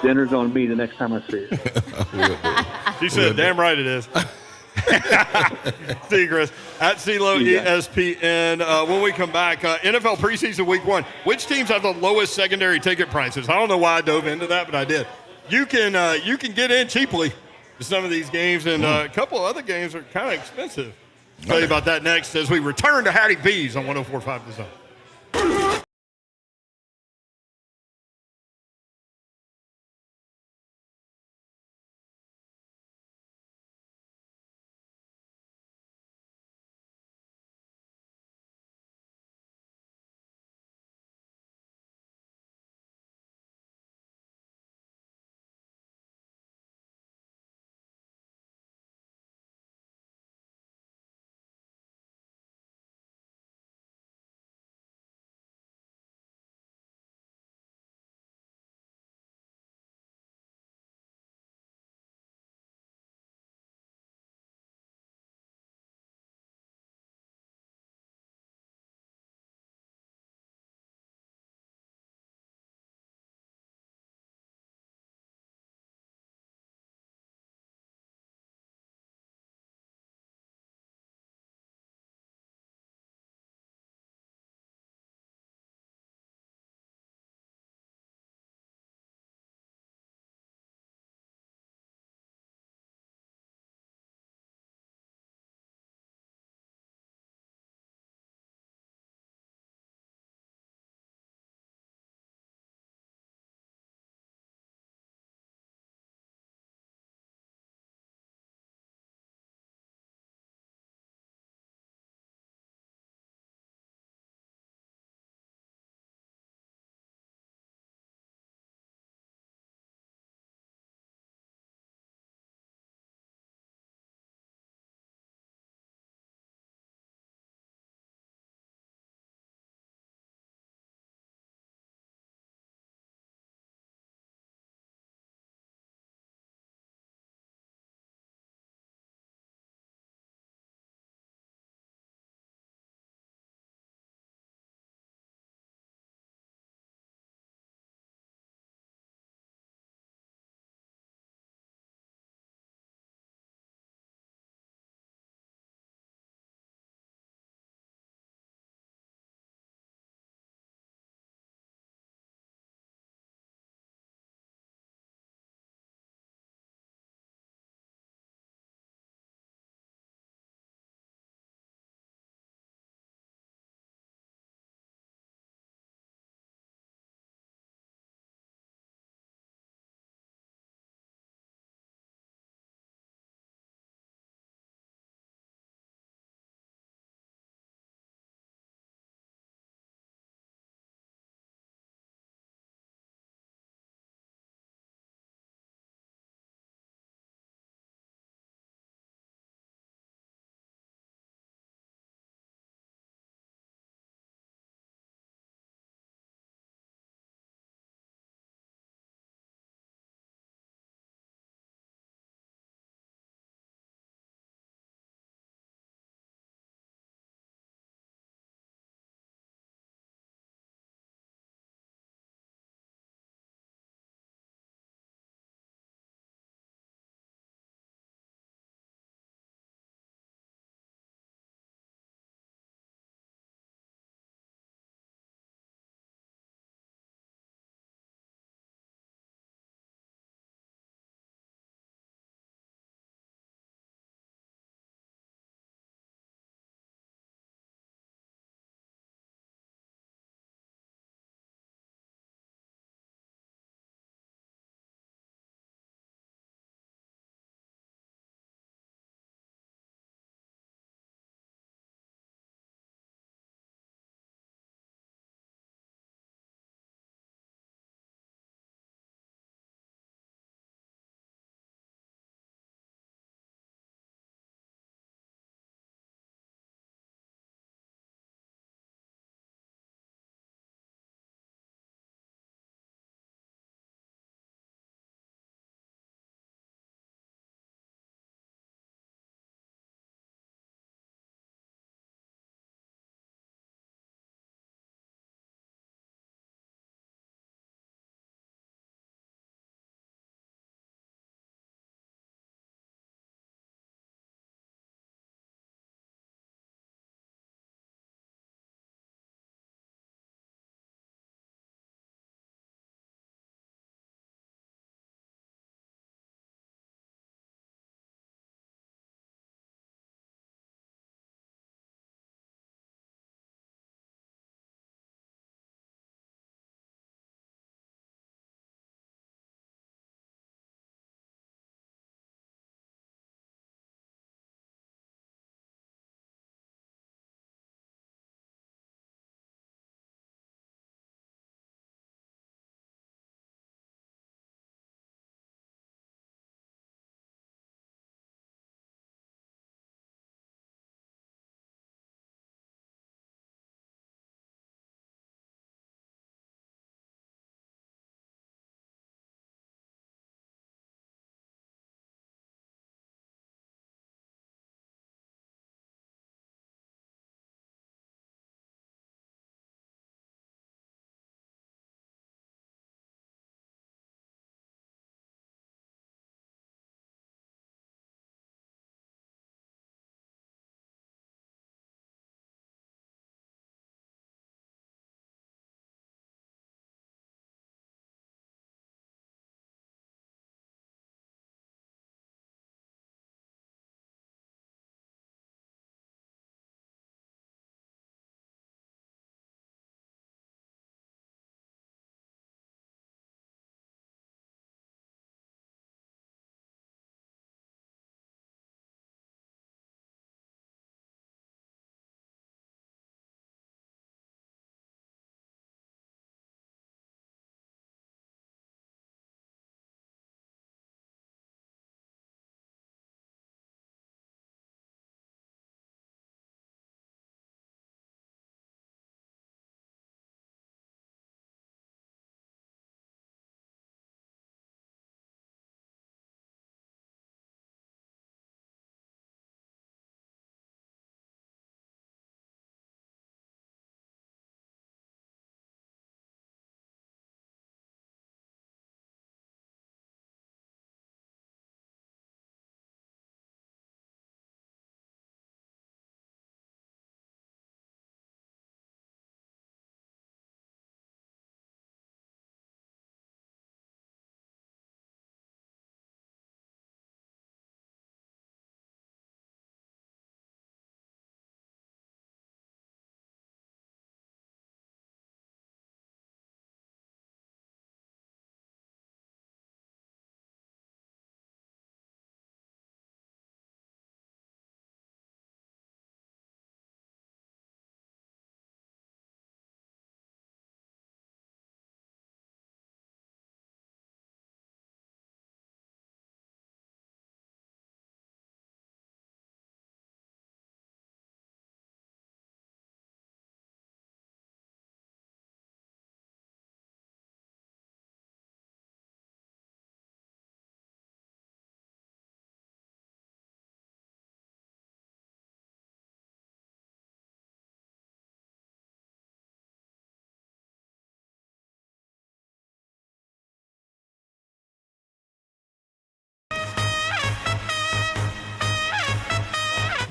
dinner's on me the next time I see her. She said, damn right it is. See you, Chris. At CeeLo ESPN. When we come back, NFL preseason week 1. Which teams have the lowest secondary ticket prices? I don't know why I dove into that, but I did. You can get in cheaply to some of these games, and a couple of other games are kind of expensive. I'll tell you about that next as we return to Hattie B's on 104.5 The Zone.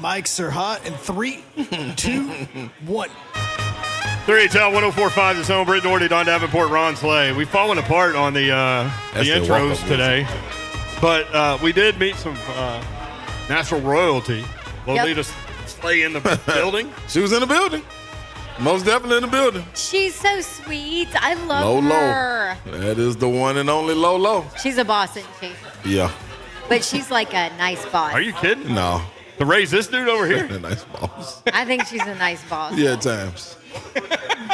Mics are hot in 3, 2, 1. 3HL 104.5, the zone. Britt Doherty, Don Davenport, Ron Slay. We've fallen apart on the intros today, but we did meet some national royalty. Lolita Slay in the building. She was in the building. Most definitely in the building. She's so sweet. I love her. That is the one and only Lolo. She's a boss, isn't she? Yeah. But she's like a nice boss. Are you kidding? No. To raise this dude over here? A nice boss. I think she's a nice boss. Yeah, at times.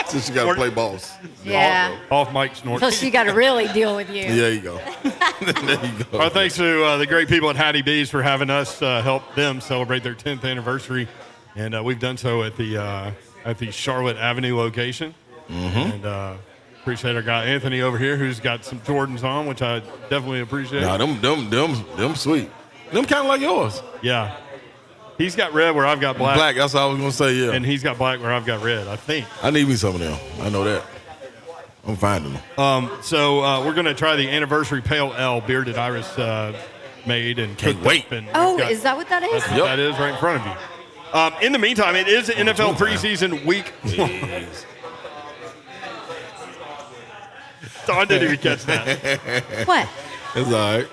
Since she got to play boss. Yeah. Off mic snort. So she got to really deal with you. There you go. There you go. Our thanks to the great people at Hattie B's for having us help them celebrate their 10th anniversary. And we've done so at the Charlotte Avenue location. Mm-hmm. And appreciate our guy Anthony over here who's got some Jordans on, which I definitely appreciate. Nah, them sweet. Them kind of like yours. Yeah. He's got red where I've got black. Black, that's what I was going to say, yeah. And he's got black where I've got red, I think. I need me some of them. I know that. I'm finding them. So we're going to try the anniversary Pale Ale beer that Iris made and Can't wait. Is that what that is? That's what that is right in front of you. In the meantime, it is NFL preseason week. Don didn't even catch that. What? It's all right.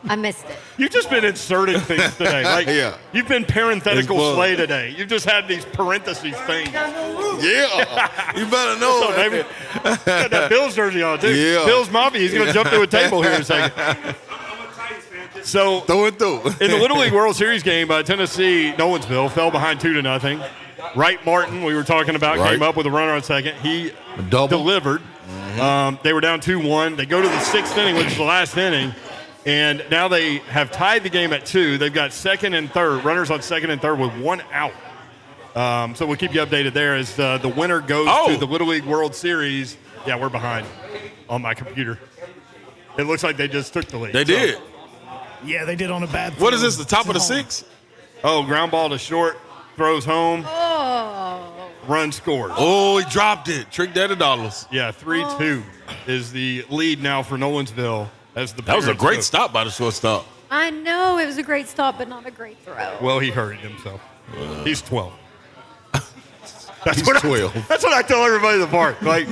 I missed it. You've just been inserting things today. Like, Yeah. You've been parenthetical It's fun. slay today. You've just had these parentheses things. Yeah. You better know. So, baby, got that Bills jersey on, too. Yeah. Bills Mafia. He's going to jump through a table here in a second. So, Throw it through. in the Little League World Series game, Tennessee, Nolensville, fell behind 2-0. Wright Martin, we were talking about, came up with a runner on second. He delivered. They were down 2-1. They go to the sixth inning, which is the last inning. And now they have tied the game at 2. They've got second and third, runners on second and third with 1 out. So we'll keep you updated there as the winner goes to the Little League World Series. Yeah, we're behind on my computer. It looks like they just took the lead. They did. Yeah, they did on a bad What is this, the top of the sixth? Oh, ground ball to short, throws home, run scores. Oh, he dropped it. Trick Daddy Dollars. Yeah, 3-2 is the lead now for Nolensville. As the That was a Pirates great go. stop by the shortstop. I know it was a great stop, but not a great throw. Well, he hurried himself. He's 12. He's 12. That's what I tell everybody in the park. Like,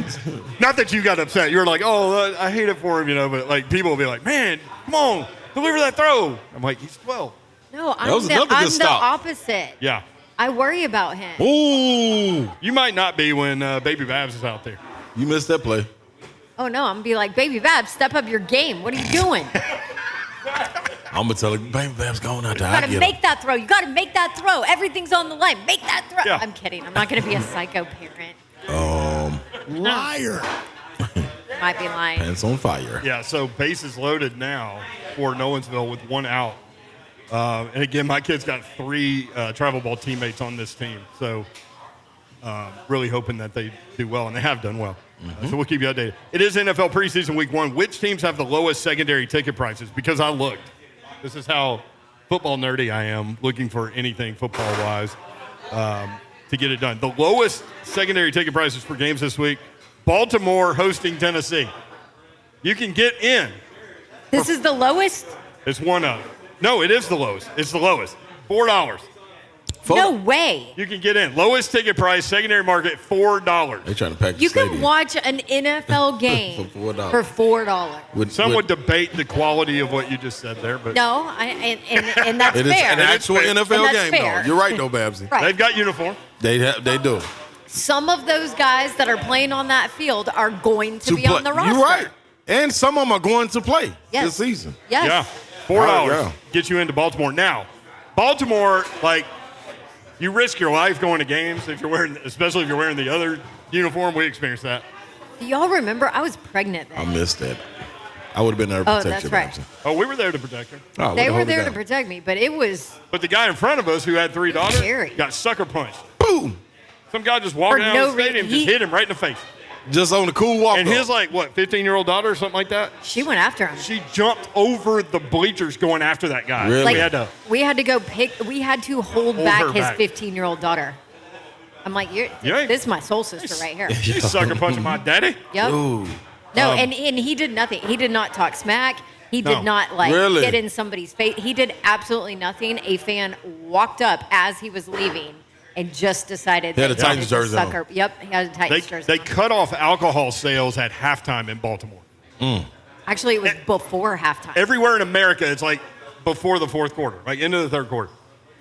not that you got upset. You were like, oh, I hate it for him, but like people will be like, man, come on, deliver that throw. I'm like, he's 12. No, That was another good I'm the stop. opposite. Yeah. I worry about him. Ooh. You might not be when Baby Babs is out there. You missed that play. Oh, no, I'm going to be like, Baby Babs, step up your game. What are you doing? I'm going to tell her, Baby Bab's going out there. You got to make that throw. You got to make that throw. Everything's on the line. Make that throw. Yeah. I'm kidding. I'm not going to be a psycho parent. Liar. Might be lying. Pants on fire. Yeah, so bases loaded now for Nolensville with 1 out. And again, my kid's got 3 travel ball teammates on this team. So really hoping that they do well, and they have done well. So we'll keep you updated. It is NFL preseason week 1. Which teams have the lowest secondary ticket prices? Because I looked. This is how football nerdy I am, looking for anything football-wise to get it done. The lowest secondary ticket prices for games this week, Baltimore hosting Tennessee. You can get in. This is the lowest? It's 1 up. No, it is the lowest. It's the lowest. $4. No way. You can get in. Lowest ticket price, secondary market, $4. They trying to pack the You stadium. can watch an NFL game For $4. for $4. Some would debate the quality of what you just said there, but No, and that's It is fair. an actual And NFL that's game, fair. though. You're right, though, Babsy. Right. they've got uniform. They do. Some of those guys that are playing on that field are going to be on the roster. You're right. And some of them are going to play Yes. this season. Yes. Yeah, $4 Yeah. get you into Baltimore. Now, Baltimore, like, you risk your life going to games if you're wearing, especially if you're wearing the other uniform. We experienced that. Do y'all remember? I was pregnant I then. missed that. I would have been there to Oh, protect that's you, right. Babsy. Oh, we were there to protect her. Oh, They were hold it there to down. protect me, but it was But the guy in front of us who had 3 daughters Scary. got sucker punched. Boom. Some guy just walked For out no of the stadium, reason. just hit him right in the face. Just on the cool walk. And his, like, what, 15-year-old daughter or something like that? she went after him. She jumped over the bleachers going after that guy. Really? Like, We had to we had to hold Hold back her his back. 15-year-old daughter. I'm like, this is my soul sister right here. She's sucker punching my daddy. Yep. Ooh. No, and he did nothing. He did not talk smack. He did not Really? get in somebody's face. He did absolutely nothing. A fan walked up as he was leaving and just decided He had that a Titans he was a jersey on. sucker. Yep, he had a Titans jersey. They cut off alcohol sales at halftime in Baltimore. Actually, it was before halftime. Everywhere in America, it's like before the fourth quarter, like into the third quarter.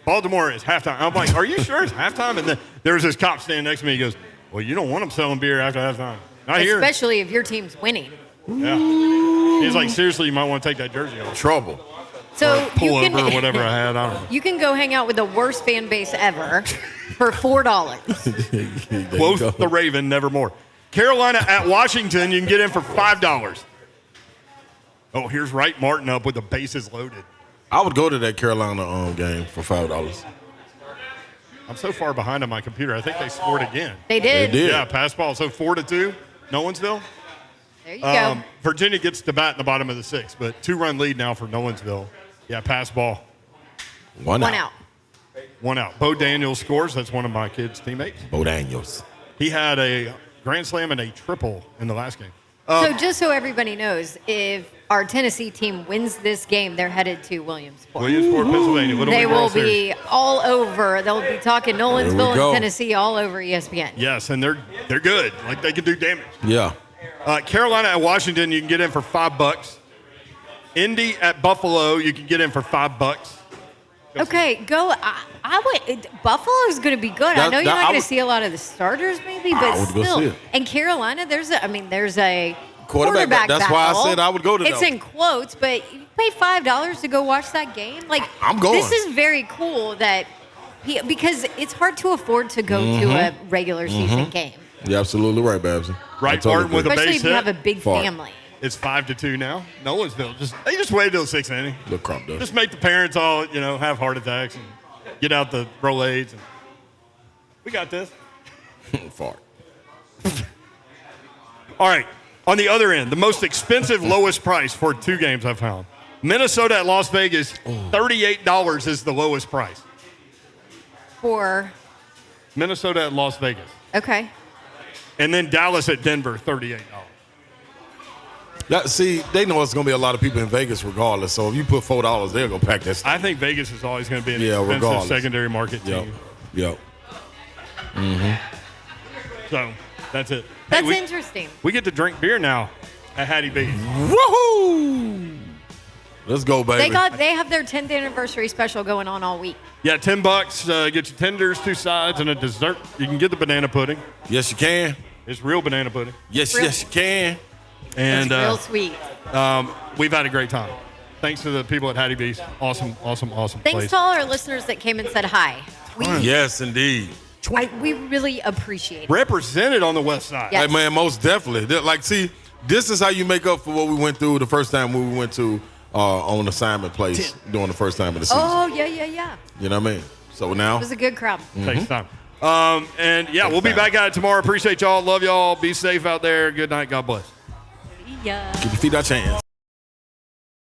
Baltimore is halftime. I'm like, are you sure it's halftime? And then there's this cop standing next to me. He goes, well, you don't want them selling beer after halftime. Not here. Especially if your team's winning. Yeah. He's like, seriously, you might want to take that jersey off. Trouble. So Pull you over can, or whatever I had. I don't know. You can go hang out with the worst fan base ever for $4. Quoth the Raven, nevermore. Carolina at Washington, you can get in for $5. Oh, here's Wright Martin up with the bases loaded. I would go to that Carolina game for $5. I'm so far behind on my computer. I think they scored again. They did. They did. Yeah, pass ball. So 4-2, Nolensville. There you go. Virginia gets to bat in the bottom of the sixth, but 2-run lead now for Nolensville. Yeah, pass ball. One out. One out. Bo Daniels scores. That's one of my kids' teammates. Bo Daniels. He had a grand slam and a triple in the last game. So just so everybody knows, if our Tennessee team wins this game, they're headed to Williamsport. Williamsport, Pennsylvania. They will be all over. They'll be talking Nolensville go. and Tennessee all over ESPN. Yes, and they're good. Like, they can do damage. Yeah. Carolina at Washington, you can get in for $5. Indy at Buffalo, you can get in for $5. Okay, go. I would. Buffalo's going to be good. I know you're not going to see a lot of the starters, maybe, but I would go still. see it. And Carolina, there's a quarterback That's battle. why I said I would go to It's them. in quotes, but you pay $5 to go watch that game. Like, I'm going. This is very cool that because it's hard to afford to go to a regular season game, You're absolutely right, Babsy. Right, Martin with a especially base if you hit. have a big Fart. family. It's 5-2 now. Nolensville they just waited till the sixth inning. Little crop dust. Just make the parents all have heart attacks and get out the Rolaids. And we got this. Fart. All right. On the other end, the most expensive, lowest price for 2 games I found. Minnesota at Las Vegas, $38 is the lowest price. For Minnesota at Las Vegas. okay. And then Dallas at Denver, $38. See, they know it's going to be a lot of people in Vegas regardless. So if you put $4, they'll go pack that stuff. I think Vegas is always going to be an Yeah, expensive regardless. secondary market team. Yep. So that's it. That's Hey, interesting. we get to drink beer now at Hattie B. Woohoo! Let's go, baby. They have their 10th anniversary special going on all week. Yeah, $10. Get your tenders, 2 sides, and a dessert. You can get the banana pudding. Yes, you can. It's real banana pudding. Yes, Real- yes, you can. And It's real sweet. we've had a great time. Thanks to the people at Hattie B's. Awesome Thanks place. to all our listeners that came and said hi. Yes, indeed. We really appreciate it. Represented on the West Side. Yeah. Hey, man, most definitely. See, this is how you make up for what we went through the first time we went to on assignment place during the first time of the season. Oh, yeah. You know what I mean? So now, It was a good crowd. Takes time. And yeah, we'll be back at it tomorrow. Appreciate y'all. Love y'all. Be safe out there. Good night. God bless. Yeah. keep your feet out your hands.